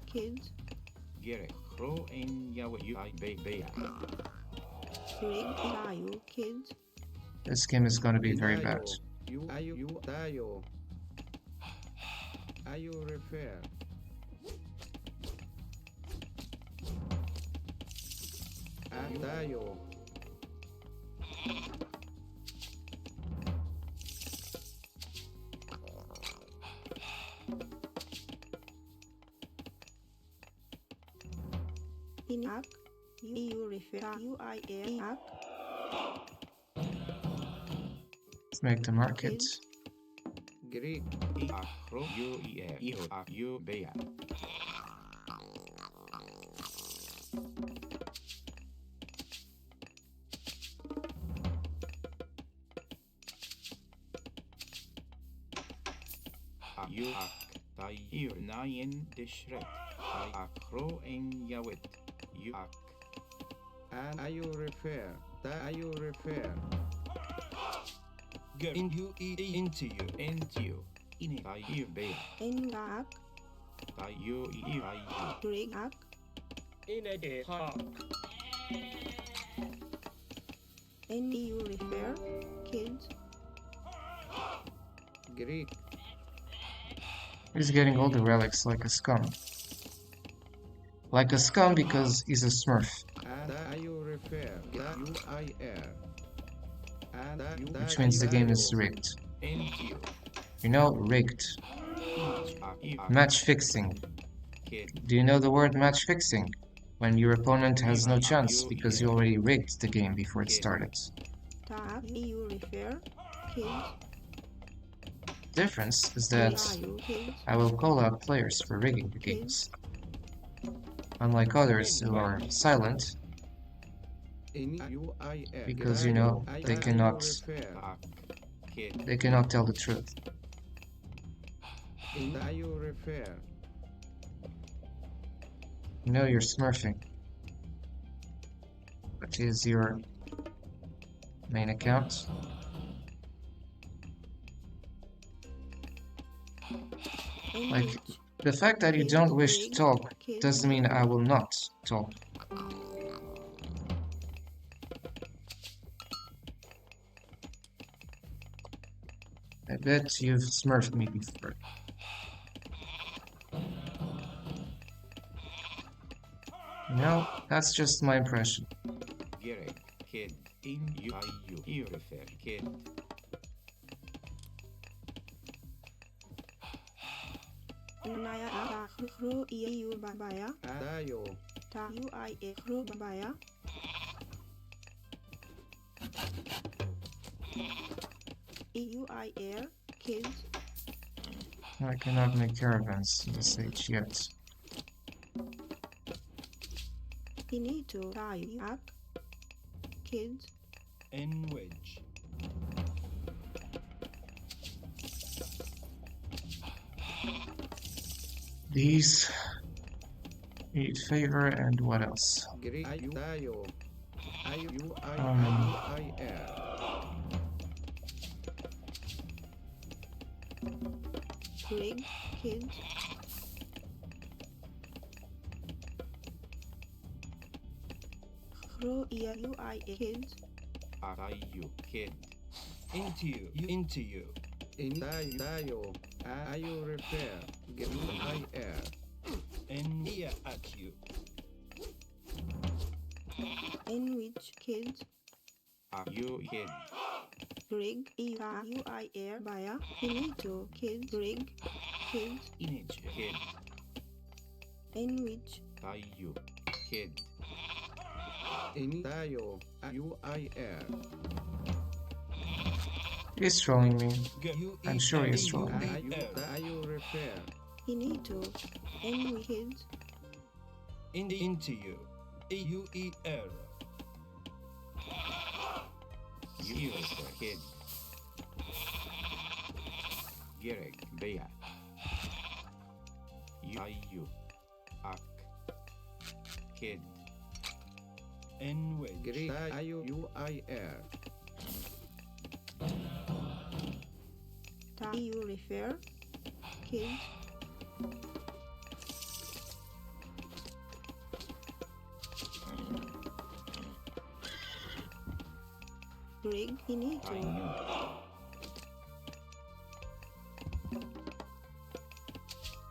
Kids. Gerek Ro en Yawa Rig Tayo. Kids. This game is going to be very bad. Ayo refer. Tayo. Inak. You refer. UIR. Let's make the market. Greek. Akro UIR Iho Akyo Bea. You ak tayo nayen deshret. Akro en Yawit. You ak. And ayo refer. Ayo refer. Into you. Into you. In tayo Bea. Engak. Greg Ak. In a day park. Any you refer. Kids. Greek. He's getting all the relics like a scum. Like a scum because he's a smurf, And you refer. UIR. And which means the game is rigged. Into. You know, rigged. Match fixing. Do you know the word match fixing? When your opponent has no chance because you already rigged the game before it started. Tag. You refer. Kids. Difference is Where that are you? Kids. I will call out players for rigging the games. Unlike others who are silent, UIR. because you know they cannot tell the truth. You refer. You know you're smurfing. What is your main account? In Like, which the fact that you don't wish to talk kids. doesn't mean I will not talk. I bet you've smurfed me before. No, that's just my impression. Kid. In you refer. Kid. Naya Ak. Kro EU Babaya. Dayo. Ta UIA. Kro Babaya. EUIR. Kids. I cannot make caravans in this age yet. Inito. Tai Ak. Kids. In wedge. These need favor and what else? Greek. Dayo. Um, UIR. Greg. Kids. Kro UIA. Kids. Kid. Into you. Into you. In Dayo. You refer. UIR. In here at you. In which kids. You kid. Greg. UIR. Baya. Inito. Kids. Greg. Kids. Image. Kid. In which Dayo. Kid. In Dayo. UIR. he's trolling me. You I'm sure he's trolling. You refer. Inito. In which kids. Into you. EUER. You refer. Kid. Gerek. Bea. You. Ak. Kid. In wedge. Greek. UIR. Ta you refer. Kids. Greg. Inito.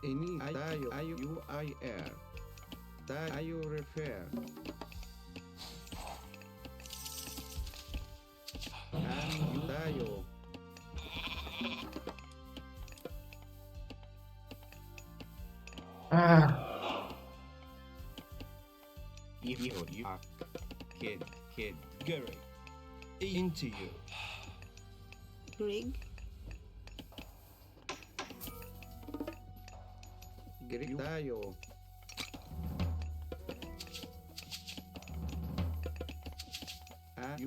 Ini Dayo. UIR. Dayo refer. And Dayo. Ah, You. Kid. Gary. Into you. Greg. Greek. Dayo.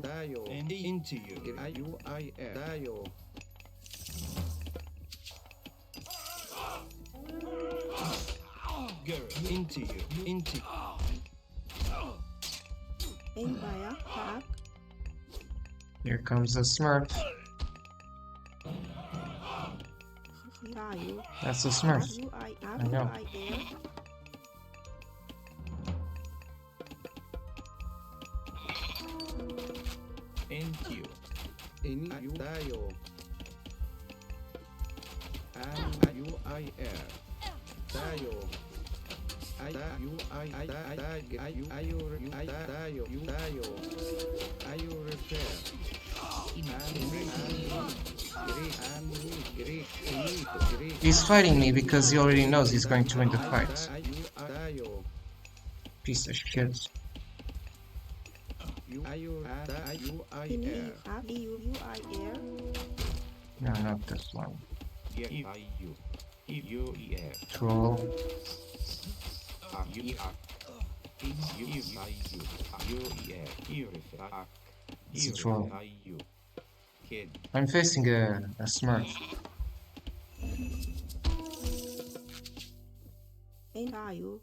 Dayo. And into you. UIR. Dayo. Gary. Into you. Into. In Baya. Tak. here comes a smurf. tayo. That's a Smurf. I know. air. NQ. Ini you tayo. And you I air. Tayo. I you I you tayo you tayo. I you repair. He's fighting me because he already knows he's going to win the fight. Piece of shit. air. No, not this one. You. Troll. It's a troll. Kid. I'm facing a Smurf. Tayo.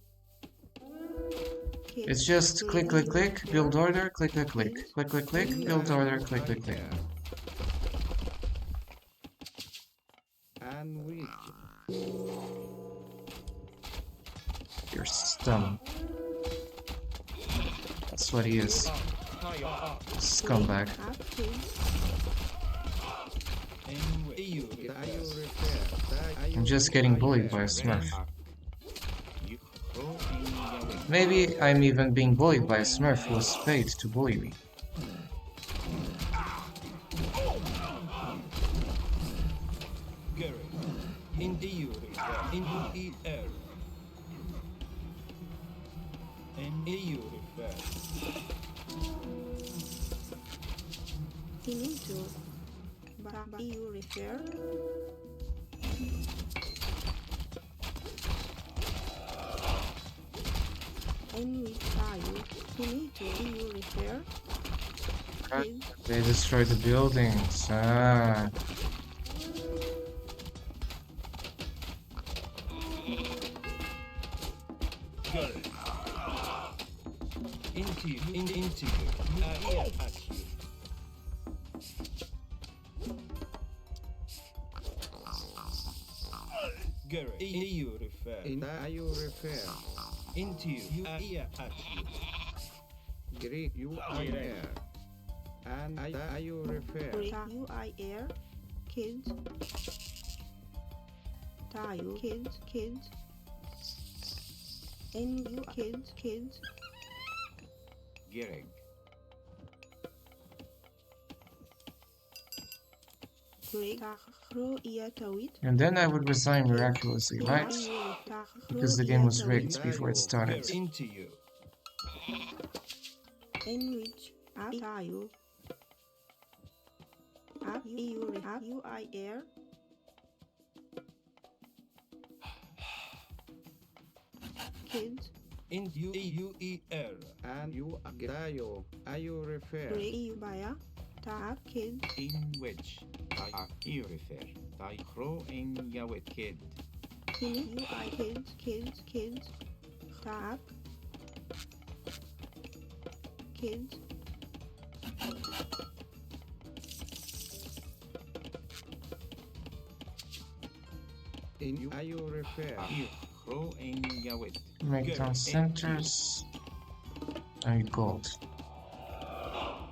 It's just click, click, click, build order, click, click, click, click, click, click, build order, click, click, click. And which You're stunned. That's what he is. Scumbag. I'm just getting bullied by a Smurf. Maybe I'm even being bullied by a Smurf who was paid to bully me. In EU, in ER, in EU, Into. You refer. In which tayo. Into. You refer. They destroyed the buildings. Ah. into you, at you. Garrett, EU refer. you refer. Into you, at you. Greek you I air. And you refer. You air. Kids. Tayo. Kids. In you kids. Gereg. And then I would resign miraculously, right? Because the game was rigged before it started. Into you. In which tayo. You air. Kids. In UER. And you tayo. You refer. You baya. Ta kids. In which I refer. I grow in Yawet kid. You kids. Ta kids. In you refer. You grow in Yawet. Make town centers. And gold.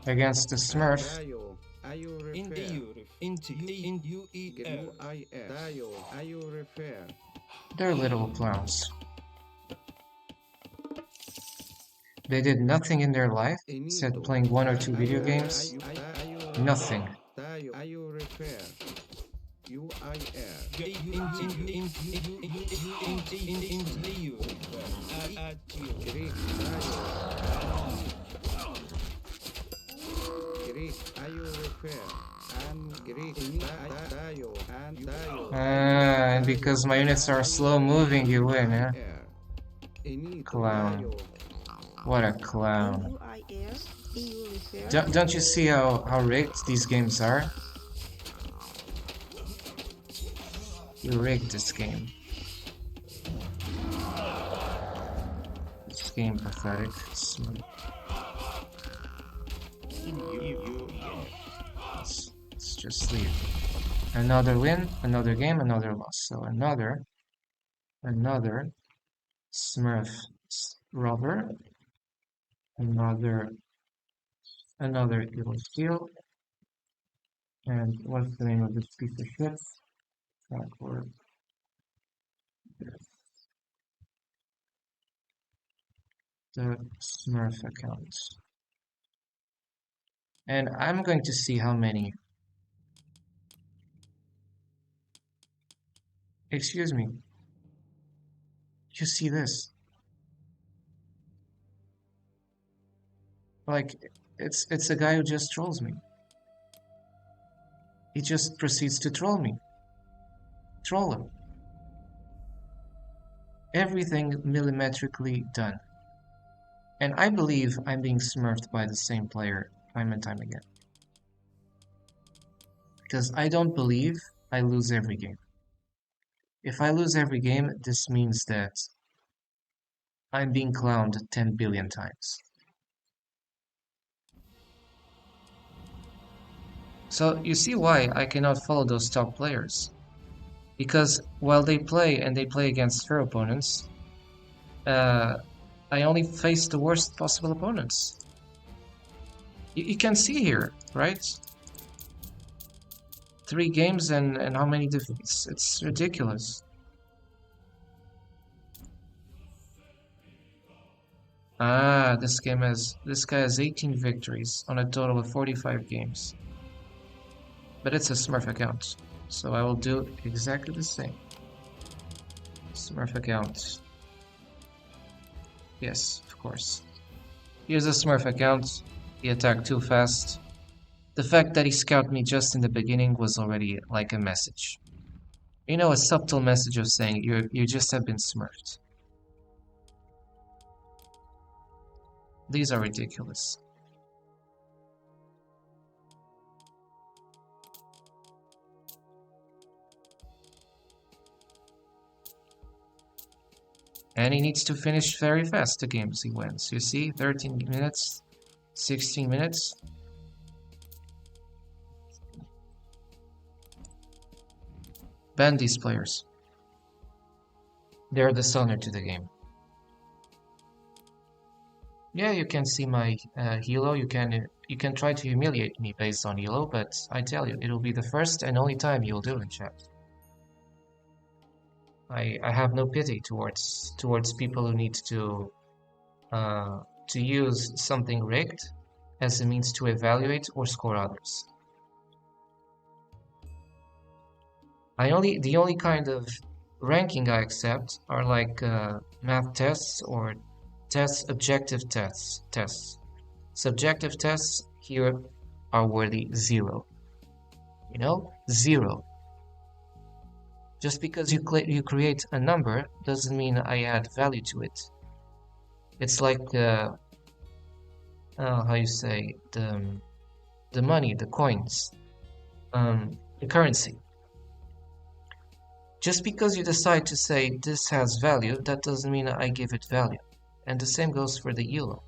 Against the Smurf. You In refer. the into UER. You refer. They're little clowns. They did nothing in their life, except playing 1 or 2 video games. Nothing. You refer. You And because my units are slow moving, you win, huh? Clown. What a clown. Don't you see how rigged these games are? You rigged this game. This game pathetic. Let's just leave. Another win, another game, another loss. So another Smurf robber, another evil steal, and what's the name of this piece of shit? Backward. The Smurf account. And I'm going to see how many. Excuse me. You see this? Like, it's a guy who just trolls me. He just proceeds to troll me. Troll him. Everything millimetrically done. And I believe I'm being smurfed by the same player time and time again. Because I don't believe I lose every game. If I lose every game, this means that I'm being clowned 10 billion times. So you see why I cannot follow those top players. Because while they play and they play against fair opponents, I only face the worst possible opponents. You can see here, right? 3 games and how many defeats? It's ridiculous. Ah, this guy has 18 victories on a total of 45 games. But it's a Smurf account, so I will do exactly the same. Smurf account. Yes, of course. Here's a Smurf account. He attacked too fast. The fact that he scouted me just in the beginning was already like a message. You know, a subtle message of saying you just have been smurfed. These are ridiculous. And he needs to finish very fast the games he wins. You see, 13 minutes, 16 minutes. Ban these players. They're dishonor to the game. Yeah, you can see my helo. You can try to humiliate me based on helo, but I tell you, it'll be the first and only time you'll do in chat. I have no pity towards people who need to use something rigged as a means to evaluate or score others. The only kind of ranking I accept are like math tests or objective tests. Subjective tests here are worthy 0. You know, 0. Just because you create a number doesn't mean I add value to it. It's like how you say, the money, the coins, the currency. Just because you decide to say this has value, that doesn't mean I give it value. And the same goes for the ELO.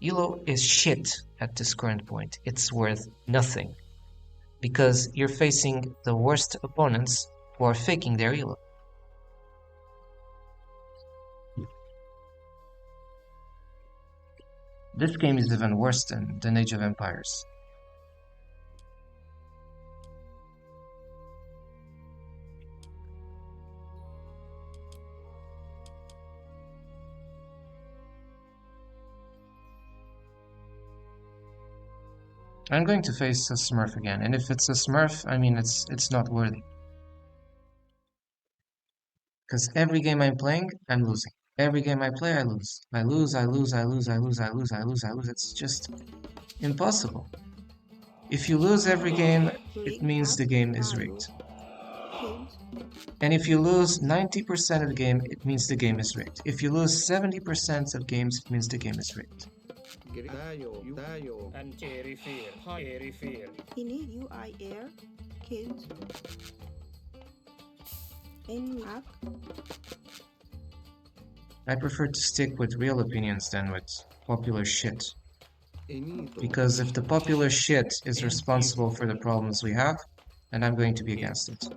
ELO is shit at this current point. It's worth nothing. Because you're facing the worst opponents who are faking their ELO. This game is even worse than Age of Empires. I'm going to face a Smurf again, and if it's a Smurf, I mean it's not worthy. Because every game I'm playing, I'm losing. Every game I play, I lose. I lose. It's just impossible. If you lose every game, it means the game is rigged. And if you lose 90% of the game, it means the game is rigged. If you lose 70% of games, it means the game is rigged. UIR, kids, NWAC. I prefer to stick with real opinions than with popular shit. Because if the popular shit is responsible for the problems we have, and I'm going to be against it.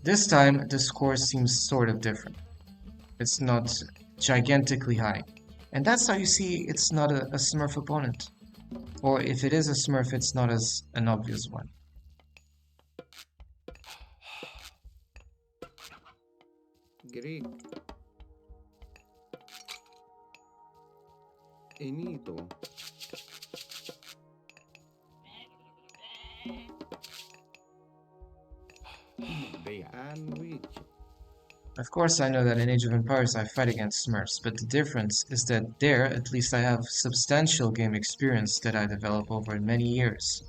This time, the score seems sort of different. It's not gigantically high. And that's how you see it's not a Smurf opponent. Or if it is a Smurf, it's not as an obvious one. Greek. Enito. And which? Of course, I know that in Age of Empires I fight against Smurfs, but the difference is that there, at least I have substantial game experience that I develop over many years.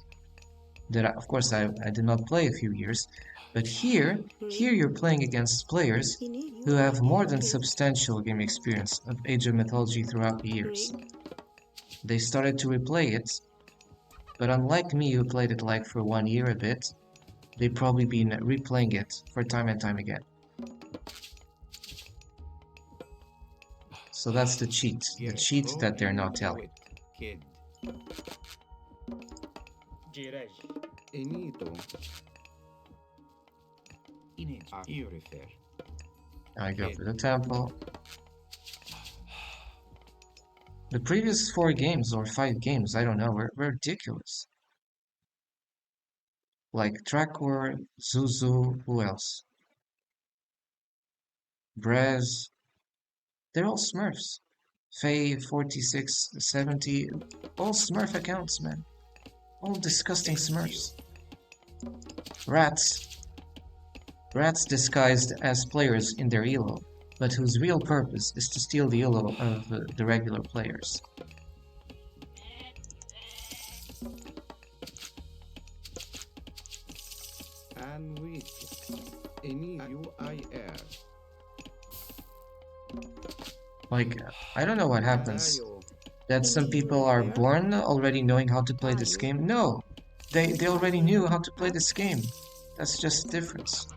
Of course, I did not play a few years, but here you're playing against players who have more than substantial game experience of Age of Mythology throughout the years. They started to replay it, but unlike me who played it like for 1 year a bit, they've probably been replaying it for time and time again. So that's the cheat that they're not telling. Kid. Jiraj. Enito. Init. You refer. I go for the temple. The previous 4 games or 5 games, I don't know, were ridiculous. Like Trakor, Zuzu, who else? Brez. They're all Smurfs. Faye, 46, 70, all Smurf accounts, man. All disgusting Smurfs. Rats. Rats disguised as players in their elo, but whose real purpose is to steal the elo of the regular players. And which? Uir. Like, I don't know what happens. That some people are born already knowing how to play this game? No! They already knew how to play this game. That's just the difference.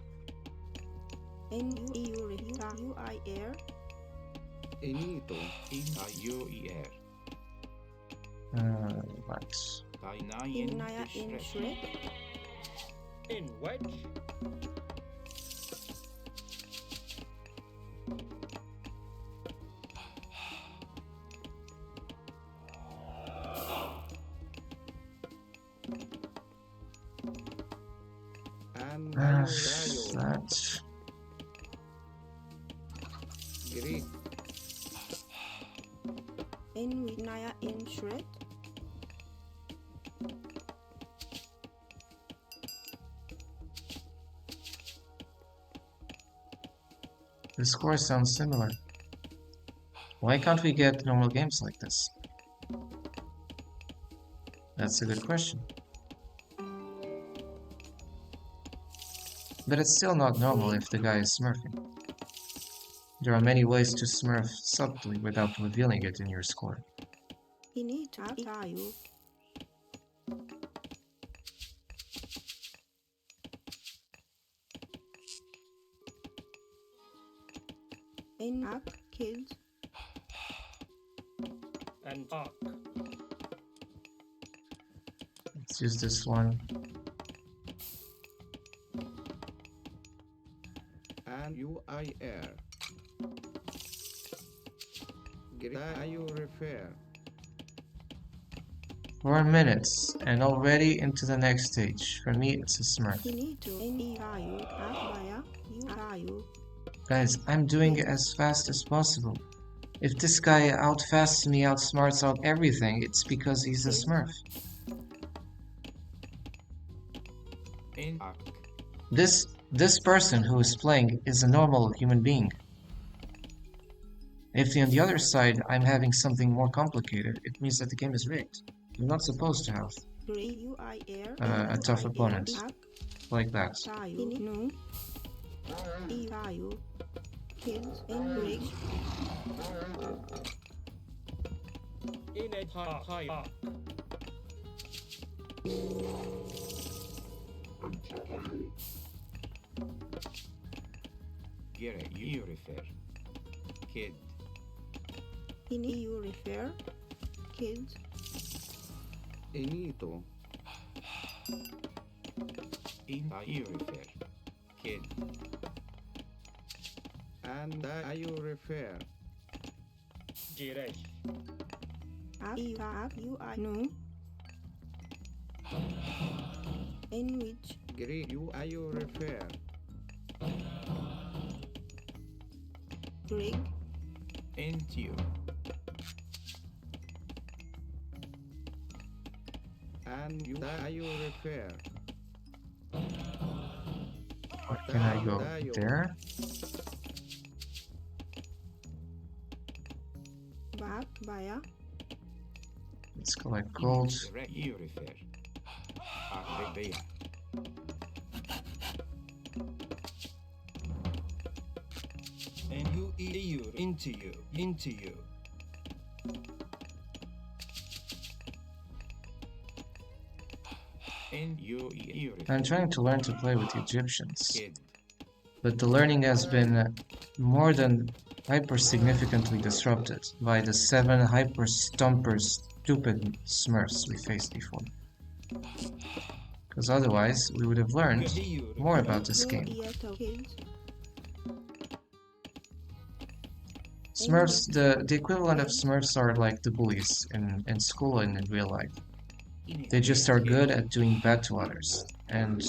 N-E-U-R. Enito. Uir. What? Naya in Shrek. In wedge. And That. Greek. N with Naya in Shrek. The score sounds similar. Why can't we get normal games like this? That's a good question. But it's still not normal if the guy is smurfing. There are many ways to smurf subtly without revealing it in your score. Tayo. Enak kids. And arc. Let's use this one. And UIR. You refer. 4 minutes, and already into the next stage. For me, it's a smurf. Guys, I'm doing it as fast as possible. If this guy outfasts me, outsmarts out everything, it's because he's a smurf. In arc. This person who is playing is a normal human being. If on the other side I'm having something more complicated, it means that the game is rigged. You're not supposed to have a tough opponent like that. In a high arc. Gere, you refer. Kid. Ini you refer. Kids. Inito. Inta you refer. Kid. And you refer. Direct. You I know. In which Greek you refer. Greg. Into. And you refer. Or can I go there? Back Baya. Let's collect gold. Direct you refer. Big. And you into you. And you refer. I'm trying to learn to play with the Egyptians, Kid. but the learning has been more than hyper significantly disrupted by the 7 hyper stumpers stupid smurfs we faced before. Because otherwise we would have learned more about this game. Kids. Smurfs, the equivalent of Smurfs are like the bullies in school and in real life. They just are good at doing bad to others, and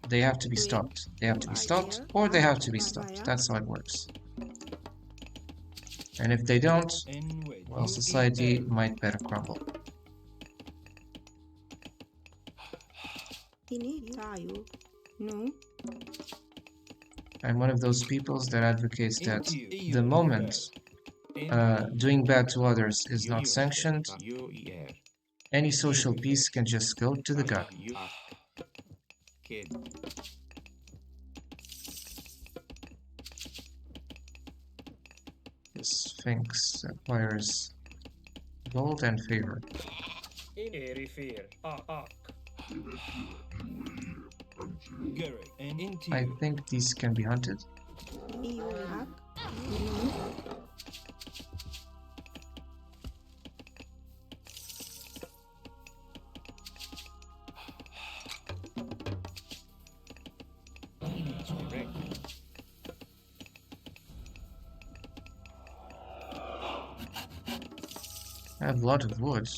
they have to be stopped. They have to be stopped, or they have to be stopped. That's how it works. And if they don't, And wait. well, society might better crumble. Ini tayo. No. I'm one of those peoples that advocates that Into the moment doing bad to others is not sanctioned, any social peace can just go to the gut. Kid. This Sphinx acquires gold and favor. refer. Garrett and into I you. think these can be hunted. You hack. No. Direct. I have a lot of wood.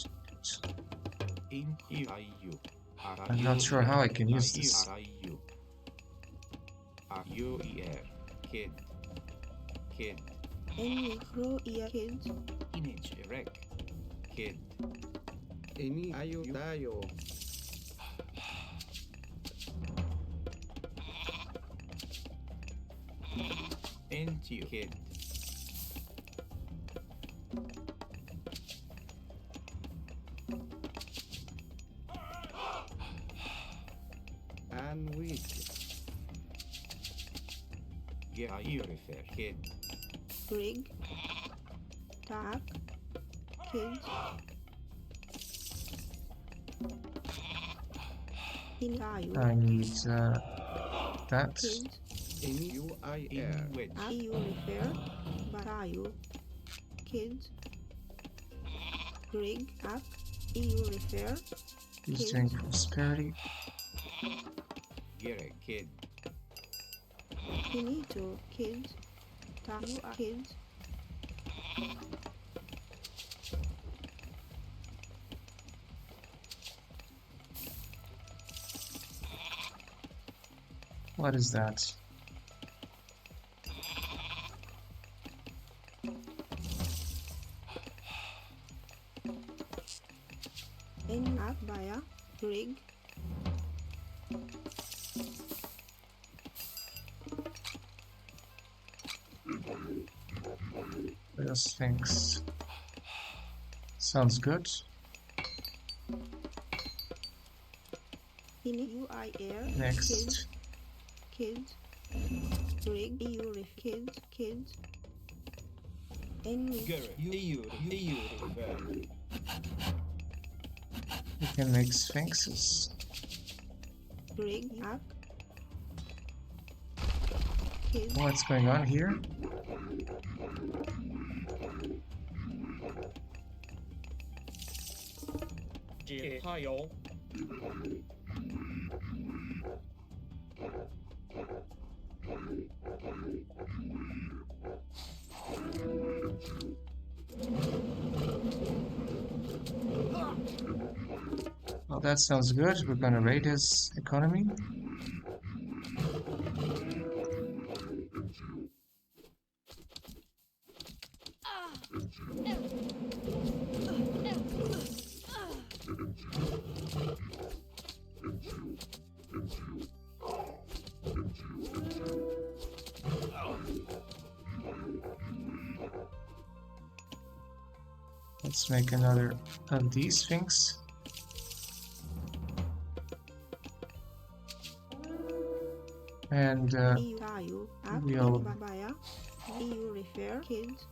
I'm not sure how I can use this. Kid. Any grow ear kids. Image erect. Kid. Ini tayo. Into kid. And weak. Yeah, you refer. Kid. Greg. Tack. Kids. In tayo. I need that. Kids. Ini In which. You refer. Batayo. Kids. Greg. Up. You refer. He's doing prosperity. Get a kid. Finito. Kids. Tayo. Kids. What is that? In up Baya. Greg. The Sphinx. Sounds good. In UIR. Next. Kids. Kids. Greg. You ref. Kids. Kids. In which Garrett, you refer. We can make sphinxes. Greg. Up. kids, What's going on here? Well, that sounds good. We're gonna raid his economy. Let's make another of these things. And EU, we'll Baya, EU refer, kids,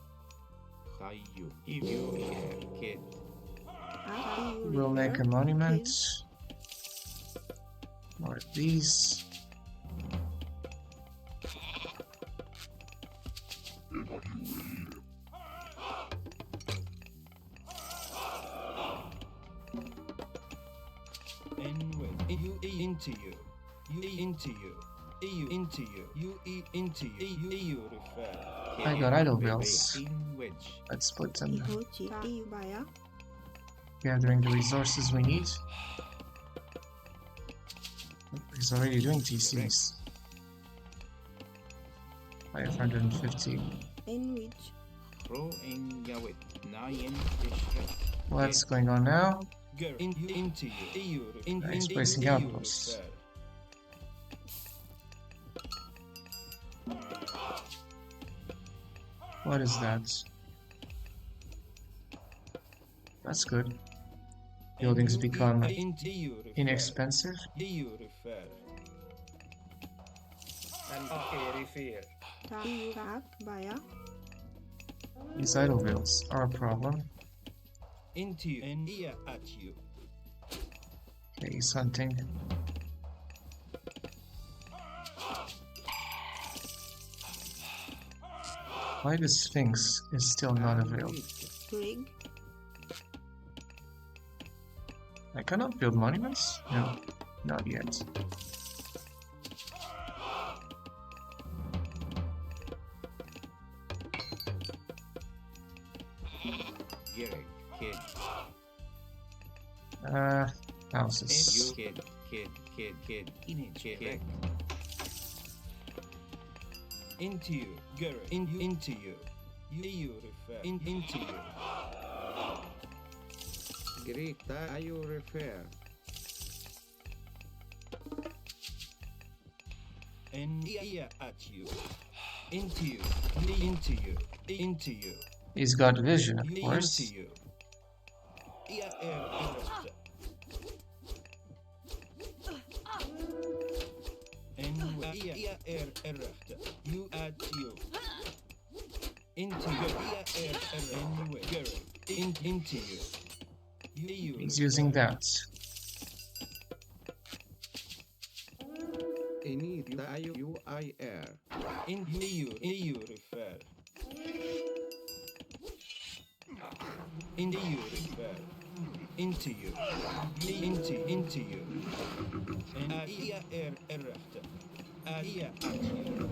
Tayu. You kid. EU we'll make a refer, monument. kids, More of these. Into you. You into you. EU into you. You into you. EU refer. I got idle bills. In which Let's put them Ihochi, EU Baya, gathering the resources we need. He's already doing TCs. 550. in which pro in Yawit. Nayan fish. What's going on now? Into you. EU. He's placing outposts. What is that? That's good. Buildings become inexpensive. EU refer. And refer. EU Baya, These idle bills are a problem. Into you and ear at you. Okay, he's hunting. Why the Sphinx is still not available? Brig, I cannot build monuments? No, not yet. Gerek. Kid. Houses. Kid. Kid. Into you. Garrett. Into you. EU refer. Into you. Greek. Tayu refer. And ear at you. Into you. Into you. Into you. He's got vision, of Into course. you. Ear erect. And ear erect. You at you. Into you. Ear erect. Into you. You. He's using that. Ini tayu UIR. In EU refer. Into you refer. Into you. Into you. And ear erect. Ear at you.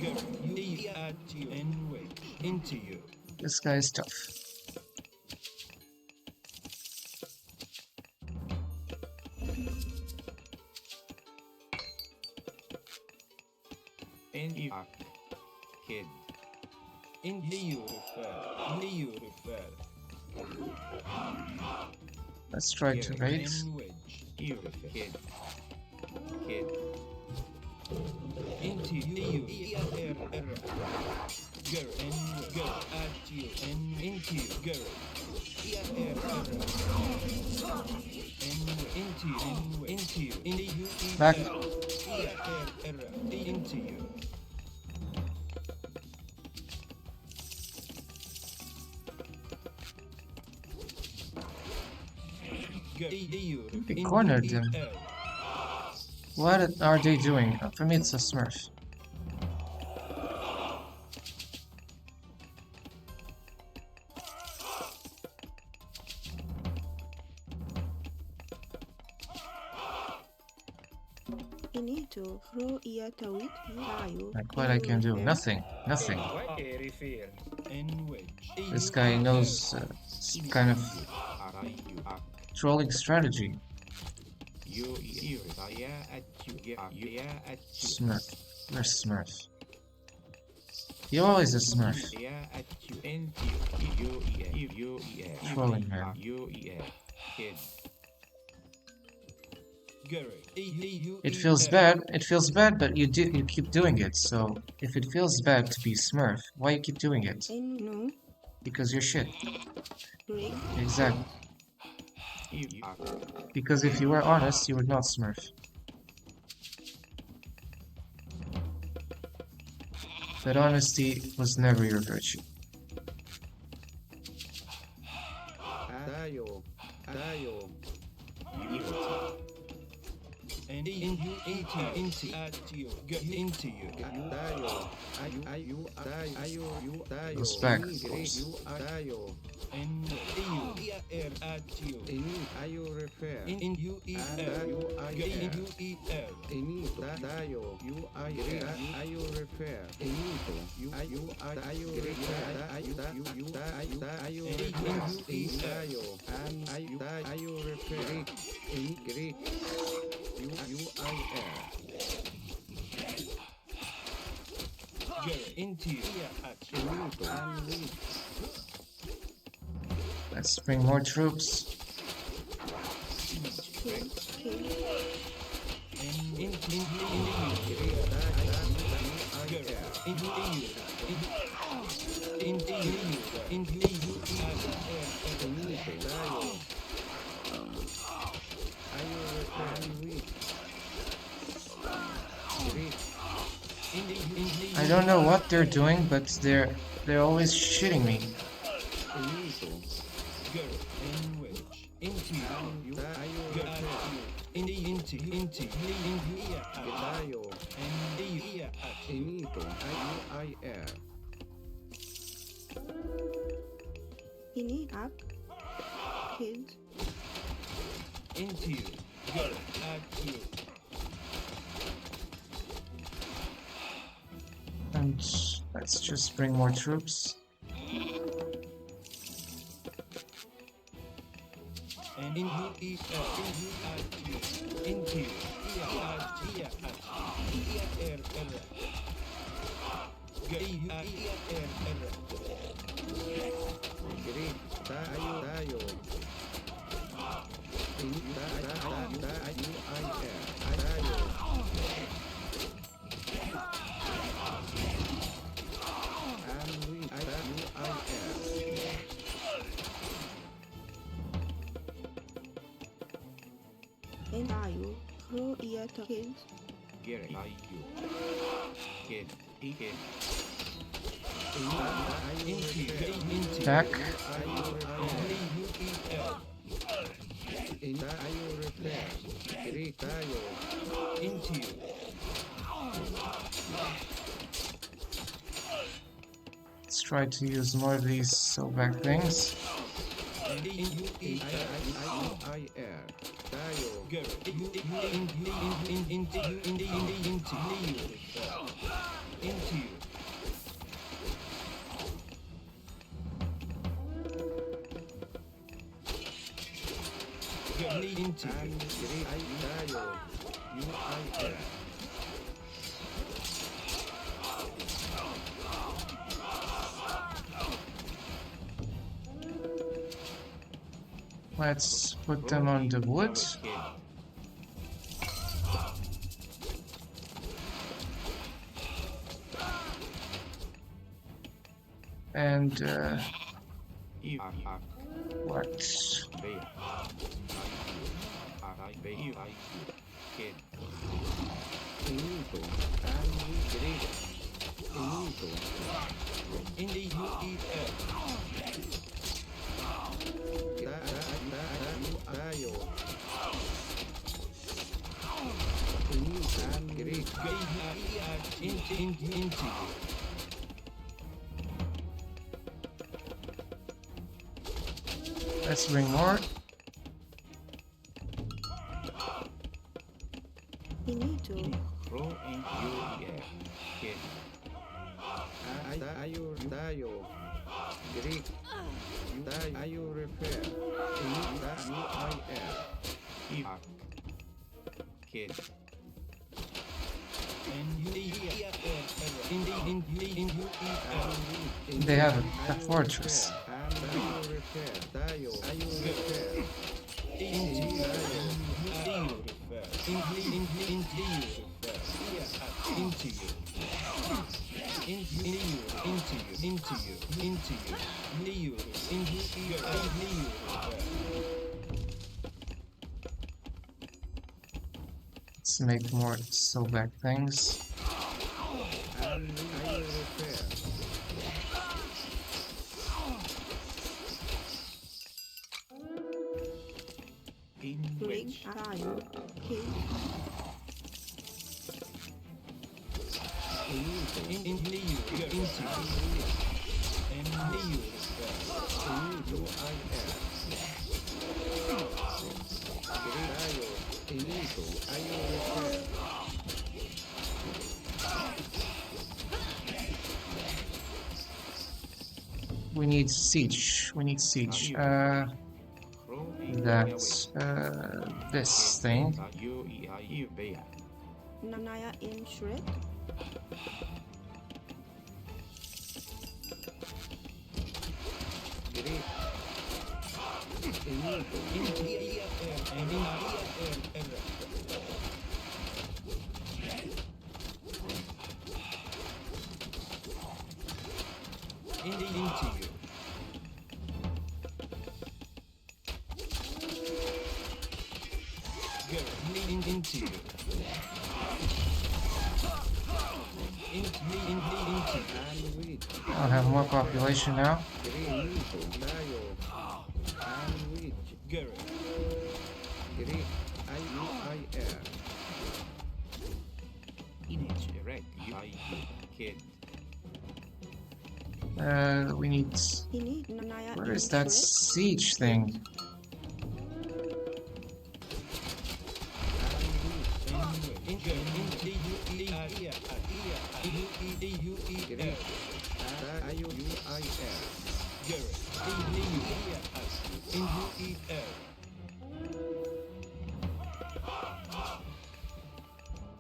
Girl, you at you. And wait. Into you. This guy is tough. In Iraq. Kid. In EU refer. EU refer. Let's try to raid. And wedge. You kid. Kid. Into you. Ear girl and girl at you and into you. Girl. Ear and into you. Into you. Back. Into you. They cornered them. What are they doing? For me, it's a smurf. Inito, ro iatawit, tayo, Like what I can do? Nothing. Nothing. This guy knows some kind of trolling strategy. Smurf. Where's Smurf? He always a Smurf. Trolling man. It feels bad. It feels bad, but you keep doing it. So if it feels bad to be Smurf, why you keep doing it? no, Because you're shit. Greg, Exactly. Because if you were honest, you would not Smurf. But honesty was never your virtue. Tayo. Tayo. And into you. Tayo. Goes back, of course. Tayo. And you at you. Ayo refer. In you Inito. Tayo. Ayo refer. Inito. Ayo refer. Ayo refer. Tayo. And ayo refer. Greek. into you. Let's bring more troops. I don't know what they're doing, but they're always shitting me. Ini up, kids, Into you. Go at you. And let's just bring more troops. And into you at you. Into you. and tayo, ro iatawit, kids, Back. Into you. Let's try to use more of these scumbag things. Into you. Into Let's put them on the wood. And what? in the into Let's bring more. Finito. Pro in UER. Kid. Tayo. Greek. Tayo refer. UIR. Irak. Kid. They have a fortress. Tayo refer. Let's make more scumbag things. Rig. Tayo. King. We need siege. We need siege. That's this thing. Naya in shred. I'll have more population now. We need. Naya Where in is that shred. siege thing?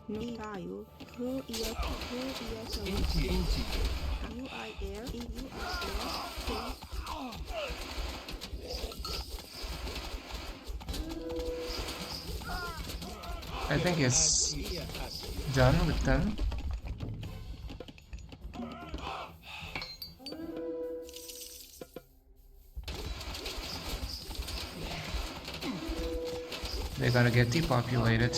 No tayo. Who is UIR. I think it's done with them. They're gonna get depopulated.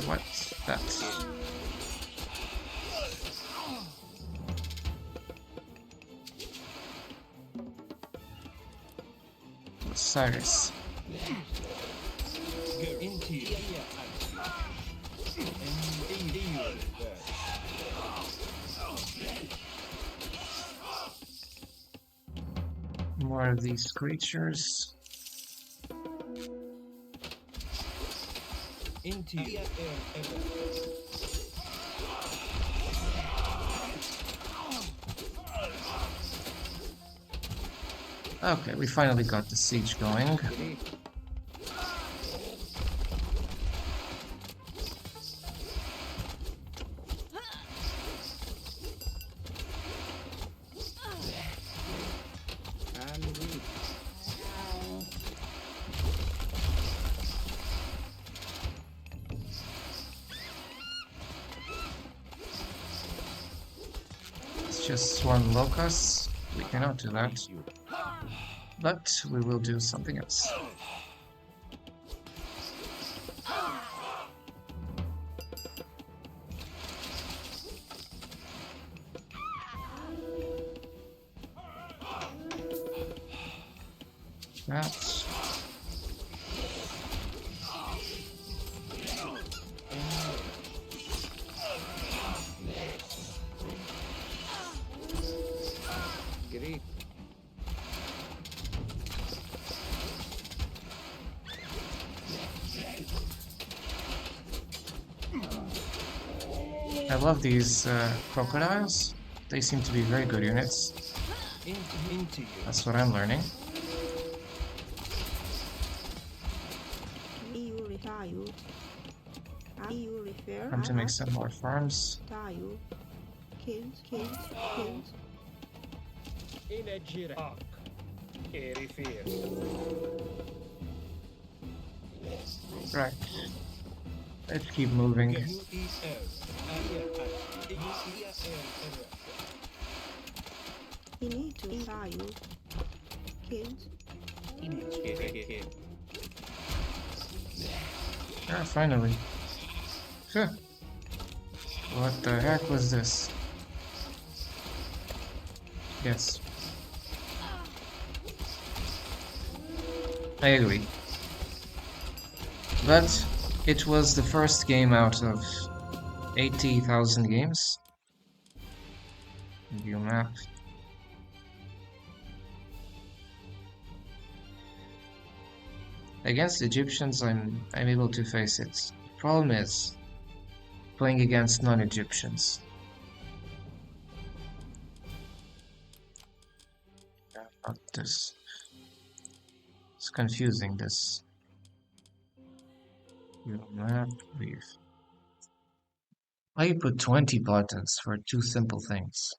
What's that? Cyrus. More of these creatures. Okay, we finally got the siege going. It's just swarm locusts. We cannot do that. But we will do something else. that. Greek. I love these crocodiles. They seem to be very good units. into you. That's what I'm learning. You refer you. You refer Time to make us. some more farms. You. Kids. Ak. Erifir. Right. Let's keep moving. UER. You need to refer you. Kids. Yeah, finally. Huh. What the heck was this? Yes, I agree. But it was the first game out of 80,000 games. View map. Against Egyptians, I'm able to face it. Problem is playing against non-Egyptians. Not this. It's confusing. This. View map. Leave. Why you put 20 buttons for two simple things?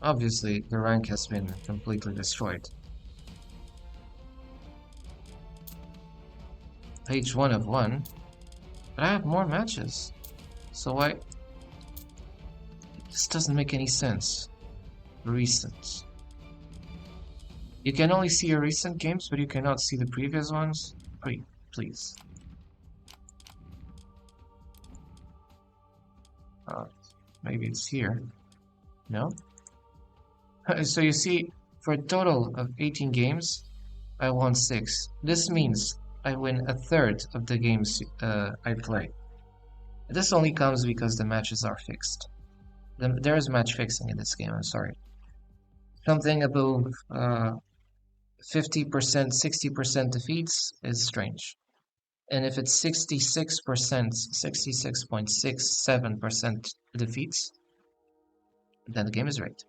Obviously, the rank has been completely destroyed. Page 1 of 1, but I have more matches. So why? This doesn't make any sense. Recent. You can only see your recent games, but you cannot see the previous ones? Please. Maybe it's here. No? So you see, for a total of 18 games, I won 6. This means I win a third of the games I play. This only comes because the matches are fixed. There is match fixing in this game, I'm sorry. Something above 50%, 60% defeats is strange. And if it's 66%, 66.67% defeats, then the game is rigged.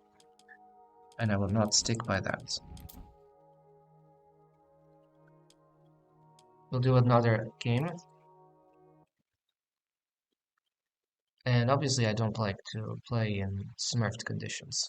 And I will not stick by that. We'll do another game. And obviously I don't like to play in smurfed conditions.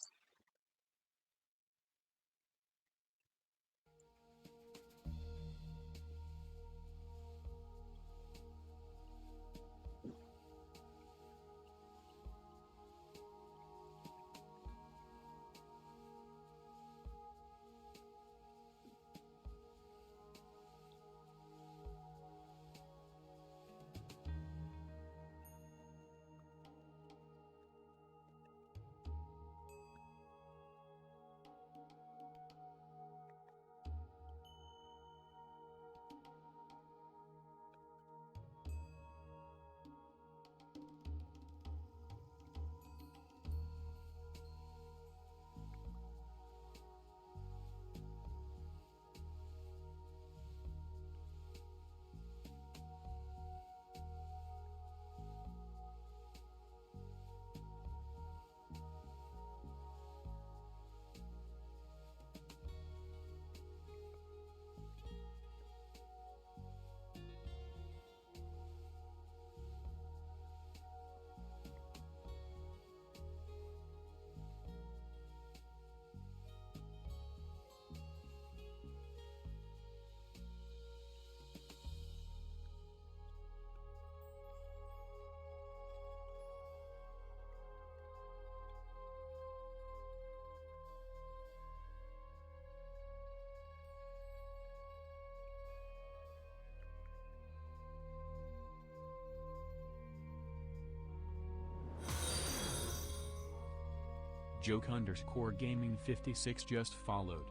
Joke_gaming56 just followed.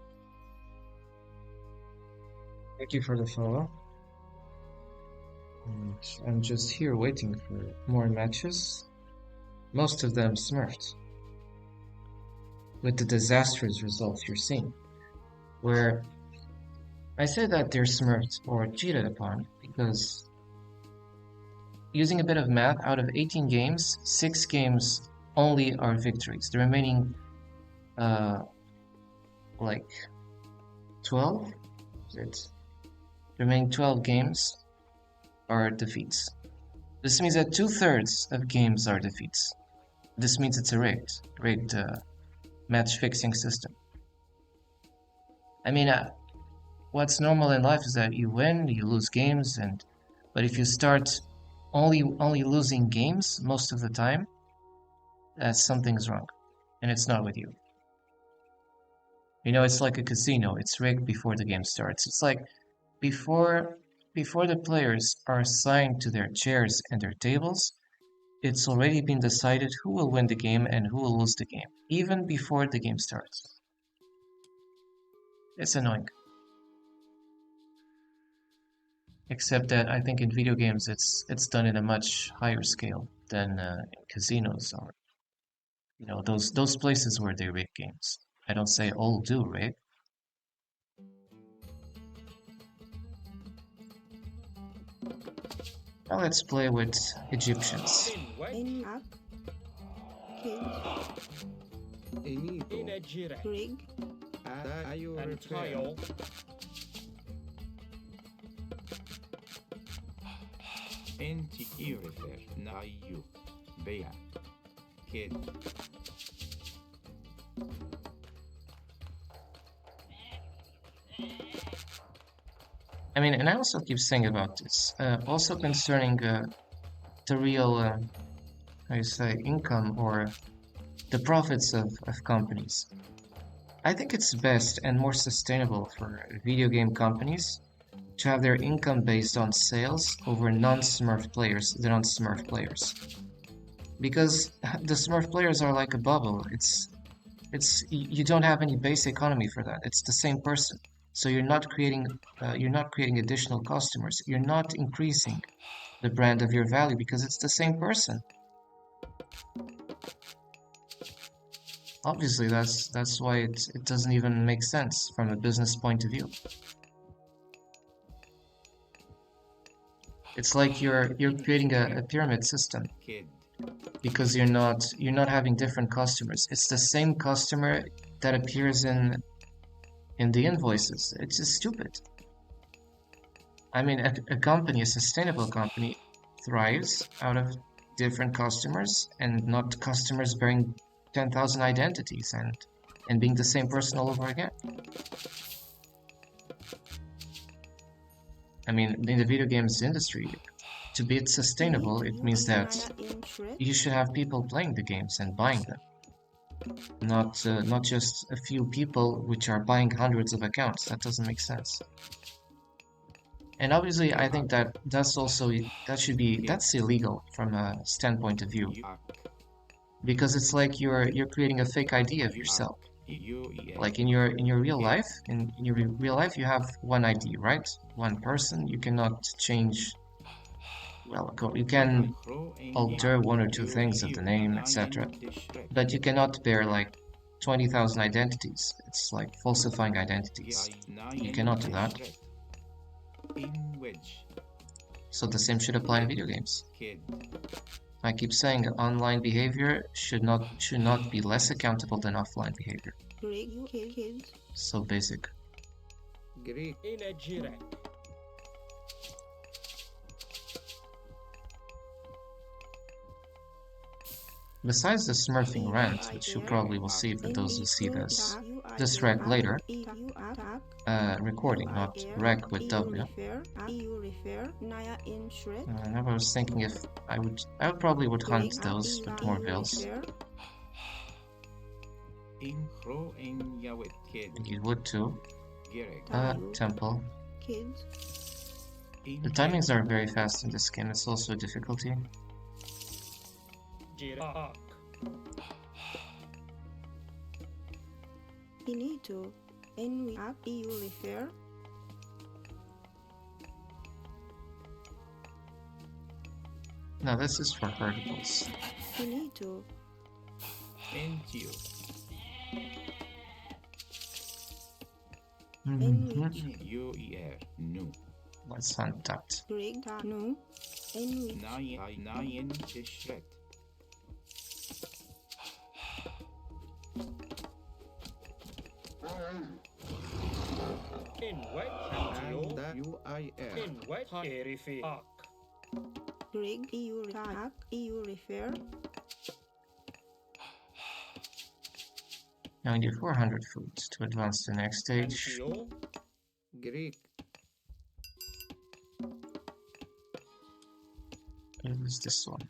Thank you for the follow. And I'm just here waiting for more matches. Most of them smurfed. With the disastrous results you're seeing. Where I say that they're smurfed or cheated upon because using a bit of math, out of 18 games, 6 games only are victories. The remaining like 12? It's the remaining 12 games are defeats. This means that 2/3 of games are defeats. This means it's a rigged match fixing system. I mean, what's normal in life is that you win, you lose games, but if you start only losing games most of the time, something's wrong, and it's not with you. You know, it's like a casino. It's rigged before the game starts. It's like before the players are assigned to their chairs and their tables, it's already been decided who will win the game and who will lose the game, even before the game starts. It's annoying. Except that I think in video games it's done in a much higher scale than in casinos or those places where they rig games. I don't say all do rig. Now let's play with Egyptians. In app, kids, Inito. rig, Tayo And repair. tile. Enti irifer. Nayu. Bea. Kid. I mean, and I also keep saying about this. Also concerning the real, how you say, income or the profits of companies. I think it's best and more sustainable for video game companies to have their income based on sales over non-Smurf players than on Smurf players. Because the Smurf players are like a bubble. You don't have any base economy for that. It's the same person. So you're not creating additional customers. You're not increasing the brand of your value because it's the same person. Obviously, that's why it doesn't even make sense from a business point of view. It's like you're creating a pyramid system Kid. because you're not having different customers. It's the same customer that appears in the invoices. It's just stupid. I mean, a company, a sustainable company, thrives out of different customers and not customers bearing 10,000 identities and being the same person all over again. I mean, in the video games industry, to be sustainable, it means that you should have people playing the games and buying them. Not just a few people which are buying hundreds of accounts. That doesn't make sense. And obviously, I think that's illegal from a standpoint of view, because it's like you're creating a fake ID of yourself. Like in your real life, you have one ID, right? One person. You cannot change. Well, you can alter one or two things of the name, etc. But you cannot bear like 20,000 identities. It's like falsifying identities. You cannot do that. So the same should apply in video games. I keep saying online behavior should not be less accountable than offline behavior. So basic. Greek. Besides the smurfing rant, which you probably will see for those who see this rec later, recording, not rec with W. And I was thinking if I would probably hunt those with more bills. And you would too. Temple. The timings are very fast in this game. It's also a difficulty. finito, in which you refer, Now this is for verticals. finito, Intio. in Mhm. which UER. No. Let's hunt that. Greg no, in which Nine district. In which and Antio, UIR. in which Erifiak, Greg you refer, 9400 food to advance to the next stage. Antio, Greek. It was this one.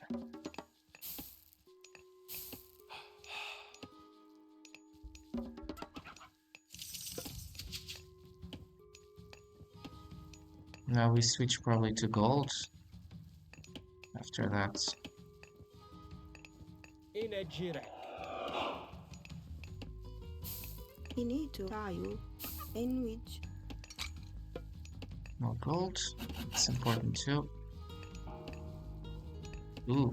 Now we switch probably to gold. After that, in a Jirek, finito tayo, in which more gold. It's important too. Ooh.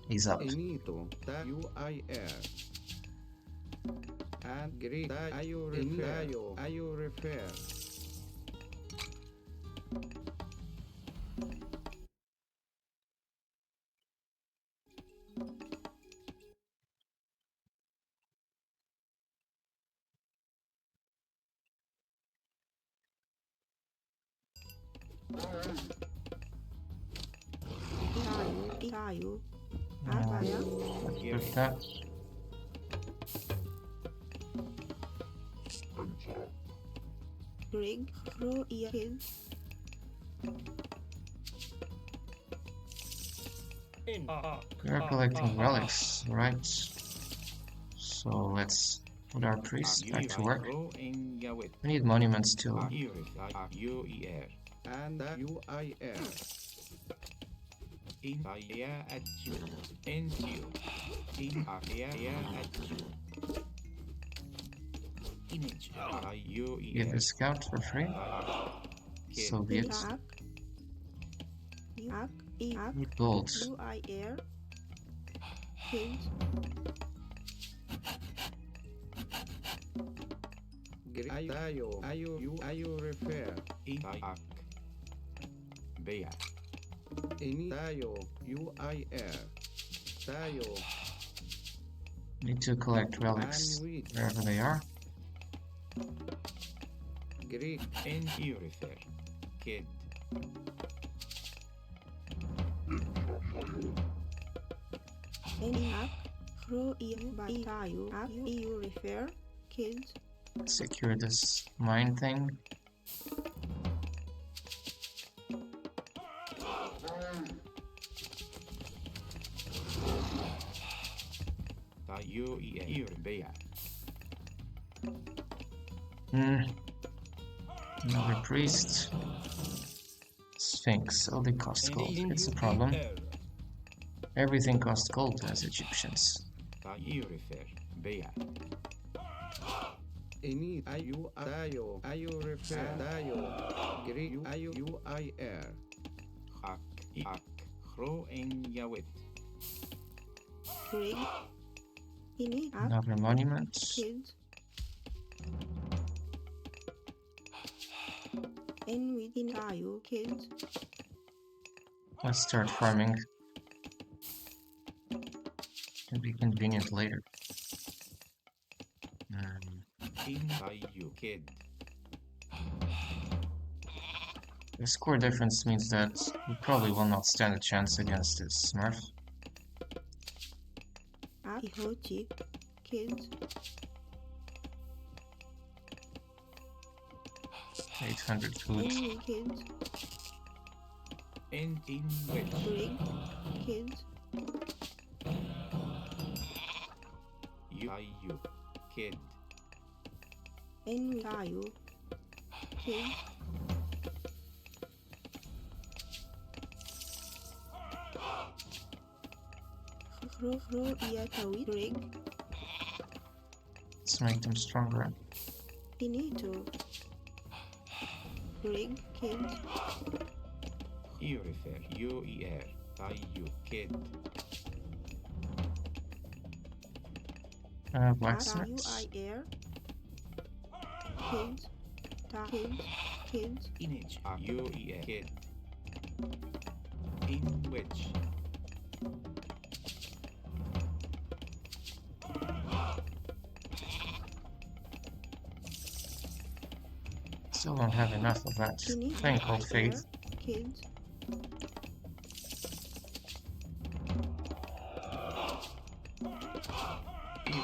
He's up. Inito. UIR. And Greek. You refer. tayo, abaya, With that, Greg ro kid, in we are collecting relics, right? So let's put our priests back to work. In Yawit. We need monuments too. UER. And UIR. In Aya at you. Intio. In Aya at you. Image. Give UER. a scout for free. So be it. Yak, Need gold. UIR, kid, Greek. You refer. Iak. Bea. Tayo. UIR. Tayo. Need to collect relics And which wherever they are. Greek. In Urifer. Kid. yak, ro by tayo, you refer, kid, Secure this mine thing. UER. Bea. Another priest. Sphinx. Oh, they cost gold. It's a problem. Everything costs gold as Egyptians. Urifer. Bea. You refer. Tayo. Greek. UIR. Hak. Iak. Hro in Yawit. Greg, yak, Another monument. kid, and within tayo, kid, Let's start farming. Can be convenient later. In Bayu. Kid. The score difference means that we probably will not stand a chance against this Smurf. ihochi, kid, 800 food. and kid, In which. Greg, kid, You. Kid. and tayo, kid, ro iya tawid, Greg, Let's make them stronger. You need to. Rig, kids. Refer. UER. Kid. Blacksmiths. UIR. Kids. Kids. Kids. Image. UER. Kid. In which. Still don't have enough of that You need thing called faith. Kids.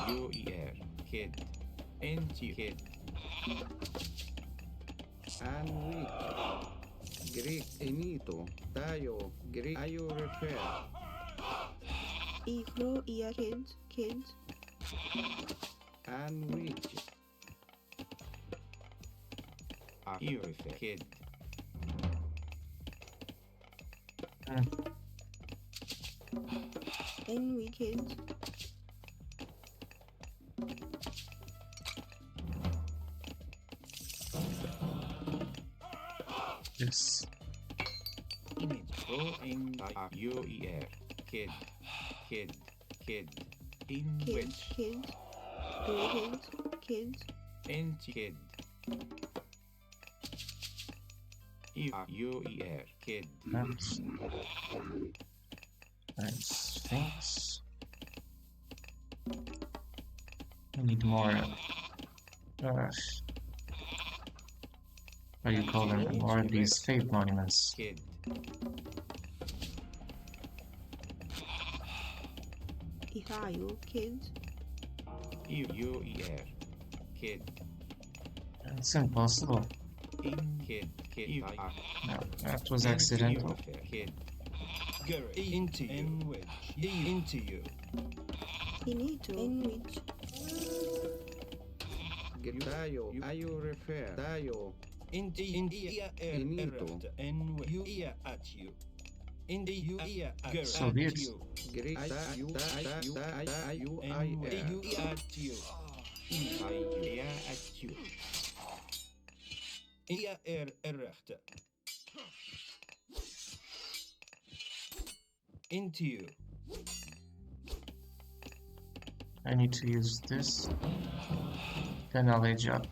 UER. Kid. NT. Kid. And which. Greek inito. Tayo. Greek. Ayo refer. Igro, ear, kids. Kids. And which. Refer. Kid. And we kids. Yes. Image. In UER. Kid. Kid. Kid. In Kids. which. Kids. Kids. Kids. NT. Kid. UER. Kid. That's Sphinx. I need more. What do you call them? More of these faith monuments. Kid. Ihayu, kids. UER. Kid. It's impossible. In kid. Kid. No, that was accidental. Kid. Garrett. Into you. In which. Into you. You need to. In which. Tayo. Ayo refer. Tayo. Into ear Inito. and you ear at you. In the you ear at you. Soviets. Greek. Tayo. Tayo. And you ear at you. Ear at you. Ear rechter. Into you. I need to use this. Then I'll age up.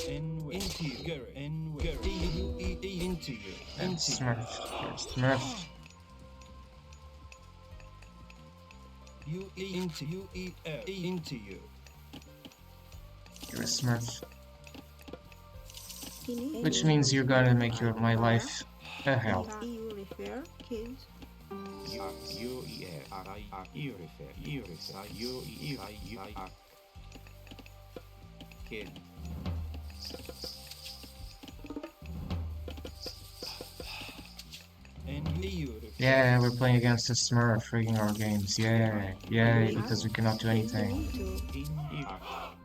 And into you. Garrett. And Garrett. Into you. And Into you. Smurf. Here's Smurf. You into you ear into you. Here's Smurf. You need Which means you're gonna make my life a hell. You refer. Kids. UER. Refer. UER. Kid. And you refer. Yeah, we're playing against the Smurf rigging our games. Yeah, yeah, because we cannot do You anything. need to. In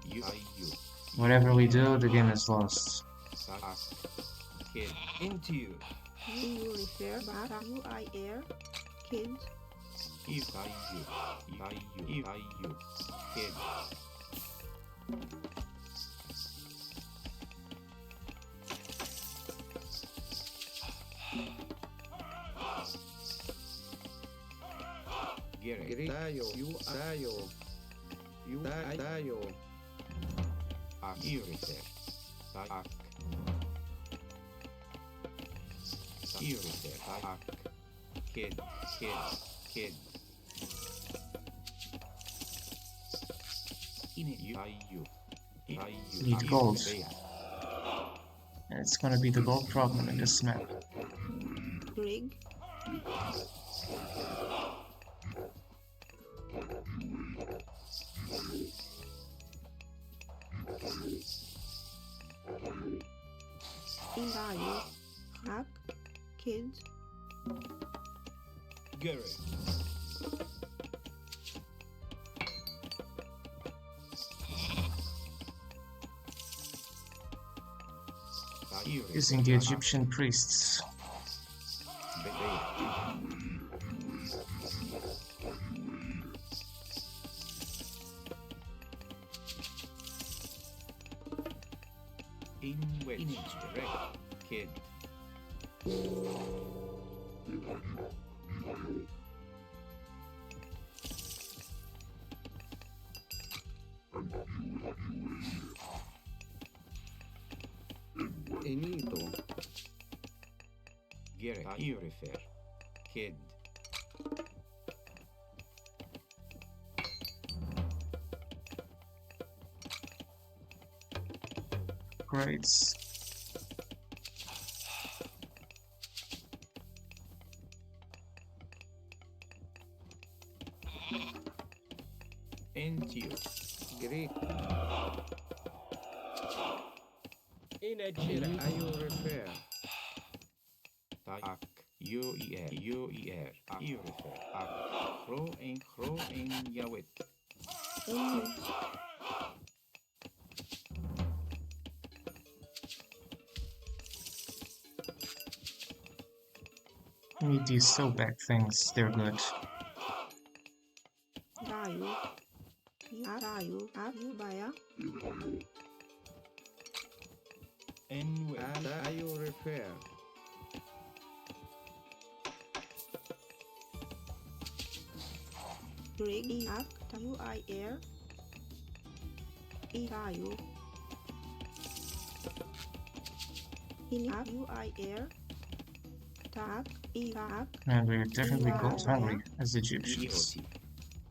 you. Whatever we do, the game is lost. Kid. Into you. You refer. Back. UIR. Kids. You. Kid. Garrett. Greek. Tayo. Tayo. Tayo. Refer. Refer. Kid. Need gold. And it's gonna be the gold problem in this map. Rig. Ihayu. Hack. Kids. Garrett. Using the Egyptian priests. in which image direct kid Enito Gerek you refer kid Great. Entio Greek Energy. you refer Tak UER you refer Ak Gro en Yawit in which I need these so back things, they're good. you buyer And with and you refer Greg Ak UIR you in UIR Tak And we're definitely gold hungry as Egyptians. Yehoti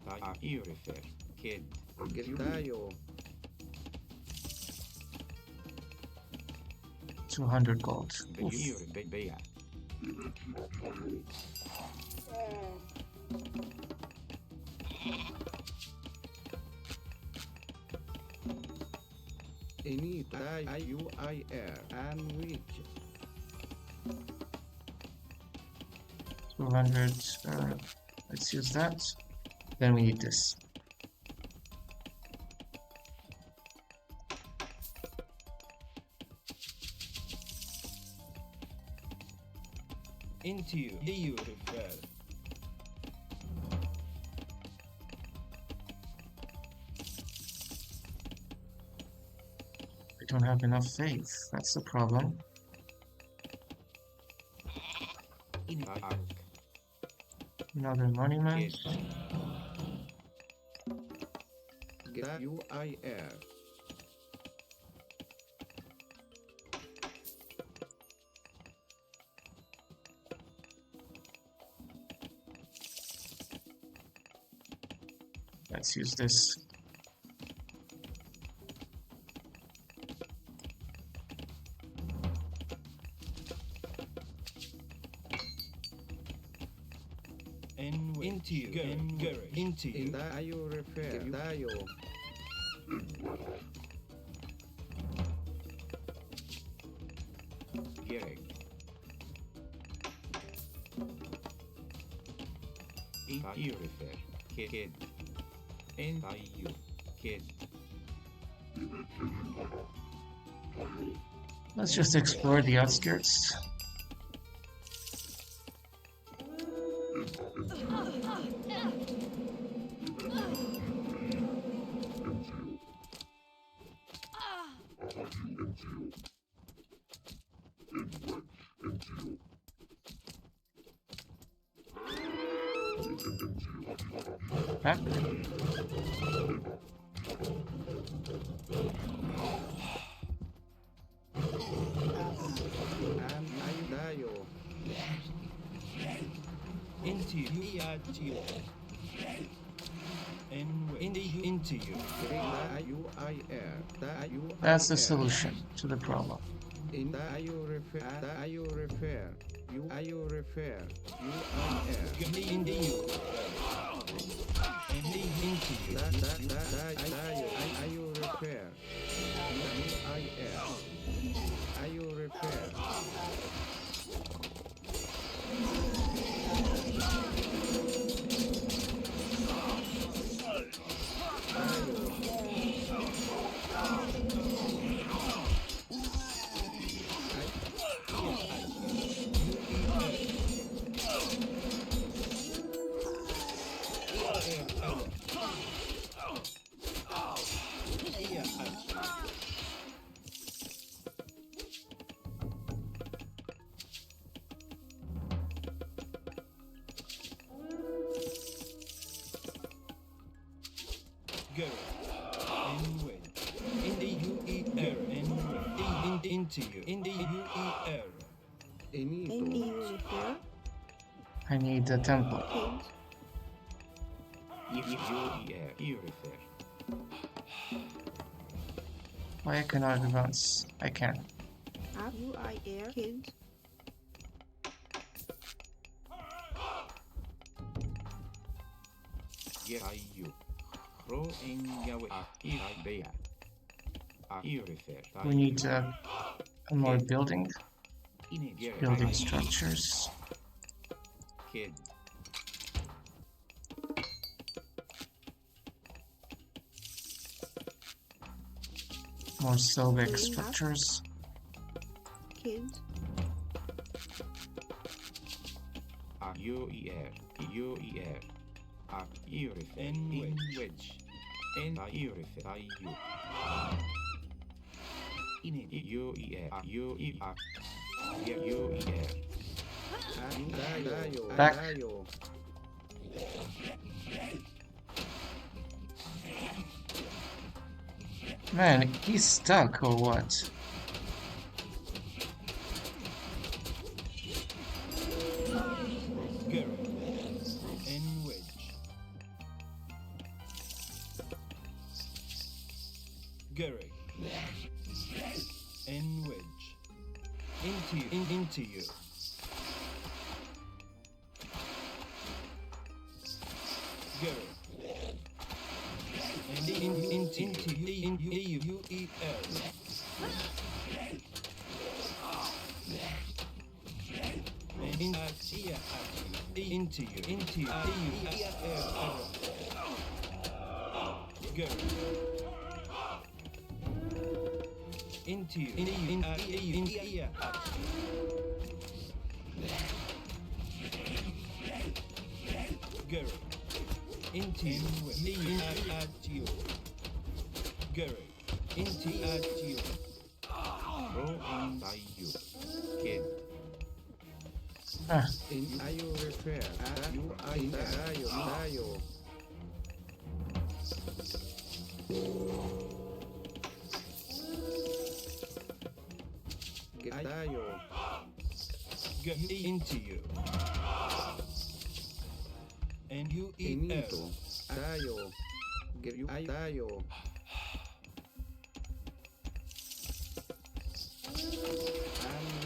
Tak you refer kid Getayo 200 gold. Oof. Beya Enita UIR and which 200, let's use that. Then we need this. into you refer. We don't have enough faith, that's the problem. Ak Another monument. Geta UIR Let's use this. And into you. Into you. Dayo refer Dayo Gereg You refer kid and you kid Let's just explore the outskirts. Back. and Dayo Into you. And into you. UIR That's the solution to the problem. In Dayo refer you refer UIR Into you. And into you. Dayo refer UIR you refer Garrett, and wedge. In the U-E-R, and wedge. Into you. In the U-E-R. Any Enito. you refer? I need a temple. Kids. U-E-R. You refer. Why I cannot advance? I can. Up. U-I-R. Kids. Yes, I you. Ro en yawe. I bear. You refer. We need more building Building structures. Kid. More Sylvic structures. Kids. U-E-R. U-E-R. You refer. And In wedge. wedge. And you refer. You. In it. U-E-R. U-E-R. U-E-R. Back. Man, he's stuck or what? Garrett, and wedge. Garrett, and wedge. Into you. Into you. Garrett. And into U-E-L. And into you. Into you. Garrett. Into you. Garrett. Into you. At you. Garrett. Into at you. Ro en you. Kid. Ah, In you refer. You Get into you. And U-E-L. Enito. Dayo. Give you dayo.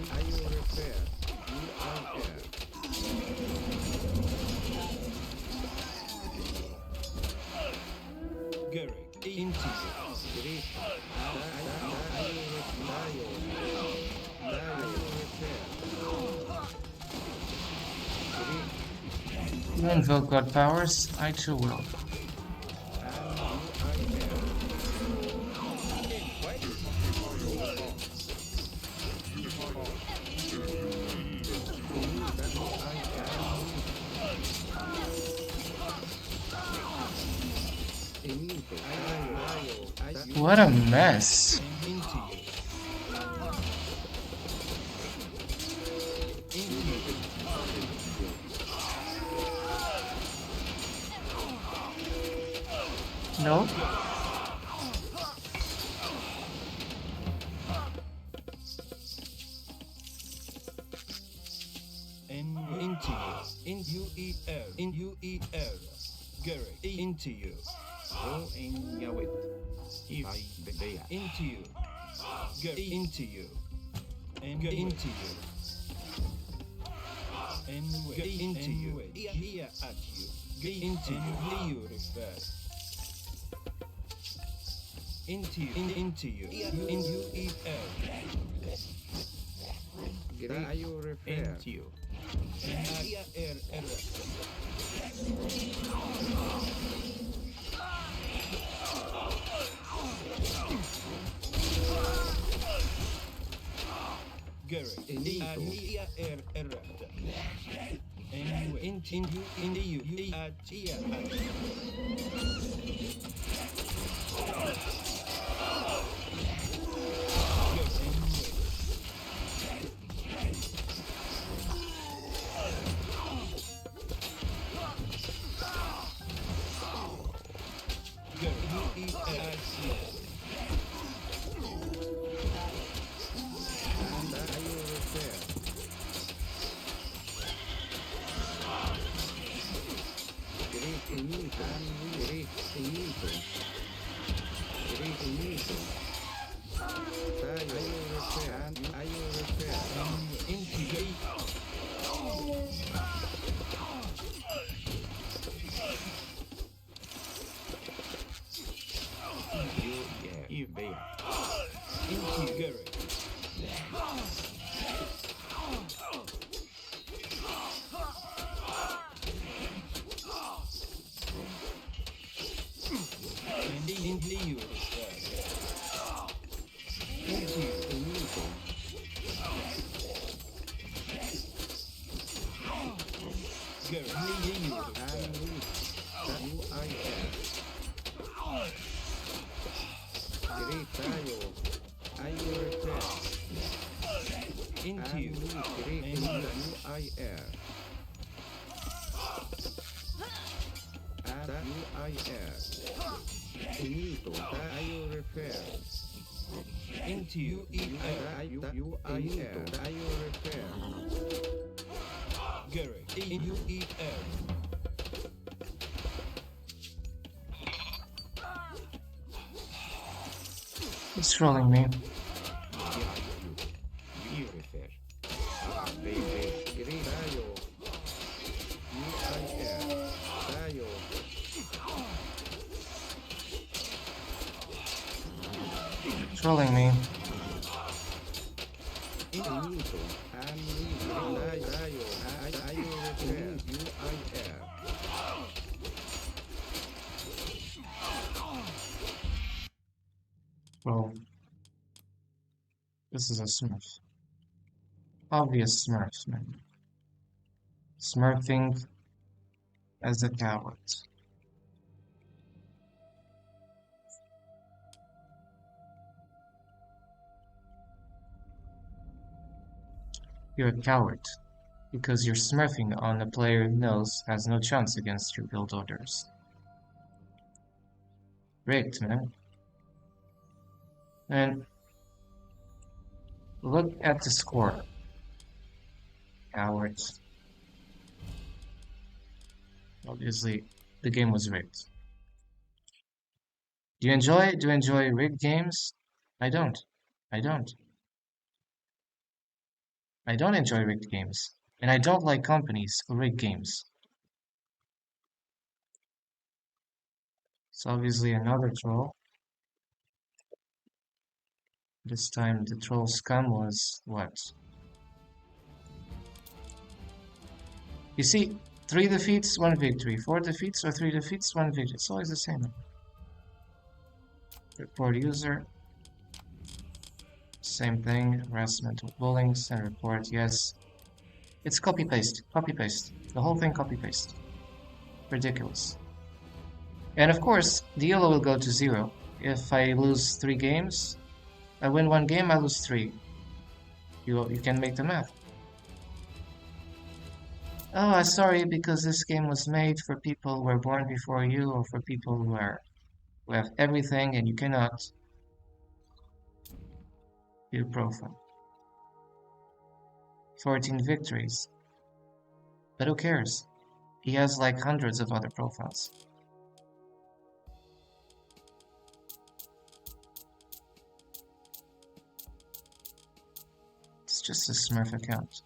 And you refer. You are there. Garrett. Into you. Grita. Dayo refer. you invoke god powers? I too will. What a mess. And into you. Into you. No? And into you. In U-E-L. In U-E-L. Garrett. Into you. Ro en yawit. I bear. Into you. Garrett. Into you. And into you. And wedge. Into you. Here at you. Into you. Refer. Into you. Into you. In U-E-L. You refer. Into you. Garrett. Enito. And into you. At here. And are you repair? Definito. And definito. Definito. Are you repair? And are you repair? Definito. And UIR. Great tayo. Are you repair? And great UIR. And UIR. Finito. Are you repair? Into you. UIR. Are you repair? Garrett. UER. It's trolling me. Great tayo. UIR. Tayo. Trolling me. Finito. And tayo. Are you repair? UIR. Well, this is a smurf. Obvious smurf, man. Smurfing as a coward. You're a coward because you're smurfing on a player who knows has no chance against your build orders. Rigged, man. And look at the score. Cowards. Obviously, the game was rigged. Do you enjoy rigged games? I don't. I don't. I don't enjoy rigged games. And I don't like companies who rig games. It's obviously another troll. This time the troll scum was what? You see, 3 defeats, 1 victory. 4 defeats or 3 defeats, 1 victory. It's always the same. Report user. Same thing. Harassment with bullying. Send report. Yes. It's copy paste. Copy paste. The whole thing copy paste. Ridiculous. And of course, the yellow will go to 0. If I lose 3 games, I win 1 game, I lose 3. You can make the math. Oh, I'm sorry because this game was made for people who were born before you or for people who have everything and you cannot do profile. 14 victories. But who cares? He has like hundreds of other profiles. It's just a Smurf account.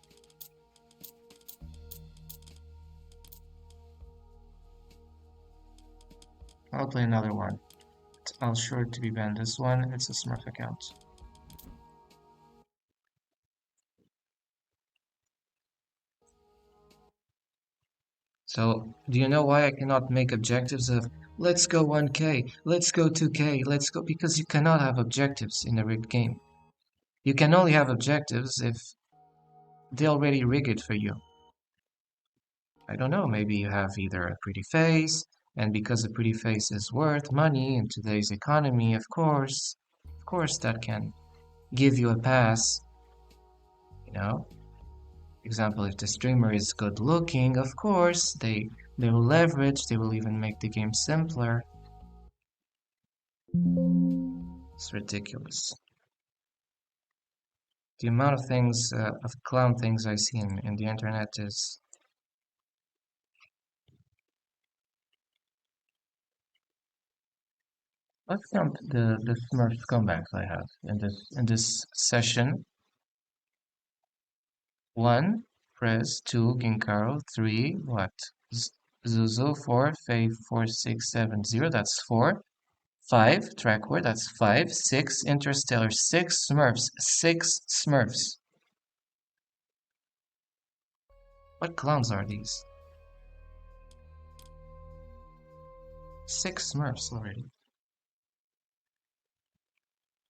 I'll play another one. I'll sure to be banned. This one, it's a Smurf account. So, do you know why I cannot make objectives of let's go 1k, let's go 2k, let's go? Because you cannot have objectives in a rigged game. You can only have objectives if they already rig it for you. I don't know, maybe you have either a pretty face, and because a pretty face is worth money in today's economy, of course that can give you a pass, you know? Example, if the streamer is good looking, of course, they will leverage, they will even make the game simpler. It's ridiculous. The amount of things, of clown things I see in the internet is. Let's count the Smurf scumbags I have in this session. 1, Prez, 2, Ginkaro, 3, what? Zuzu, 4, Faye, 4, 6, 7, 0, that's 4. 5, Trackward, that's 5. 6, Interstellar, 6, Smurfs, 6 Smurfs. What clowns are these? 6 Smurfs already.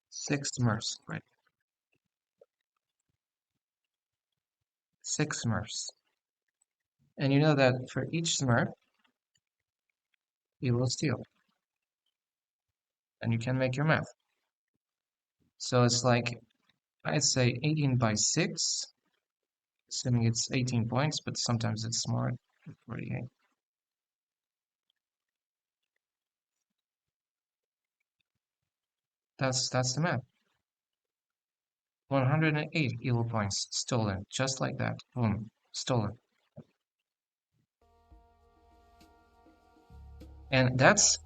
6 Smurfs, right? 6 Smurfs. And you know that for each Smurf, you will steal. And you can make your math. So it's like, I'd say 18 by 6, assuming it's 18 points, but sometimes it's more, 48. That's the math. 108 elo points stolen, just like that. Boom, stolen. And that's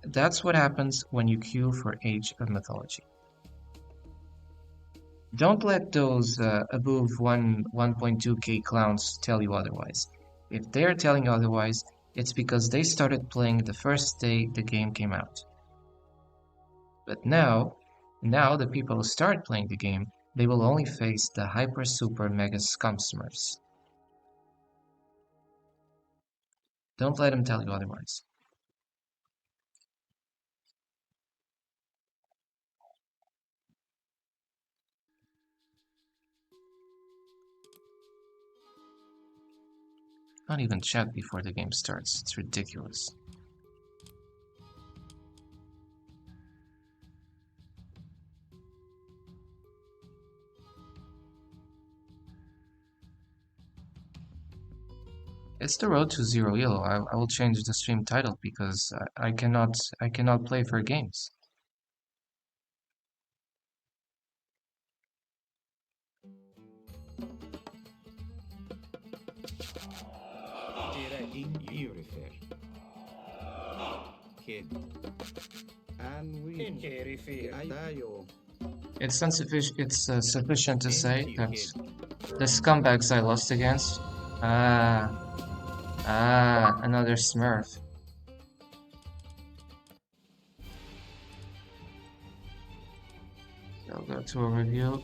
what happens when you queue for Age of Mythology. Don't let those above 1.2k clowns tell you otherwise. If they're telling you otherwise, it's because they started playing the first day the game came out. But now the people who start playing the game, they will only face the hyper super mega scum smurfs. Don't let them tell you otherwise. Not even chat before the game starts. It's ridiculous. It's the road to zero yellow. I will change the stream title because I cannot play for games. Derank, you refer. Kid. And we Dayo. It's insufficient. It's sufficient to say Into that kid. the scumbags I lost against. Another Smurf. I'll go to a review.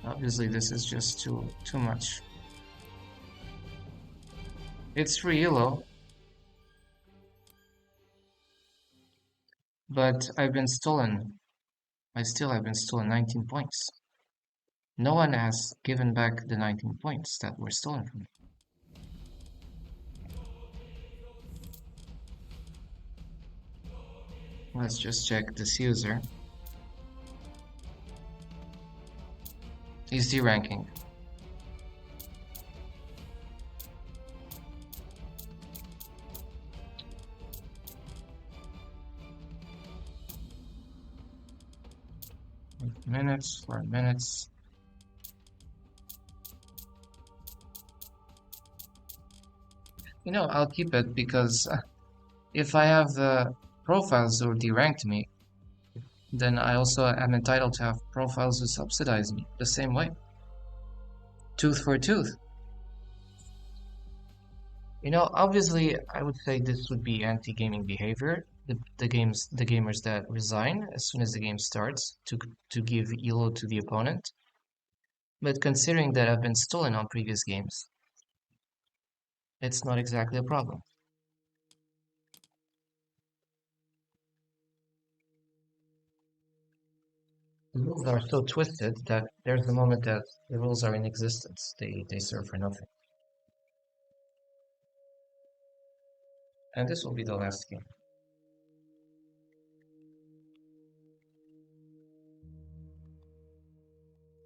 Obviously, this is just too much. It's free yellow, but I've been stolen. I still have been stolen 19 points. No one has given back the 19 points that were stolen from me. Let's just check this user. He's deranking. Minutes, 4 minutes. You know, I'll keep it because if I have profiles who deranked me, then I also am entitled to have profiles who subsidize me the same way. Tooth for tooth. You know, obviously, I would say this would be anti-gaming behavior. The gamers that resign as soon as the game starts to give elo to the opponent. But considering that I've been stolen on previous games, it's not exactly a problem. The rules are so twisted that there's the moment that the rules are in existence. They serve for nothing. And this will be the last game.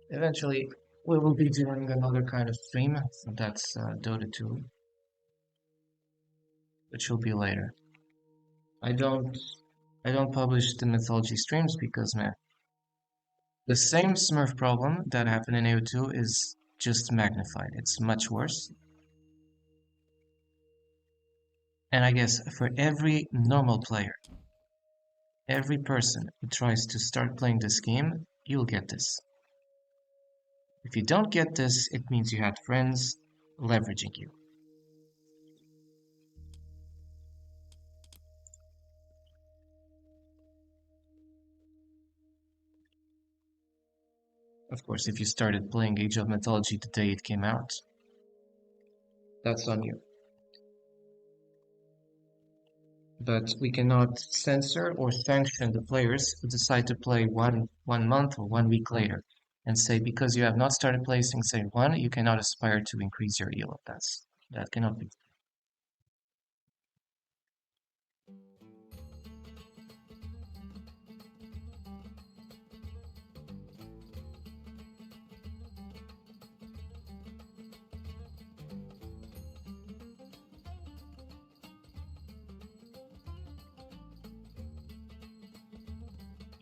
Eventually, we will be doing another kind of stream, that's Dota 2. which will be later. I don't publish the Mythology streams because, man, the same Smurf problem that happened in AO2 is just magnified. It's much worse. And I guess for every normal player, every person who tries to start playing this game, you'll get this. If you don't get this, it means you had friends leveraging you. Of course, if you started playing Age of Mythology the day it came out, that's on you. But we cannot censor or sanction the players who decide to play one month or 1 week later and say because you have not started placing say 1, you cannot aspire to increase your elo. That cannot be.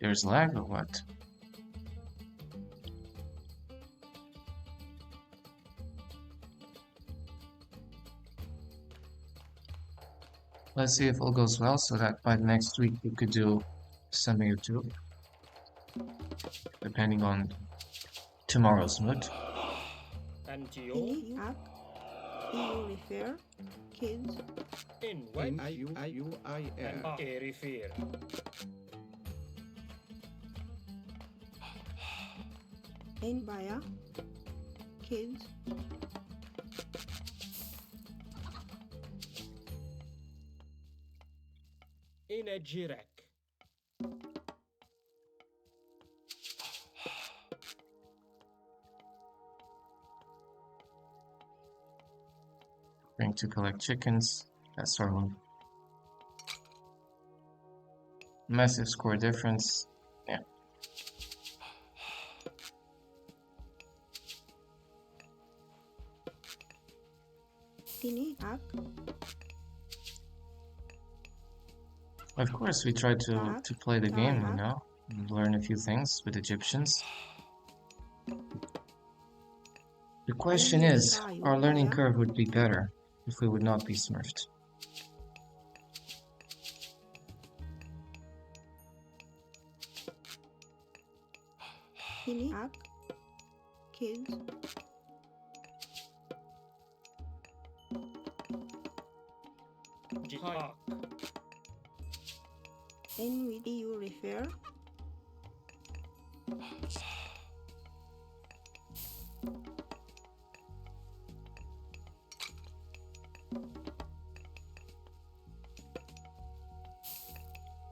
There's lag or what? Let's see if all goes well so that by next week we could do some YouTube, depending on tomorrow's mood. Ini ak, EU refer, kids, refer. en baya, kids, In a jirek. Going to collect chickens. That's our move. Massive score difference. Yeah. ini ak, Of course, we tried to play the game, you know, and learn a few things with Egyptians. The question is, our learning curve would be better if we would not be smurfed. ini ak, kids, Jihak. en with EU refer,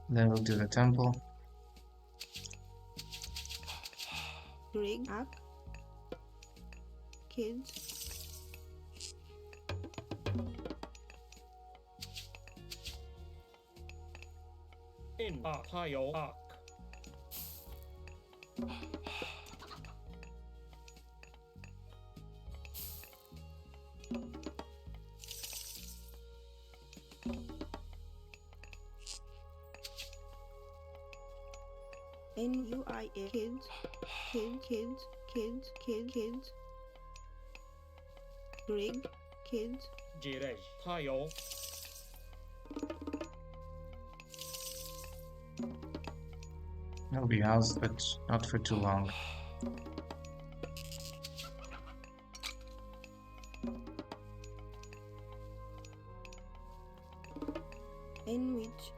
Then we'll do the temple. Greg ak, kids, In ak. Hayo ak. NUIA, kids, kids, Greg, kids, Jirej. Hayo. It'll be housed, but not for too long. in which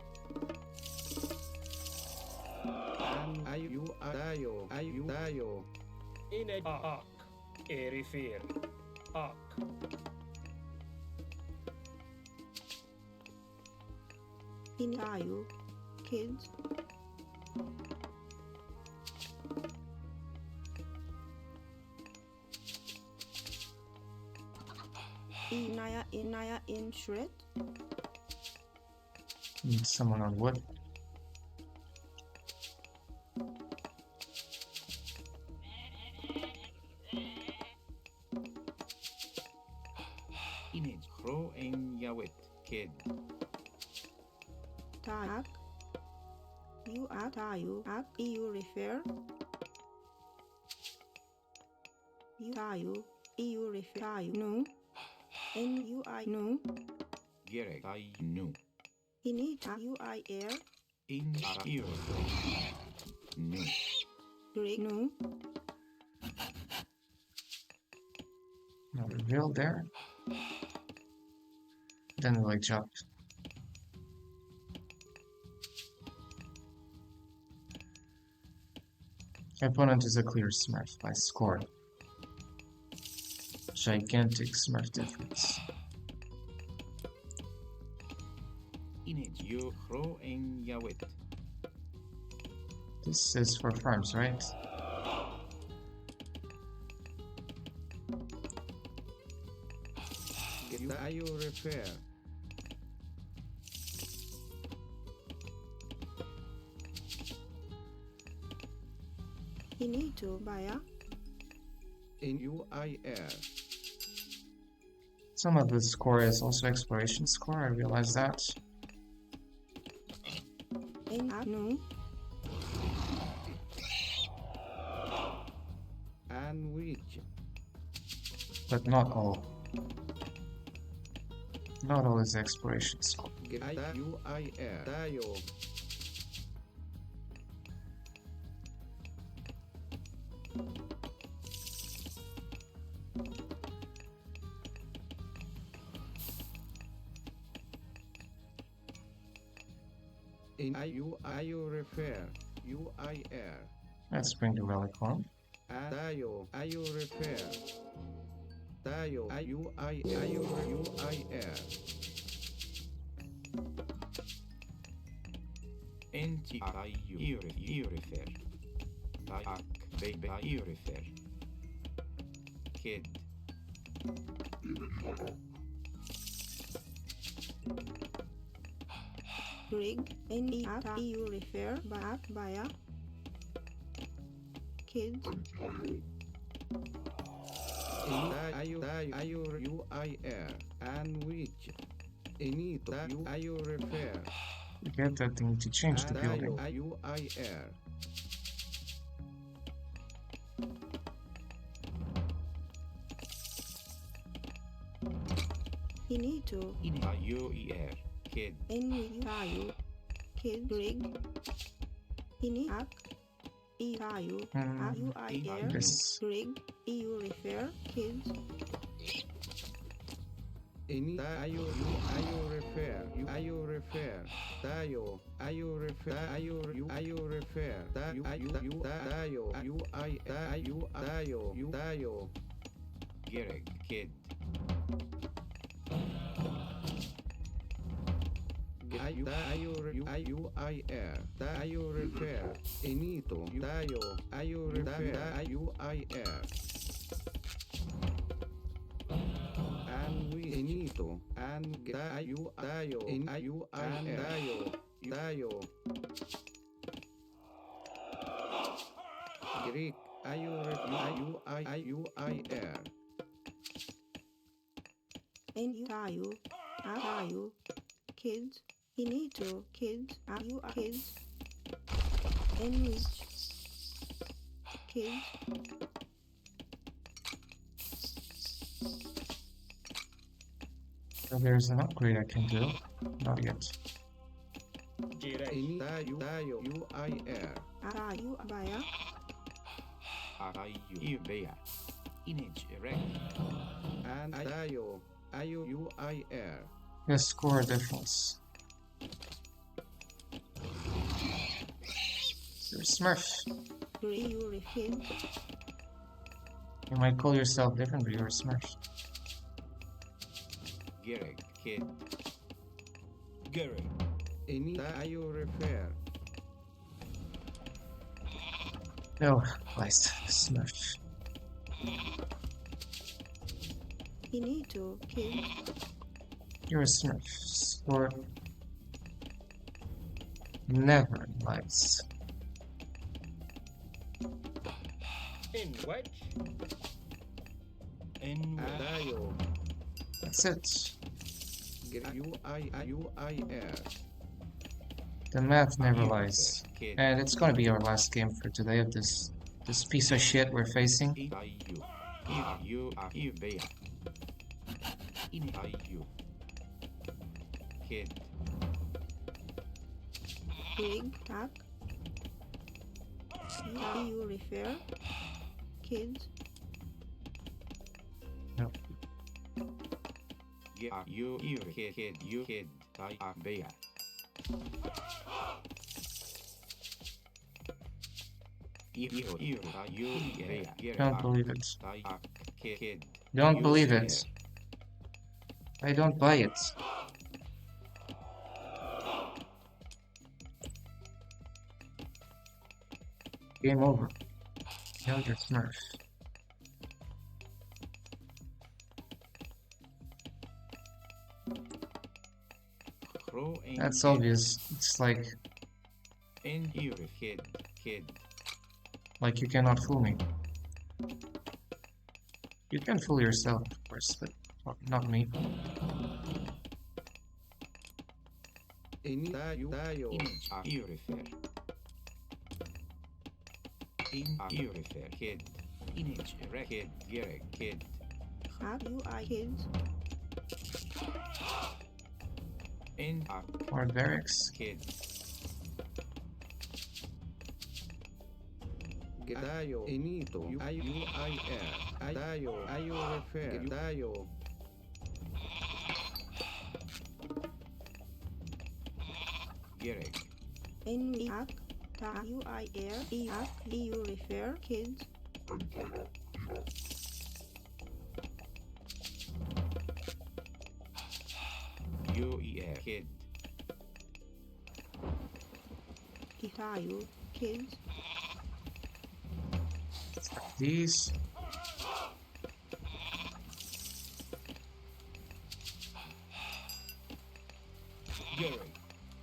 In a ak. E refer. Ak. in IU, kids, Inaya in shred, Need someone on wood. Image. Ro en Yawet. Kid. Tag. You act, you act, you refer. You refer, you know. And you I know. Gerek. I nu. In it, you I air. In you refer. Nu. Greg, no. No reveal there. Then we jump. Opponent is a clear smurf by score. Gigantic smurf difference. In it. You grow en jawit. This is for farms, right? You refer. In it, Baya. In UIR. Some of the score is also exploration score, I realize that. And I know. And which. But not all. Not all is exploration score. UIR. Tayo. In IU refer. UIR. Let's bring the relic home. Tayo. IU refer. Tayo. UIR. Enti you refer. Tak. Baby you refer. Kid. Greg. And you refer. Back, Baya. Kids. UIR. And which. Inito. IU refer. You get that they need to change the building. UIR. In it, In IUER. Kid. and you. Kid. Greg. In it, you I air. This Greg. You refer. Kids. Ini IU refer. IU refer. Tayo. IU refer. IU refer. Tayo. Tayo. Gerek. Kid. IUIR. Tayo refer. Inito. Tayo. IU refer. IUIR. And we inito. And tayo. In IUIR. Tayo. Greek. IUIR. And you. Kids. In it, kids. You are kids. And which. Kids. so there's an upgrade I can do. Not yet. Ini tayo. UIR. You Baya. IU Bea. Image erect. And tayo. IUIR. The score difference. You're a smurf. You refill. You might call yourself different, but you're a smurf. Gerek. Kid. Gerek. Ini tayo refer. No, Christ, smurf. You need to kill. You're a smurf. Score never lies. In which? In which? Tayo. That's it. UIR. The math never You lies. refer. Kid. And it's gonna be our last game for today of this piece of shit we're facing. You. You are you bear. You. Kid. Pig, tack. You refer. Kids. You kid. You kid. I are bear. You bear. Don't believe it. I are kid. Don't You believe bear. it. I don't buy it. Game over. Now you're Smurf. Crow and That's kid. obvious. It's And you kid. like you cannot fool me. You can fool yourself, of course, but not me. Tayo. Image. You refer. You refer. Kid. Image. Kid. Kid. Hack. UI kids. And Or barracks. kid. Tayo. Inito. UIR. Tayo. Ayo refer. Tayo. Gerek. In hack. Tack. UIR. Hack. You refer. Kids. Kid. Itayu. Kids. These. Gerek.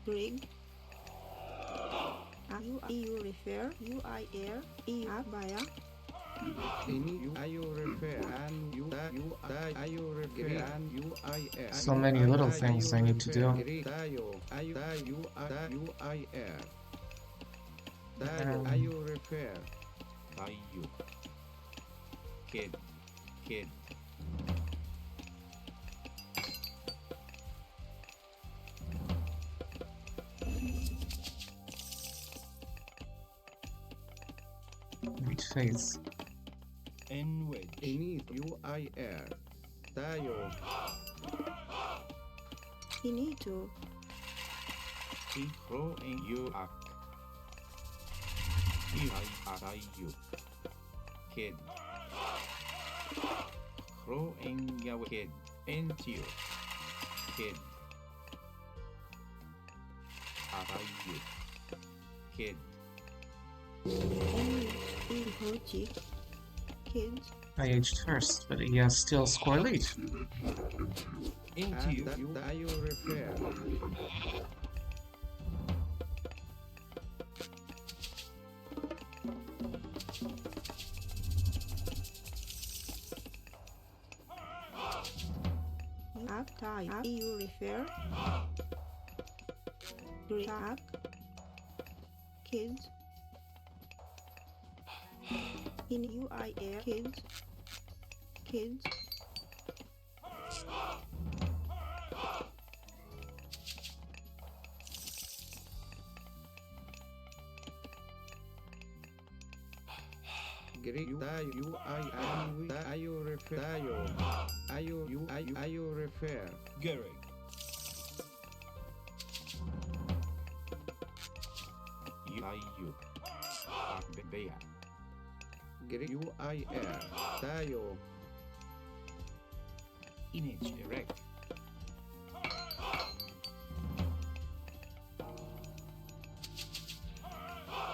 Grig. You refer. UIR. Hack. Baya. Ini ayo refer and ayo refer and UIR. So many little things I need to do. Tayo. UIR. Tayo. Ayo refer. Tayo. Kid. With faith. And wedge. Ini UIR. Tayo. Inito. Crow and you are. You. Kid. Crow and your kid. And you. Kid. You. Kid. In Hochi. Kids. I aged first, but he has still score lead. Into you. And ayo refer. Hack. You refer. Grig. Hack. Kids. In UIR. Kids. Grig. Tayo. Ayo refer. Tayo. Ayo refer. Gerek. You. Bear. Grig. UIR. Tayo. Image erect.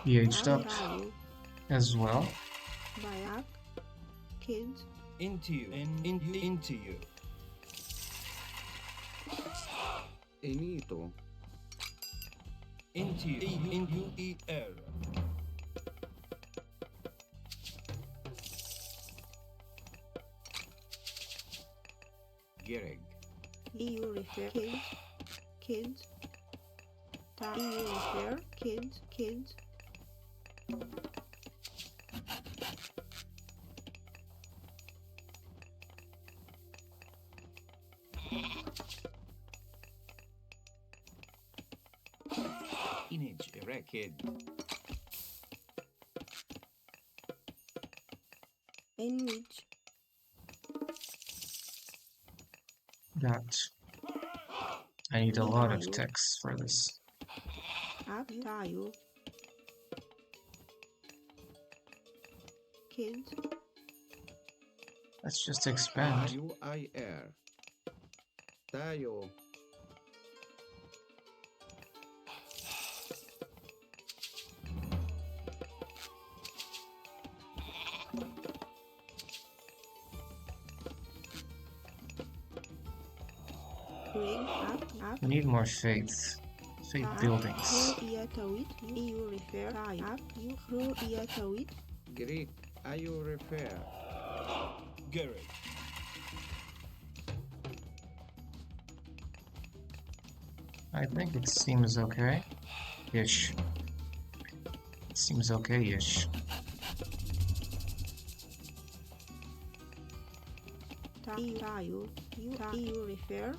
He aged up Tayo. as well. Bayak. Kids. Into you. And into you. Inito. Into you. UER. Gereg. EU refer kids EU refer kids Image erect kid. in which That. I need a lot of Tayo text for this. up tayo kids Let's just expand. UIR. Tayo. bring up We need more faith. Faith buildings. iya tawid EU refer tayo up you iya tawid Greek. IU refer. Garrett. I think it seems okay. Ish. It seems okay-ish. tayo EU refer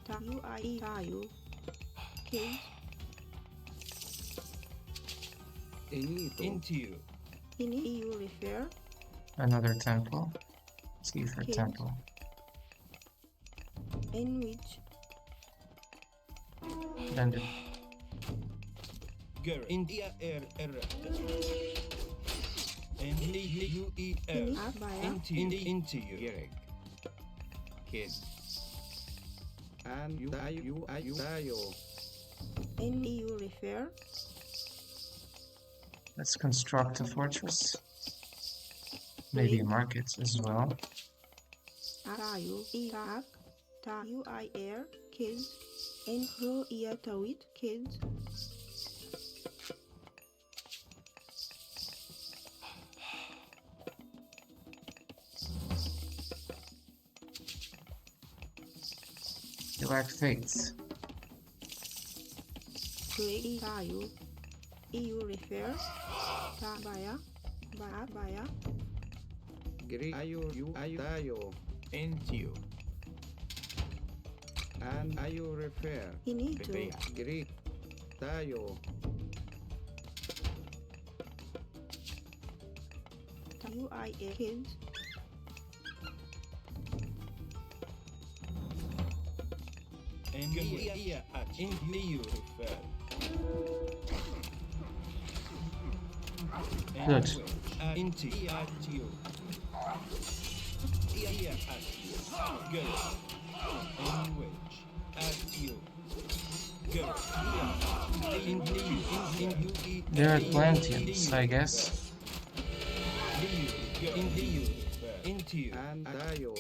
tayo kids Inito. Into you. ini EU refer Another temple. See for Kids. temple. in which Then the Garrett. India air error. And UER. ini abaya Into you. Gerek. Kid. And you tayo. in EU refer let's construct a fortress. Maybe a market as well. tayo irak tayo IR kids in iya tawid kids You lack faith. Great tayo EU refer tabaya baya Greek. IU tayo. Into you. And IU refer. ini to Bebea. Greek. Tayo. tayo IR kids And here at in EU refer. Good. Into at you. Here at you. Garrett. In which at you. Garrett. In UE. They're Atlanteans, I guess. In EU refer. Into you. And tayo.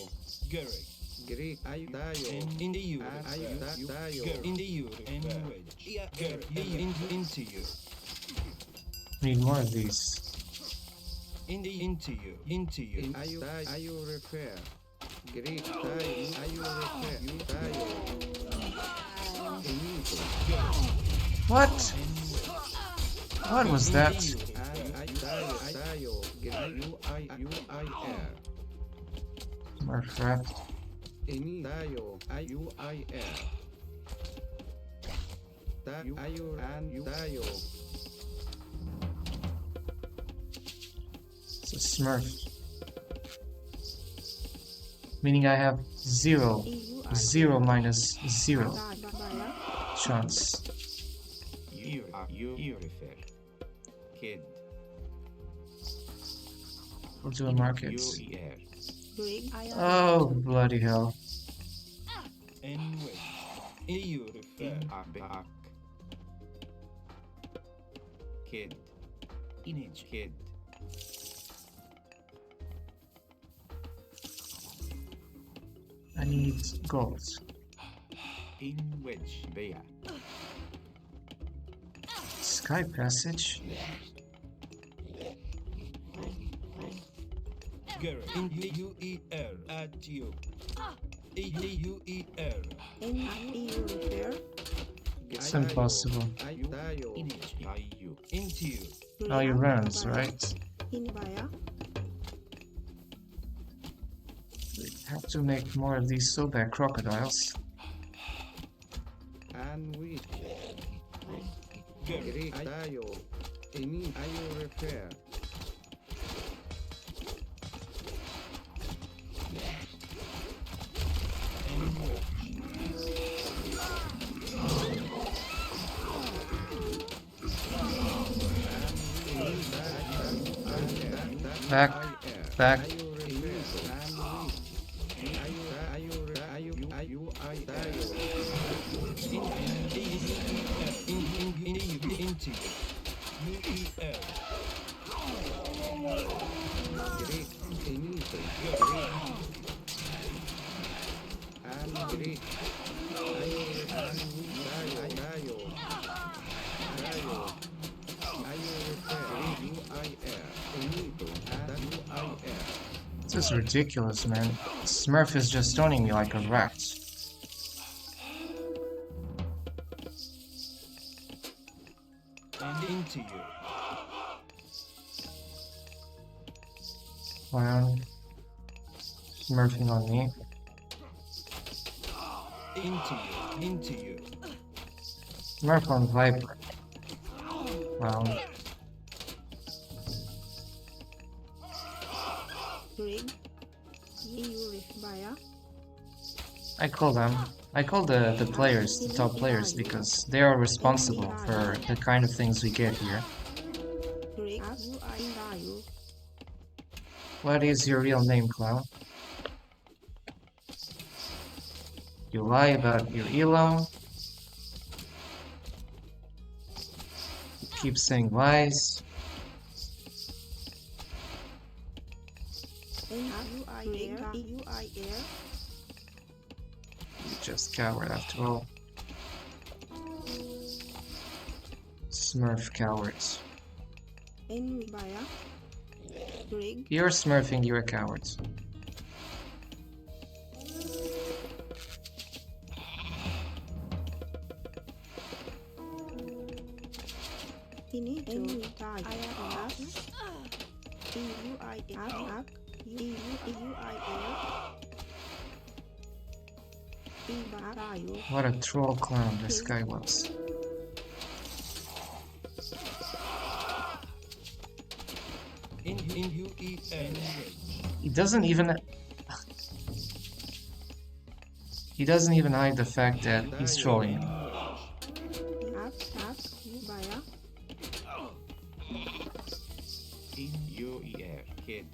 Garrett. Greek. IU tayo. In the EU And refer. IU tayo. In the EU refer. Garrett. Into you. Need more of these. Into you. Into you. In IU refer. Greek. Tayo. IU refer. You tayo. Inito. What? What was that? And IU tayo. Greek. UIR. Smurf. Ini tayo. IUIR. Tayo. IU and you tayo. It's a Smurf. Meaning I have zero. EU Zero minus zero tabaya chance. You refer. Kid. We'll do a market. UER. Great Oh, bloody hell. In which EU refer. Back. Kid. Image kid. I need gold. In which Bea. Sky passage. Garrett. In UER at you. A-U-E-R. N-I-E-U refer. It's impossible. Image IU. Into you. Now he runs, right? Inibaya. Have to make more of these so bad crocodiles. And which Gary. Greek tayo. Ini ayo repair. Back, back. Into you. U-E-R. Greek inito. And Greek ayo tayo. Ayo repair. U-I-R. Inito. And U-I-R. This is ridiculous, man. Smurf is just stoning me like a rat. And into you. Clown. Smurfing on me. Into you. Into you. Smurf on Viper. Clown. Rig. E-U refer. I call the players, the top players, because they are responsible for the kind of things we get here. Rig. U-I-U. What is your real name, clown? You lie about your elo. You keep saying lies. N-U-I-R. E-U-I-R. You're just coward after all. Smurf cowards. N-Baya. Rig. You're smurfing, you're cowards. Finito. N-U-I-R. E-U-I-R. E-U-I-R. E-Barayo. What a troll clown this guy was. In U-E-R. He doesn't even hide the fact that he's trolling him. U-Baya. In UER. Kid.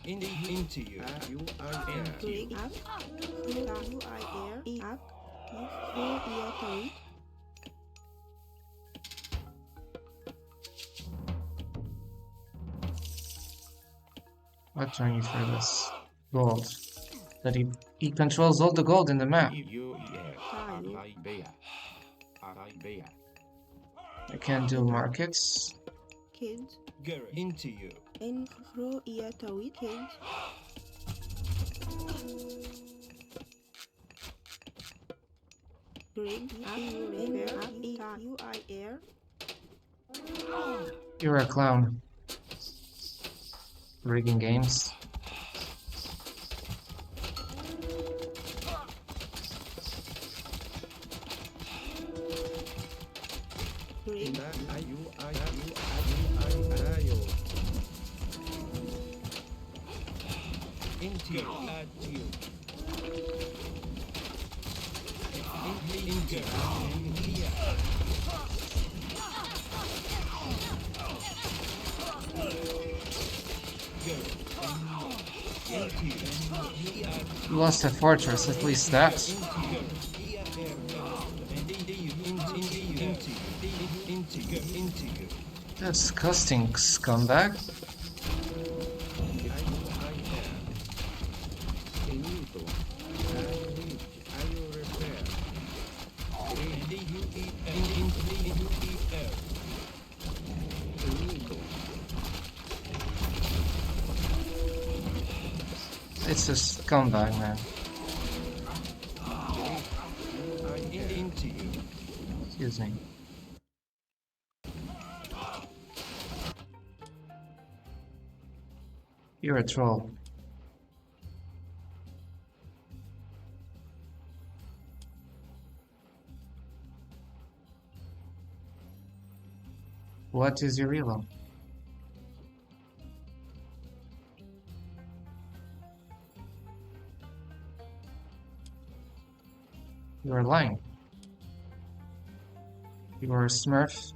Into you. U-I-R. Rig. U-I-R. E-Ak. U-E-R. What do I need for this? Gold. That he controls all the gold in the map. UER. Aribea. Aribea. I can't do markets. Kids. Gary. Into you. N-Ro-E-R. Kids. Rig. U-I-R. You're a clown. Rigging games. Rig. Into you. At you. In Gary. Here. You lost a fortress, at least that. Disgusting scumbag. It's a scumbag, man. Into you. Excuse me. You're a troll. What is your elo? You are lying. You are a smurf.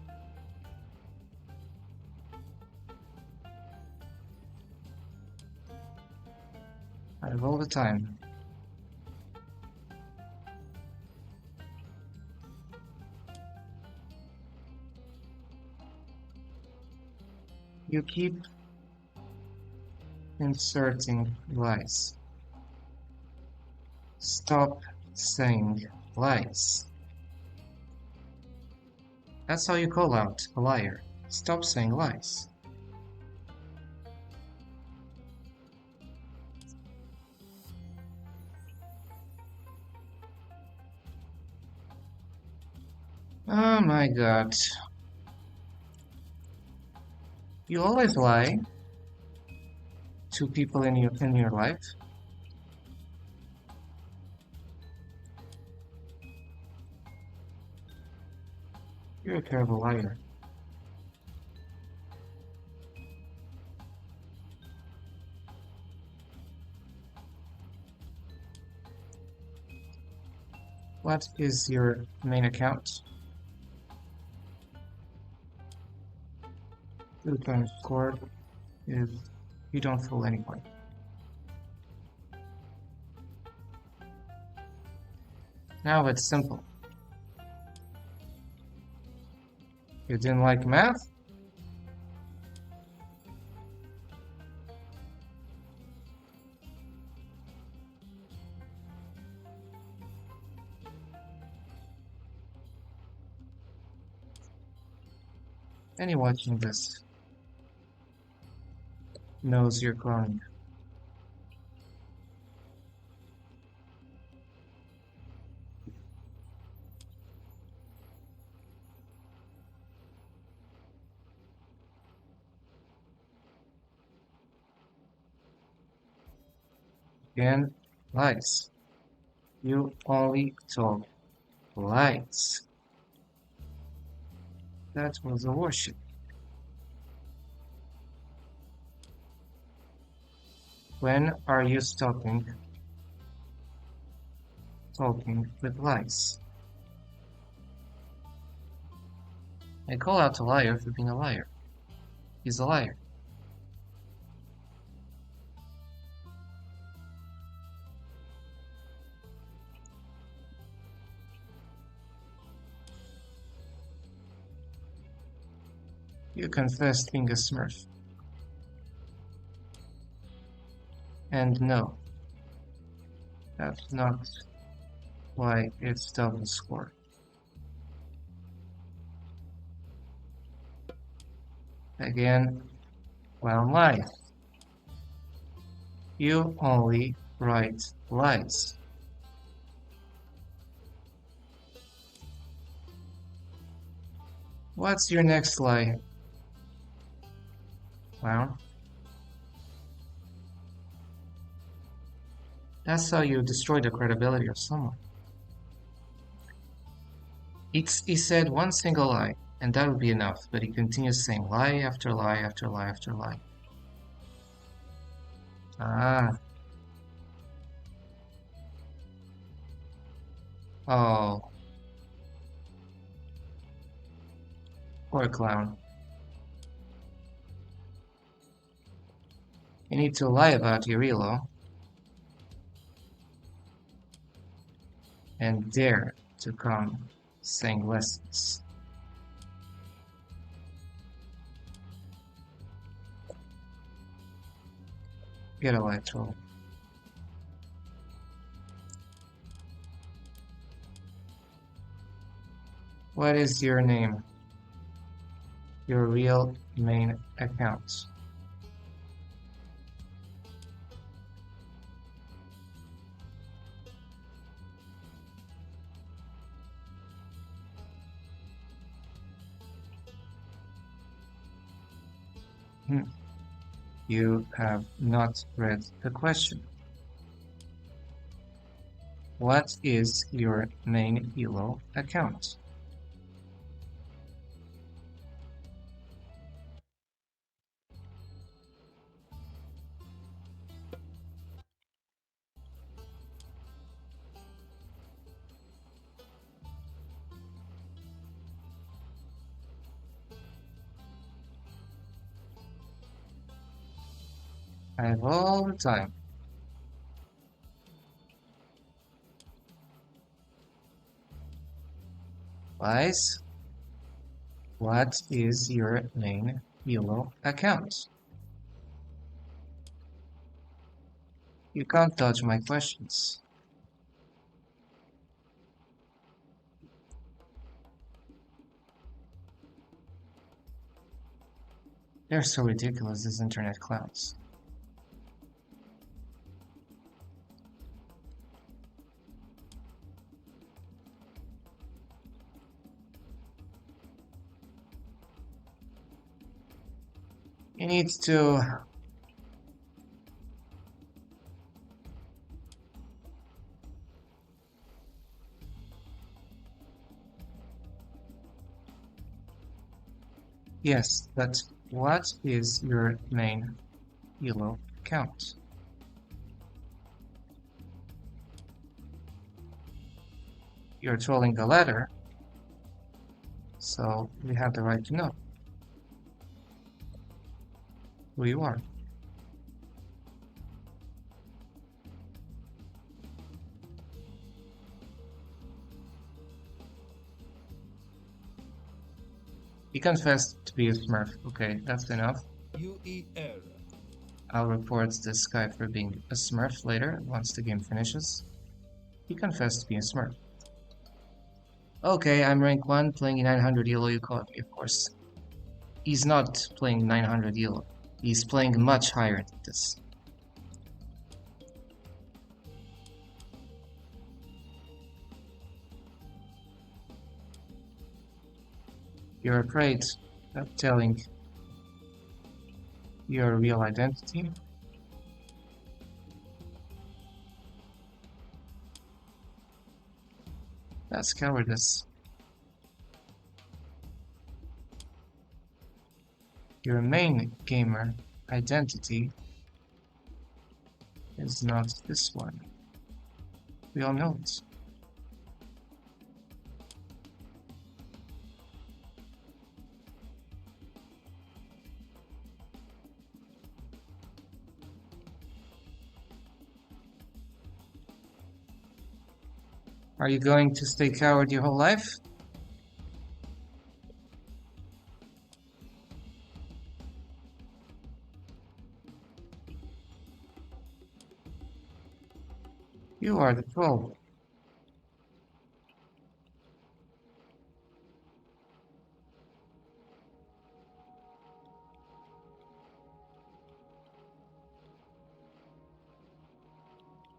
I have all the time. You keep inserting lies. Stop saying lies. That's how you call out a liar. Stop saying lies. Oh my god. You always lie to people in your life. You're a terrible liar. What is your main account? 2 times scored is you don't fool anyone. Now it's simple. You didn't like math? Anyone watching this knows you're cloning. Again, lies. You only told lies. That was a worship. When are you stopping talking with lies? I call out a liar for being a liar. He's a liar. You confessed being a smurf. And no, that's not why it's double score. Again, well, lies. You only write lies. What's your next lie? Well, that's how you destroy the credibility of someone. He said one single lie, and that would be enough, but he continues saying lie after lie after lie after lie. Ah. Oh. Poor clown. You need to lie about your elo and dare to come saying lessons. Get a light troll. What is your name? Your real main account. You have not read the question. What is your main Elo account? I have all the time. Guys, what is your main Elo account? You can't dodge my questions. They're so ridiculous, these internet clowns. You need to... Yes, but what is your main Elo account? You're trolling the letter, so we have the right to know who you are. He confessed to be a smurf. Okay, that's enough. UER. I'll report this guy for being a smurf later, once the game finishes. He confessed to being a smurf. Okay, I'm rank 1, playing 900 Elo, you caught me, of course. He's not playing 900 Elo. He's playing much higher than this. You're afraid of telling your real identity? That's cowardice. Your main gamer identity is not this one. We all know it. Are you going to stay coward your whole life? You are the troll.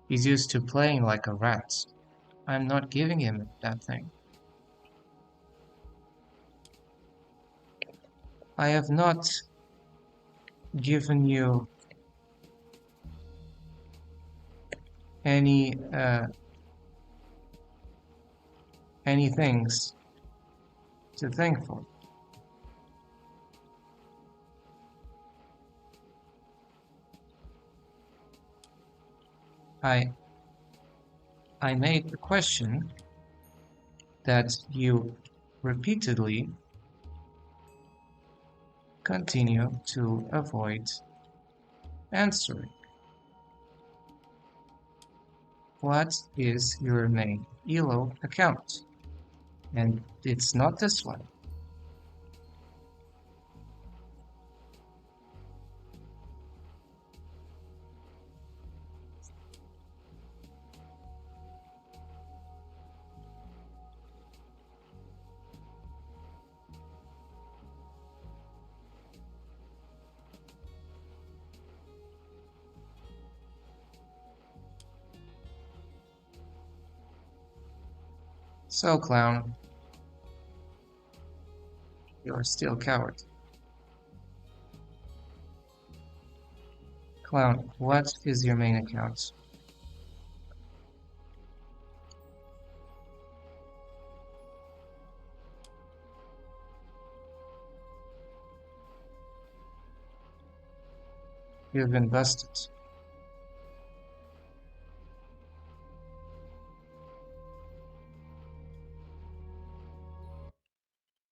He's used to playing like a rat. I'm not giving him that thing. I have not given you any things to thank for. I made the question that you repeatedly continue to avoid answering. What is your main Elo account? And it's not this one. So, clown, you're still a coward. Clown, what is your main account? You've been busted.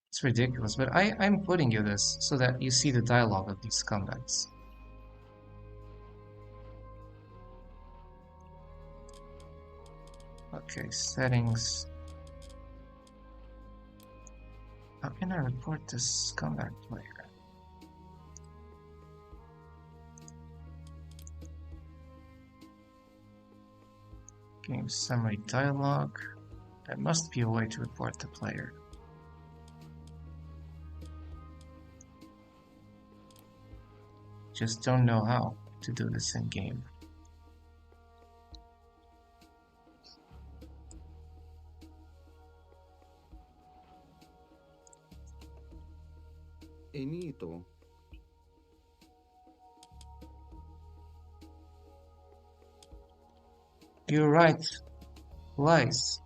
It's ridiculous, but I'm putting you this so that you see the dialogue of these scumbags. Okay, settings. How can I report this scumbag player? Game summary dialogue. There must be a way to report the player. Just don't know how to do this in game. Enito. You write lies.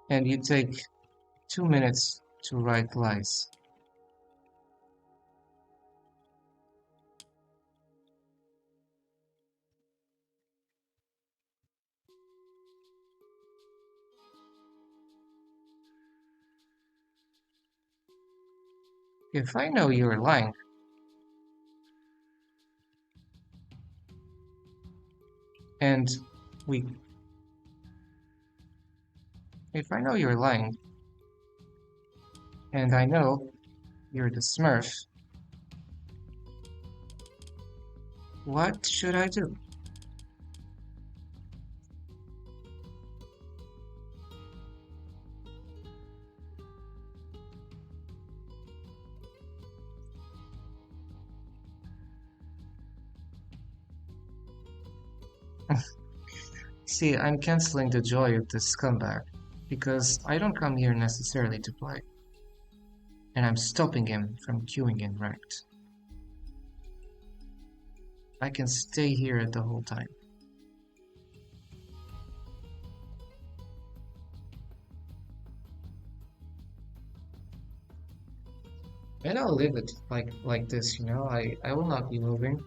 And you take 2 minutes to write lies. If I know you're lying, and we if I know you're lying, and I know you're the Smurf, what should I do? See, I'm canceling the joy of this scumbag, because I don't come here necessarily to play, and I'm stopping him from queuing in ranked. I can stay here the whole time. And I'll leave it like this, you know, I will not be moving.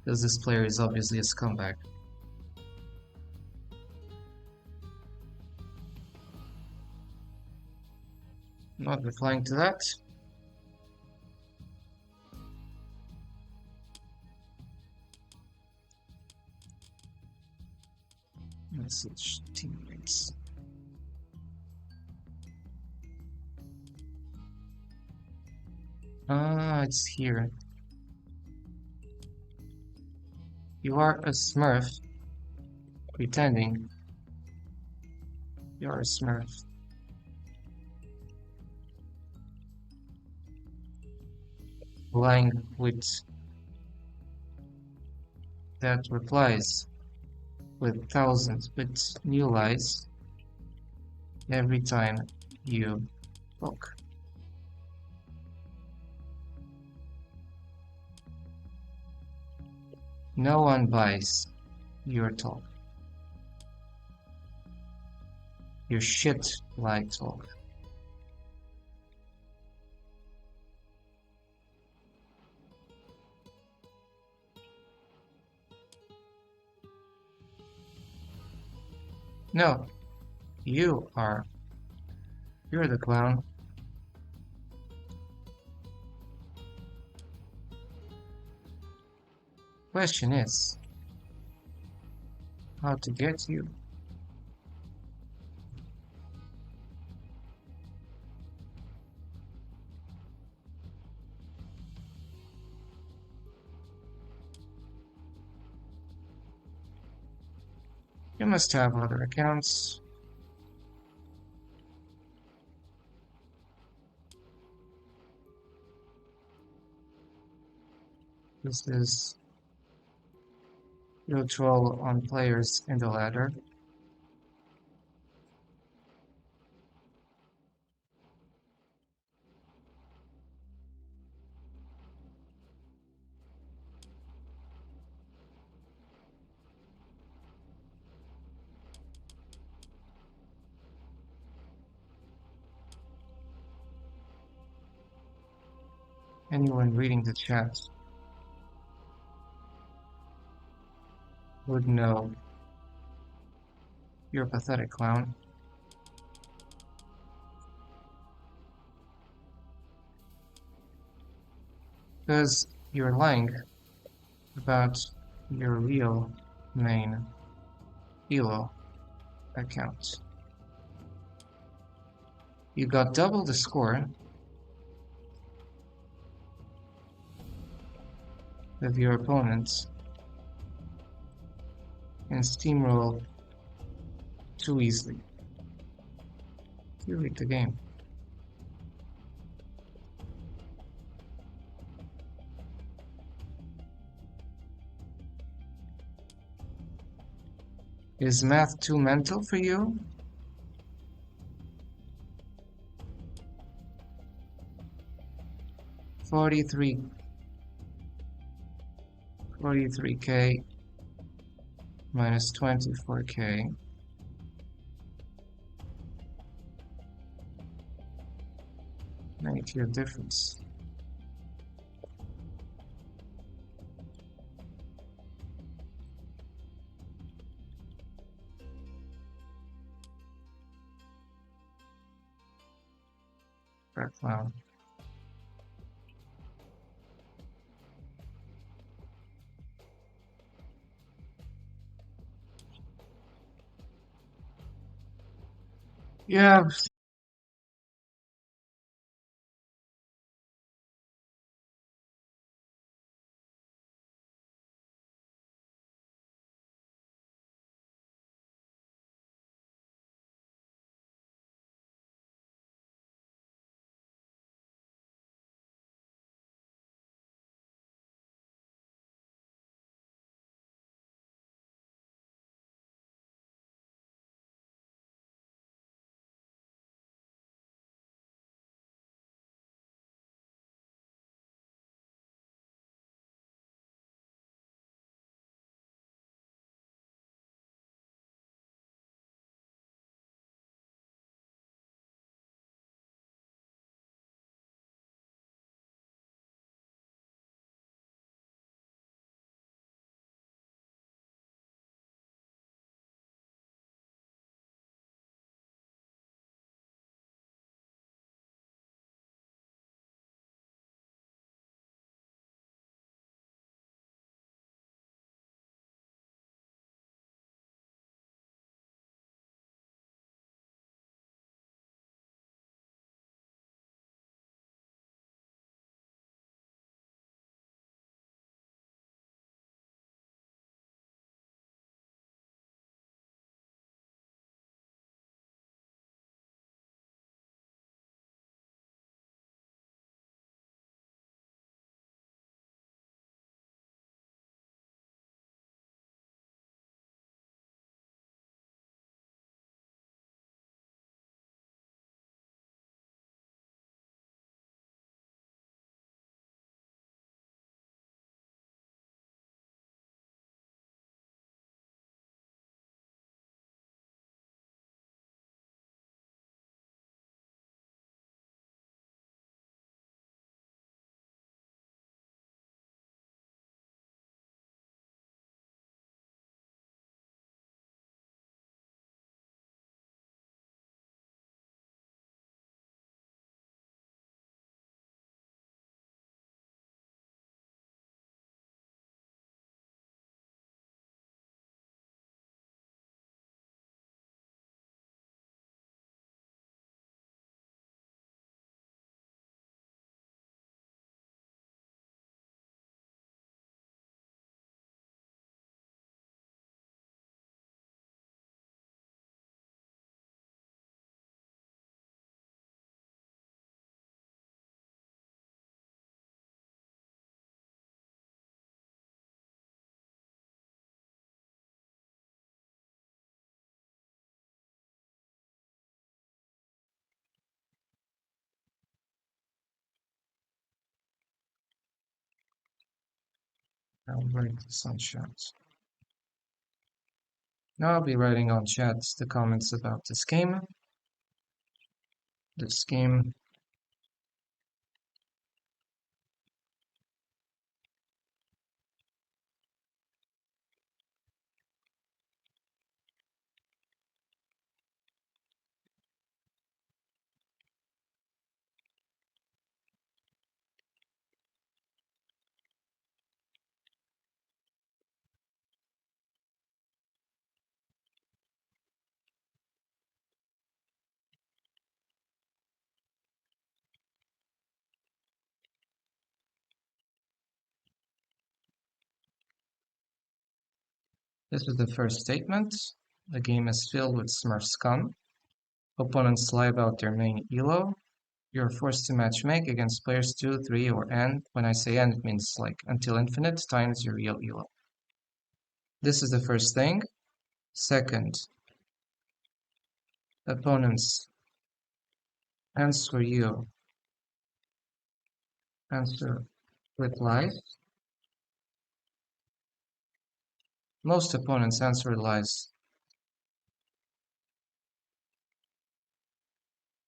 Because this player is obviously a scumbag. Not replying to that. Message teammates. Ah, it's here. You are a smurf. Pretending you're a smurf. Lying with that replies with thousands with new lies every time you talk. No one buys your talk. Your shit lie talk. No, you are. You're the clown. Question is, how to get you? You must have other accounts. This is your troll on players in the ladder. Anyone reading the chat would know you're a pathetic clown. Because you're lying about your real main Elo account. You got double the score of your opponents and steamroll too easily. You rigged the game. Is math too mental for you? 43K minus 24K. Make your difference. Clown. Yeah, I'll write the sunshots. Now I'll be writing on chat the comments about this game. This game This is the first statement. The game is filled with smurf scum. Opponents lie about their main elo. You're forced to matchmake against players 2, 3, or n. When I say n, it means like until infinite times your real elo. This is the first thing. Second, opponents answer with lies. Most opponents answer with lies.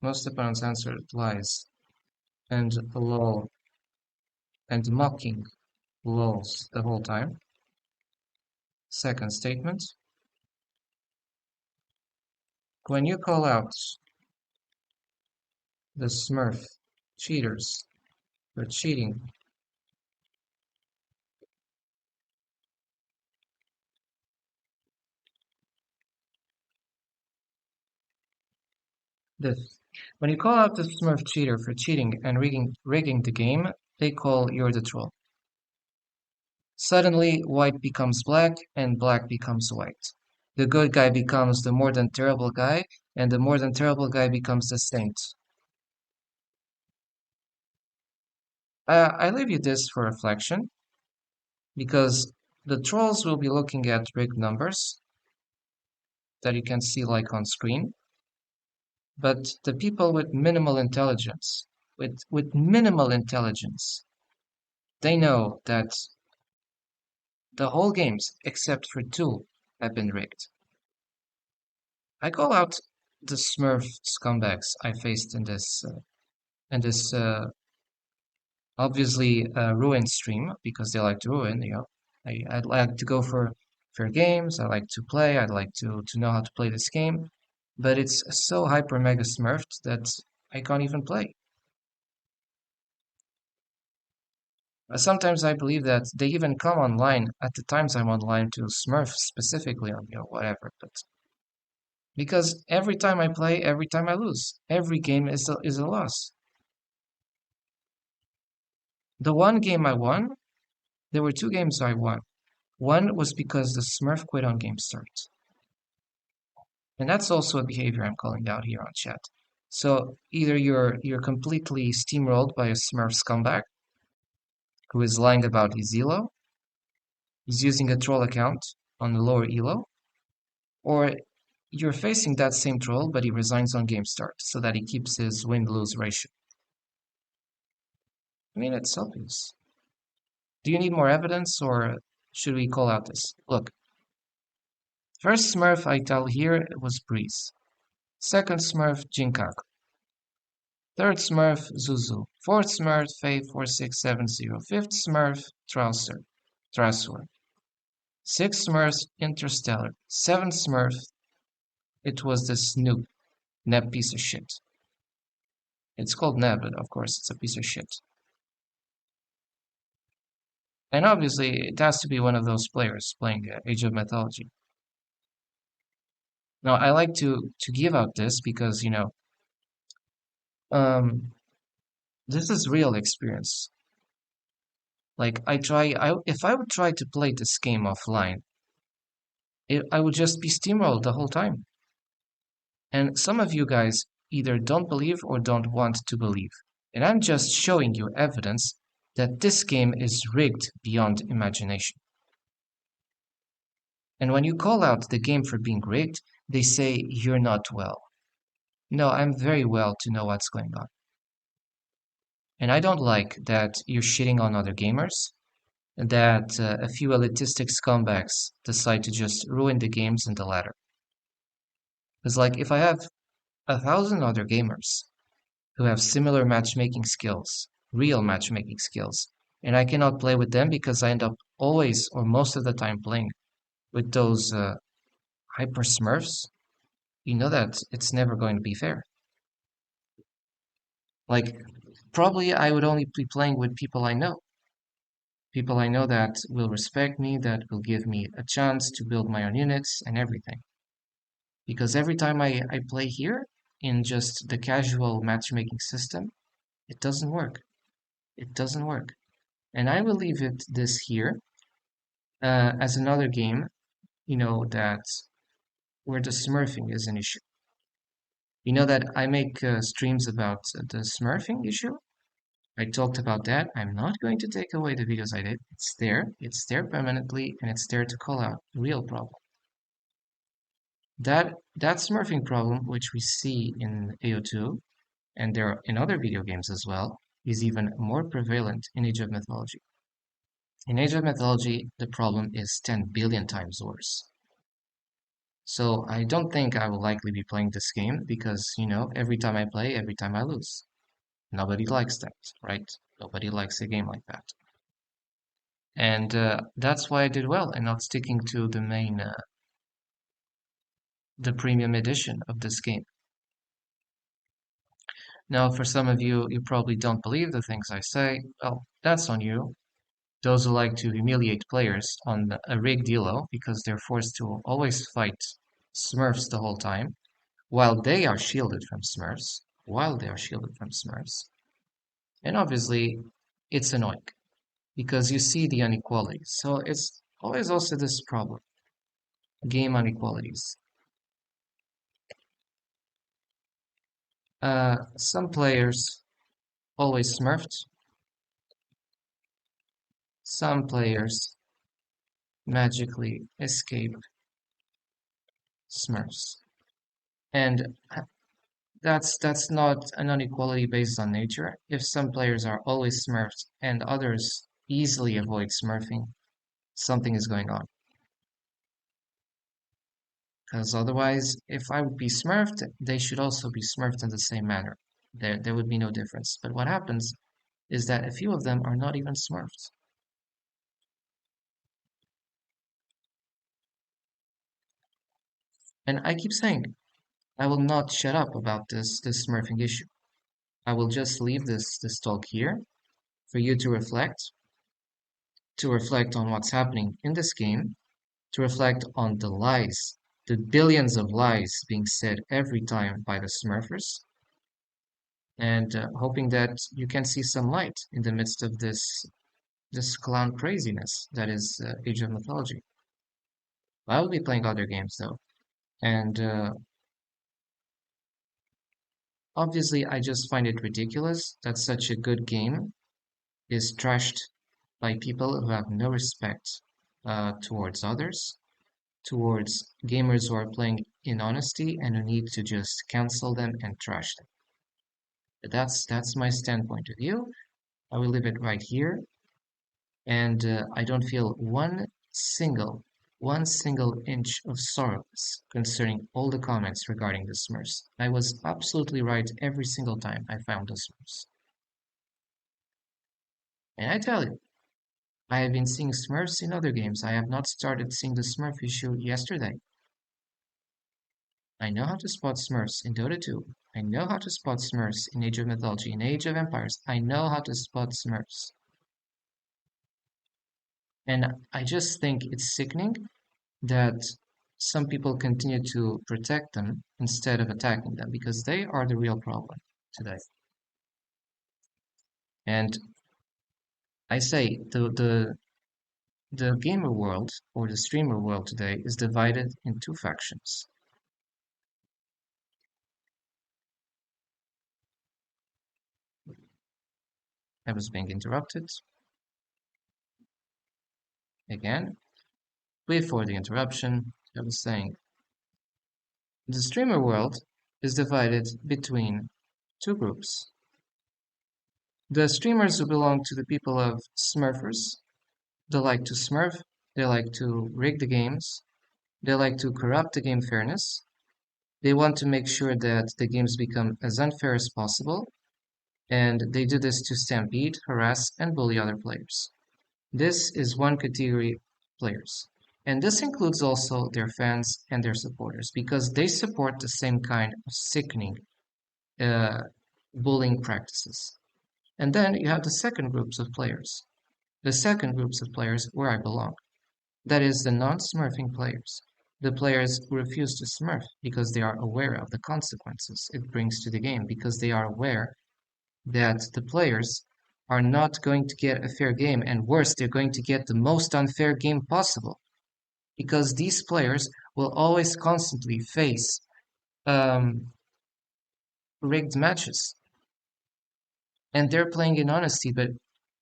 Most opponents answer with lies and lol and mocking lols the whole time. Second statement. When you call out the smurf cheaters for cheating, this. When you call out the smurf cheater for cheating and rigging the game, they call you're the troll. Suddenly, white becomes black and black becomes white. The good guy becomes the more than terrible guy, and the more than terrible guy becomes the saint. I leave you this for reflection, because the trolls will be looking at rigged numbers that you can see like on screen, but the people with minimal intelligence, with minimal intelligence, they know that the whole games, except for two, have been rigged. I call out the Smurf scumbags I faced in this obviously ruin stream, because they like to ruin. I'd like to go for fair games. I like to play. I'd like to know how to play this game, but it's so hyper mega smurfed that I can't even play. Sometimes I believe that they even come online at the times I'm online to smurf specifically on whatever, but because every time I play, every time I lose, every game is a loss. The one game I won, there were two games I won. One was because the Smurf quit on game start. And that's also a behavior I'm calling out here on chat. So either you're completely steamrolled by a Smurf scumbag who is lying about his elo, he's using a troll account on the lower elo, or you're facing that same troll but he resigns on game start so that he keeps his win-lose ratio. I mean, it's obvious. Do you need more evidence, or should we call out this? Look, first Smurf I tell here was Breeze. Second Smurf Jinkak. Third Smurf Zuzu. Fourth Smurf Faye4670. Fifth Smurf Trausor. Sixth Smurf Interstellar. Seventh Smurf, it was the Snoop. Neb piece of shit. It's called Neb, but of course it's a piece of shit. And obviously it has to be one of those players playing Age of Mythology. Now I like to give out this because, this is real experience. Like if I would try to play this game offline, I would just be steamrolled the whole time. And some of you guys either don't believe or don't want to believe. And I'm just showing you evidence that this game is rigged beyond imagination. And when you call out the game for being rigged, they say you're not well. No, I'm very well to know what's going on. And I don't like that you're shitting on other gamers, that a few elitistic scumbags decide to just ruin the games in the ladder. Because, like, if I have 1,000 other gamers who have similar matchmaking skills, real matchmaking skills, and I cannot play with them because I end up always or most of the time playing with those hyper smurfs, you know that it's never going to be fair. Like, probably I would only be playing with people I know. People I know that will respect me, that will give me a chance to build my own units and everything. Because every time I play here, in just the casual matchmaking system, it doesn't work. It doesn't work. And I will leave this here as another game you know that where the smurfing is an issue. You know that I make streams about the smurfing issue. I talked about that. I'm not going to take away the videos I did. It's there permanently, and it's there to call out the real problem. That smurfing problem, which we see in AO2, and there are in other video games as well, is even more prevalent in Age of Mythology. In Age of Mythology, the problem is 10 billion times worse. So I don't think I will likely be playing this game because, you know, every time I play, every time I lose. Nobody likes that, right? Nobody likes a game like that. And that's why I did well and not sticking to the main, the premium edition of this game. Now, for some of you, you probably don't believe the things I say. Well, that's on you. Those who like to humiliate players on a rigged elo because they're forced to always fight Smurfs the whole time, while they are shielded from Smurfs, And obviously, it's annoying because you see the inequalities. So it's always also this problem, game inequalities. Some players always smurfed. Some players magically escape smurfs. And that's not an inequality based on nature. If some players are always smurfed and others easily avoid smurfing, something is going on. Because otherwise, if I would be smurfed, they should also be smurfed in the same manner. There would be no difference. But what happens is that a few of them are not even smurfed. And I keep saying, I will not shut up about this smurfing issue. I will just leave this talk here for you to reflect on what's happening in this game, to reflect on the lies, the billions of lies being said every time by the Smurfers, and hoping that you can see some light in the midst of this clown craziness that is Age of Mythology. I will be playing other games though, and obviously I just find it ridiculous that such a good game is trashed by people who have no respect towards others, towards gamers who are playing in honesty and who need to just cancel them and trash them. But that's my standpoint of view. I will leave it right here, and I don't feel one single inch of sorrow concerning all the comments regarding the Smurfs. I was absolutely right every single time I found the Smurfs. And I tell you, I have been seeing Smurfs in other games. I have not started seeing the Smurf issue yesterday. I know how to spot Smurfs in Dota 2. I know how to spot Smurfs in Age of Mythology, in Age of Empires. I know how to spot Smurfs. And I just think it's sickening that some people continue to protect them instead of attacking them because they are the real problem today. And I say the gamer world or the streamer world today is divided in two factions. I was being interrupted again. Before the interruption, I was saying the streamer world is divided between two groups. The streamers who belong to the people of Smurfers, they like to smurf, they like to rig the games, they like to corrupt the game fairness, they want to make sure that the games become as unfair as possible, and they do this to stampede, harass, and bully other players. This is one category of players. And this includes also their fans and their supporters because they support the same kind of sickening uh, bullying practices. And then you have the second groups of players. The second groups of players where I belong. That is the non-smurfing players. The players who refuse to smurf because they are aware of the consequences it brings to the game, because they are aware that the players are not going to get a fair game, and worse, they're going to get the most unfair game possible. because these players will always constantly face um, rigged matches, and they're playing in honesty, but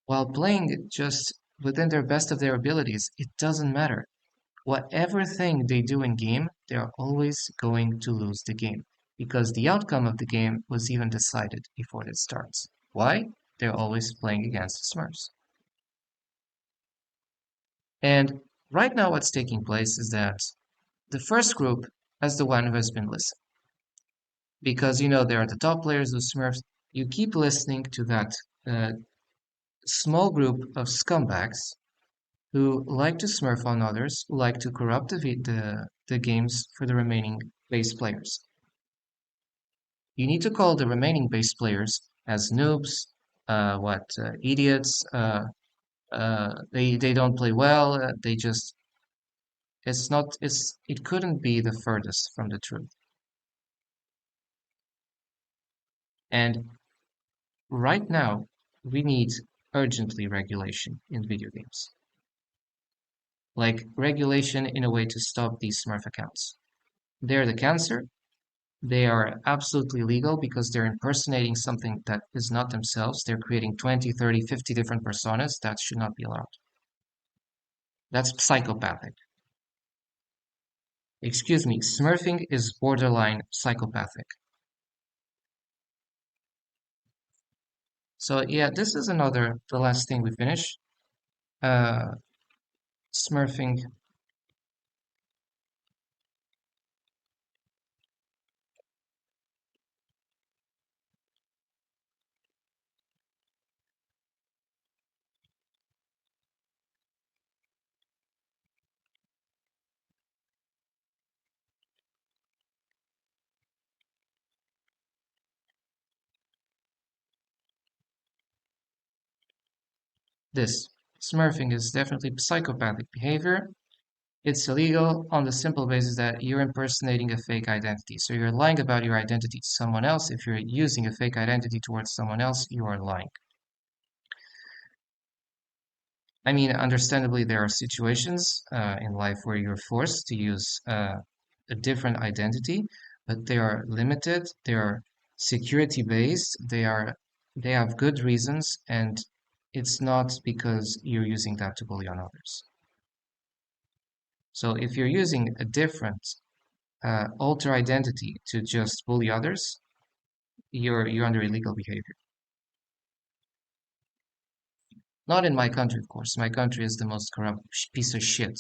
while playing just within their best of their abilities, it doesn't matter. Whatever thing they do in game, they are always going to lose the game because the outcome of the game was even decided before it starts. Why? They're always playing against the Smurfs. And right now, what's taking place is that the first group is the one who has been listening because they are the top players of Smurfs. You keep listening to that uh, small group of scumbags who like to smurf on others, who like to corrupt the games for the remaining base players. You need to call the remaining base players as noobs, idiots. They don't play well. They just it couldn't be the furthest from the truth. And right now, we need urgently regulation in video games, like regulation in a way to stop these Smurf accounts. They're the cancer. They are absolutely legal because they're impersonating something that is not themselves. They're creating 20, 30, 50 different personas. That should not be allowed. That's psychopathic. Excuse me, smurfing is borderline psychopathic. So yeah, this is the last thing we finish. Uh, Smurfing. This. Smurfing is definitely psychopathic behavior. It's illegal on the simple basis that you're impersonating a fake identity. So you're lying about your identity to someone else. If you're using a fake identity towards someone else, you are lying. I mean, understandably, there are situations in life where you're forced to use a different identity, but they are limited, they are security based, they have good reasons, and it's not because you're using that to bully on others. So if you're using a different alter identity to just bully others, you're under illegal behavior. Not in my country, of course. My country is the most corrupt piece of shit.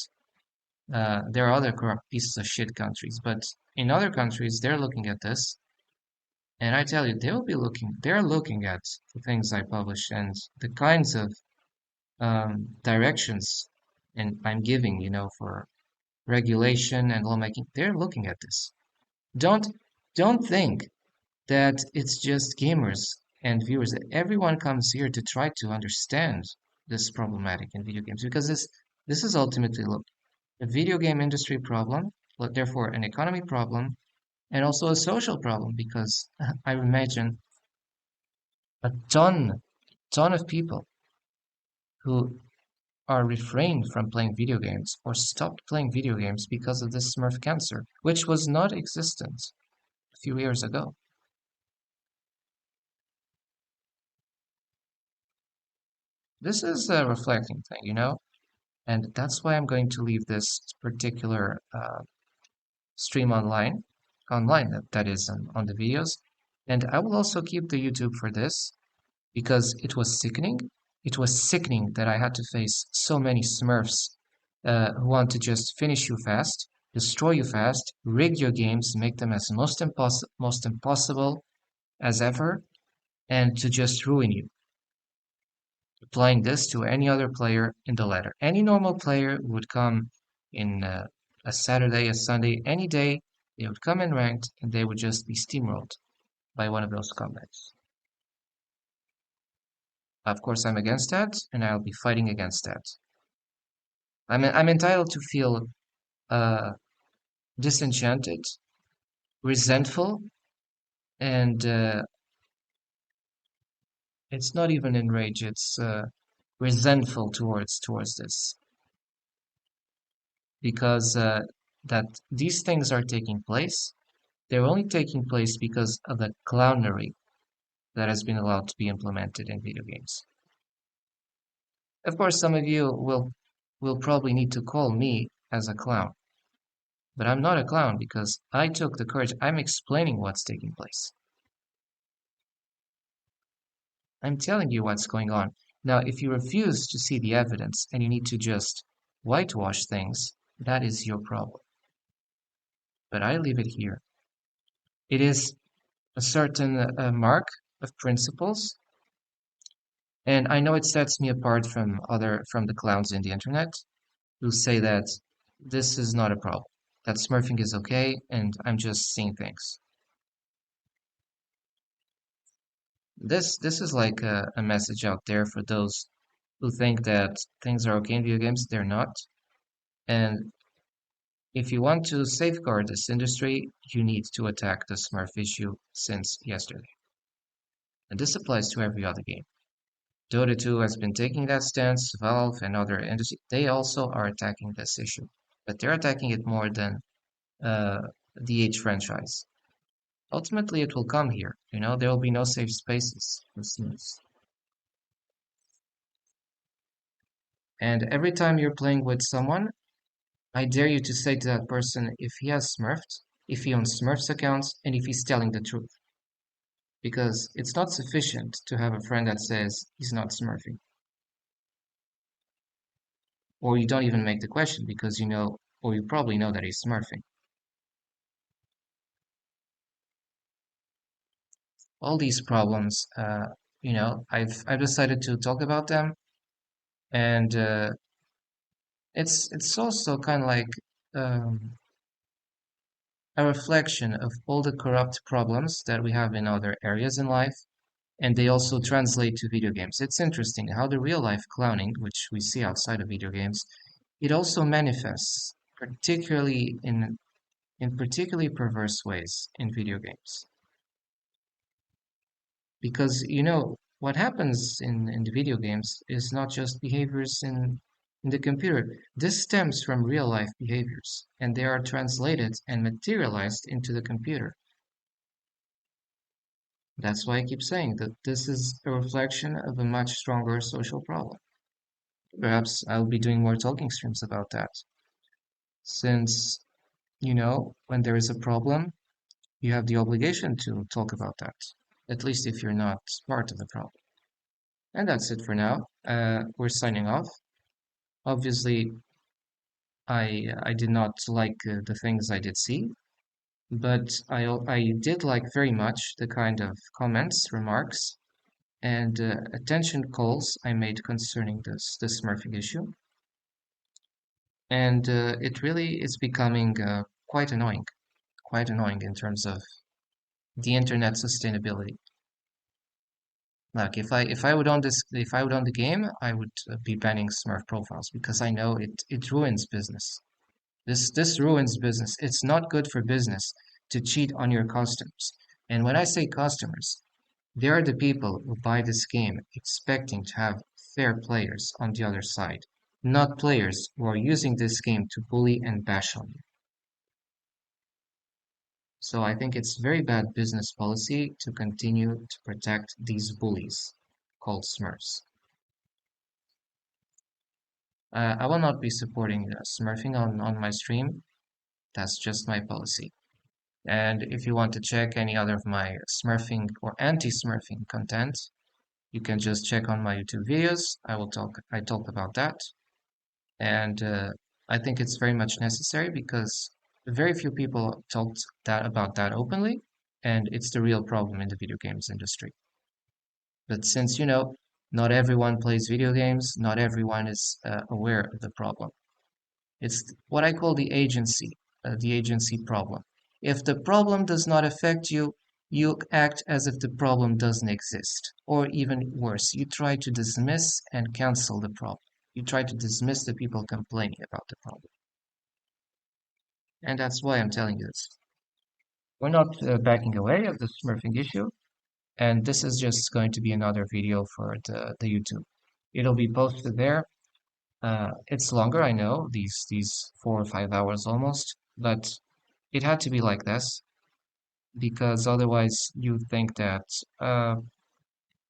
There are other corrupt pieces of shit countries, but in other countries, they're looking at this, and I tell you, they're looking at the things I publish and the kinds of directions and I'm giving, for regulation and lawmaking. They're looking at this. Don't don't think that it's just gamers and viewers. That everyone comes here to try to understand this problematic in video games because this is ultimately a video game industry problem, but therefore an economy problem, and also a social problem because I imagine a ton of people who are refrained from playing video games or stopped playing video games because of this Smurf cancer, which was not existent a few years ago. This is a reflecting thing, and that's why I'm going to leave this particular stream online that is on the videos, and I will also keep the YouTube for this because it was sickening. It was sickening that I had to face so many Smurfs who want to just finish you fast, destroy you fast, rig your games, make them as most impossible as ever, and to just ruin you. Applying this to any other player in the ladder. Any normal player would come in a Saturday, a Sunday, any day, they would come in ranked and they would just be steamrolled by one of those scumbags. Of course, I'm against that, and I'll be fighting against that. I'm entitled to feel uh, disenchanted, resentful, and it's not even enraged. It's resentful towards this because that these things are taking place. They're only taking place because of the clownery that has been allowed to be implemented in video games. Of course, some of you will probably need to call me as a clown, but I'm not a clown because I took the courage. I'm explaining what's taking place. I'm telling you what's going on. Now, if you refuse to see the evidence and you need to just whitewash things, that is your problem. But I leave it here. It is a certain mark of principles, and I know it sets me apart from the clowns in the internet who say that this is not a problem, that smurfing is okay, and I'm just seeing things. This is like a message out there for those who think that things are okay in video games. They're not. And if you want to safeguard this industry, you need to attack the smurf issue since yesterday. And this applies to every other game. Dota 2 has been taking that stance, Valve and other industries, they also are attacking this issue. But they're attacking it more than the H franchise. Ultimately, it will come here. You know, there will be no safe spaces for Smurfs. And every time you're playing with someone, I dare you to say to that person if he has Smurfed, if he owns Smurfs accounts, and if he's telling the truth. Because it's not sufficient to have a friend that says he's not Smurfing. Or you don't even make the question because you know, or you probably know that he's Smurfing. All these problems, you know, I've decided to talk about them, and it's also kind of like um, a reflection of all the corrupt problems that we have in other areas in life, and they also translate to video games. It's interesting how the real life clowning, which we see outside of video games, it also manifests, particularly in particularly perverse ways in video games. Because you know what happens in the video games is not just behaviors in the computer. This stems from real life behaviors, and they are translated and materialized into the computer. That's why I keep saying that this is a reflection of a much stronger social problem. Perhaps I'll be doing more talking streams about that, since you know when there is a problem, you have the obligation to talk about that, at least if you're not part of the problem. And that's it for now. We're signing off. Obviously, I did not like the things I did see, but I did like very much the kind of comments, remarks, and attention calls I made concerning the smurfing issue. And it really is becoming quite annoying in terms of the internet sustainability. Like if I would own the game, I would be banning Smurf profiles because I know it ruins business. This ruins business. It's not good for business to cheat on your customers. And when I say customers, they are the people who buy this game expecting to have fair players on the other side, not players who are using this game to bully and bash on you. So I think it's very bad business policy to continue to protect these bullies called Smurfs. I will not be supporting smurfing on my stream. That's just my policy. And if you want to check any other of my smurfing or anti-smurfing content, you can just check on my YouTube videos. I talk about that. And I think it's very much necessary because very few people talked about that openly, and it's the real problem in the video games industry. But since, you know, not everyone plays video games, not everyone is aware of the problem. It's what I call the agency problem. If the problem does not affect you, you act as if the problem doesn't exist. Or even worse, you try to dismiss and cancel the problem. You try to dismiss the people complaining about the problem. And that's why I'm telling you this. We're not backing away of the smurfing issue. And this is just going to be another video for the YouTube. It'll be posted there. It's longer, I know, these 4 or 5 hours almost, but it had to be like this because otherwise you think that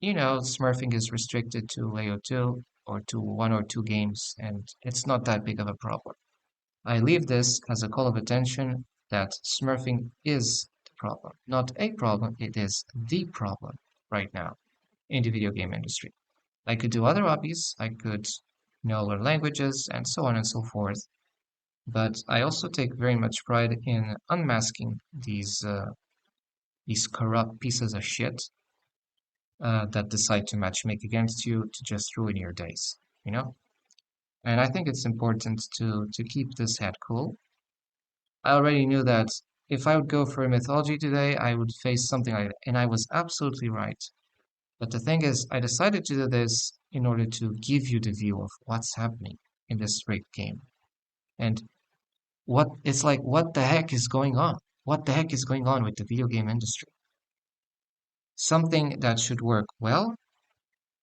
smurfing is restricted to AO2 or to 1 or 2 games, and it's not that big of a problem. I leave this as a call of attention that smurfing is the problem, not a problem, it is the problem right now in the video game industry. I could do other hobbies, I could, learn languages and so on and so forth, but I also take very much pride in unmasking these corrupt pieces of shit that decide to matchmake against you to just ruin your days, you know? And I think it's important to keep this head cool. I already knew that if I would go for a mythology today, I would face something like that, and I was absolutely right. But the thing is, I decided to do this in order to give you the view of what's happening in this rigged game. And what the heck is going on? What the heck is going on with the video game industry? Something that should work well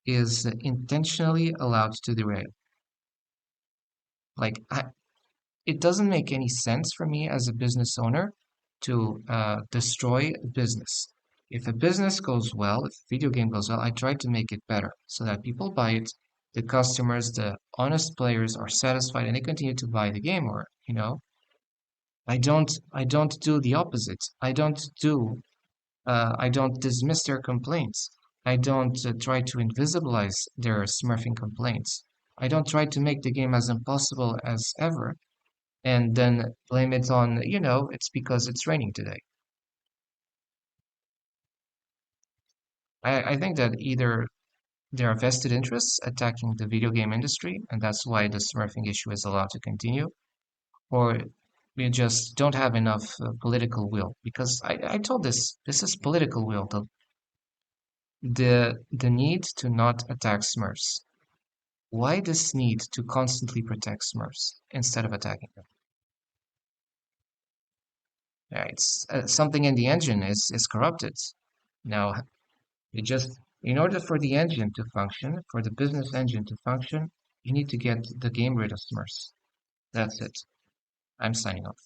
is intentionally allowed to derail. Like, it doesn't make any sense for me as a business owner to destroy a business. If a business goes well, if a video game goes well, I try to make it better so that people buy it, the customers, the honest players are satisfied and they continue to buy the game. Or, I don't do the opposite. I don't dismiss their complaints. I don't try to invisibilize their smurfing complaints. I don't try to make the game as impossible as ever and then blame it on, it's because it's raining today. I think that either there are vested interests attacking the video game industry, and that's why the smurfing issue is allowed to continue, or we just don't have enough political will. Because I told this is political will, the need to not attack Smurfs. Why this need to constantly protect Smurfs instead of attacking them? Yeah, it's something in the engine is corrupted. Now, it just in order for the engine to function, for the business engine to function, you need to get the game rid of Smurfs. That's it. I'm signing off.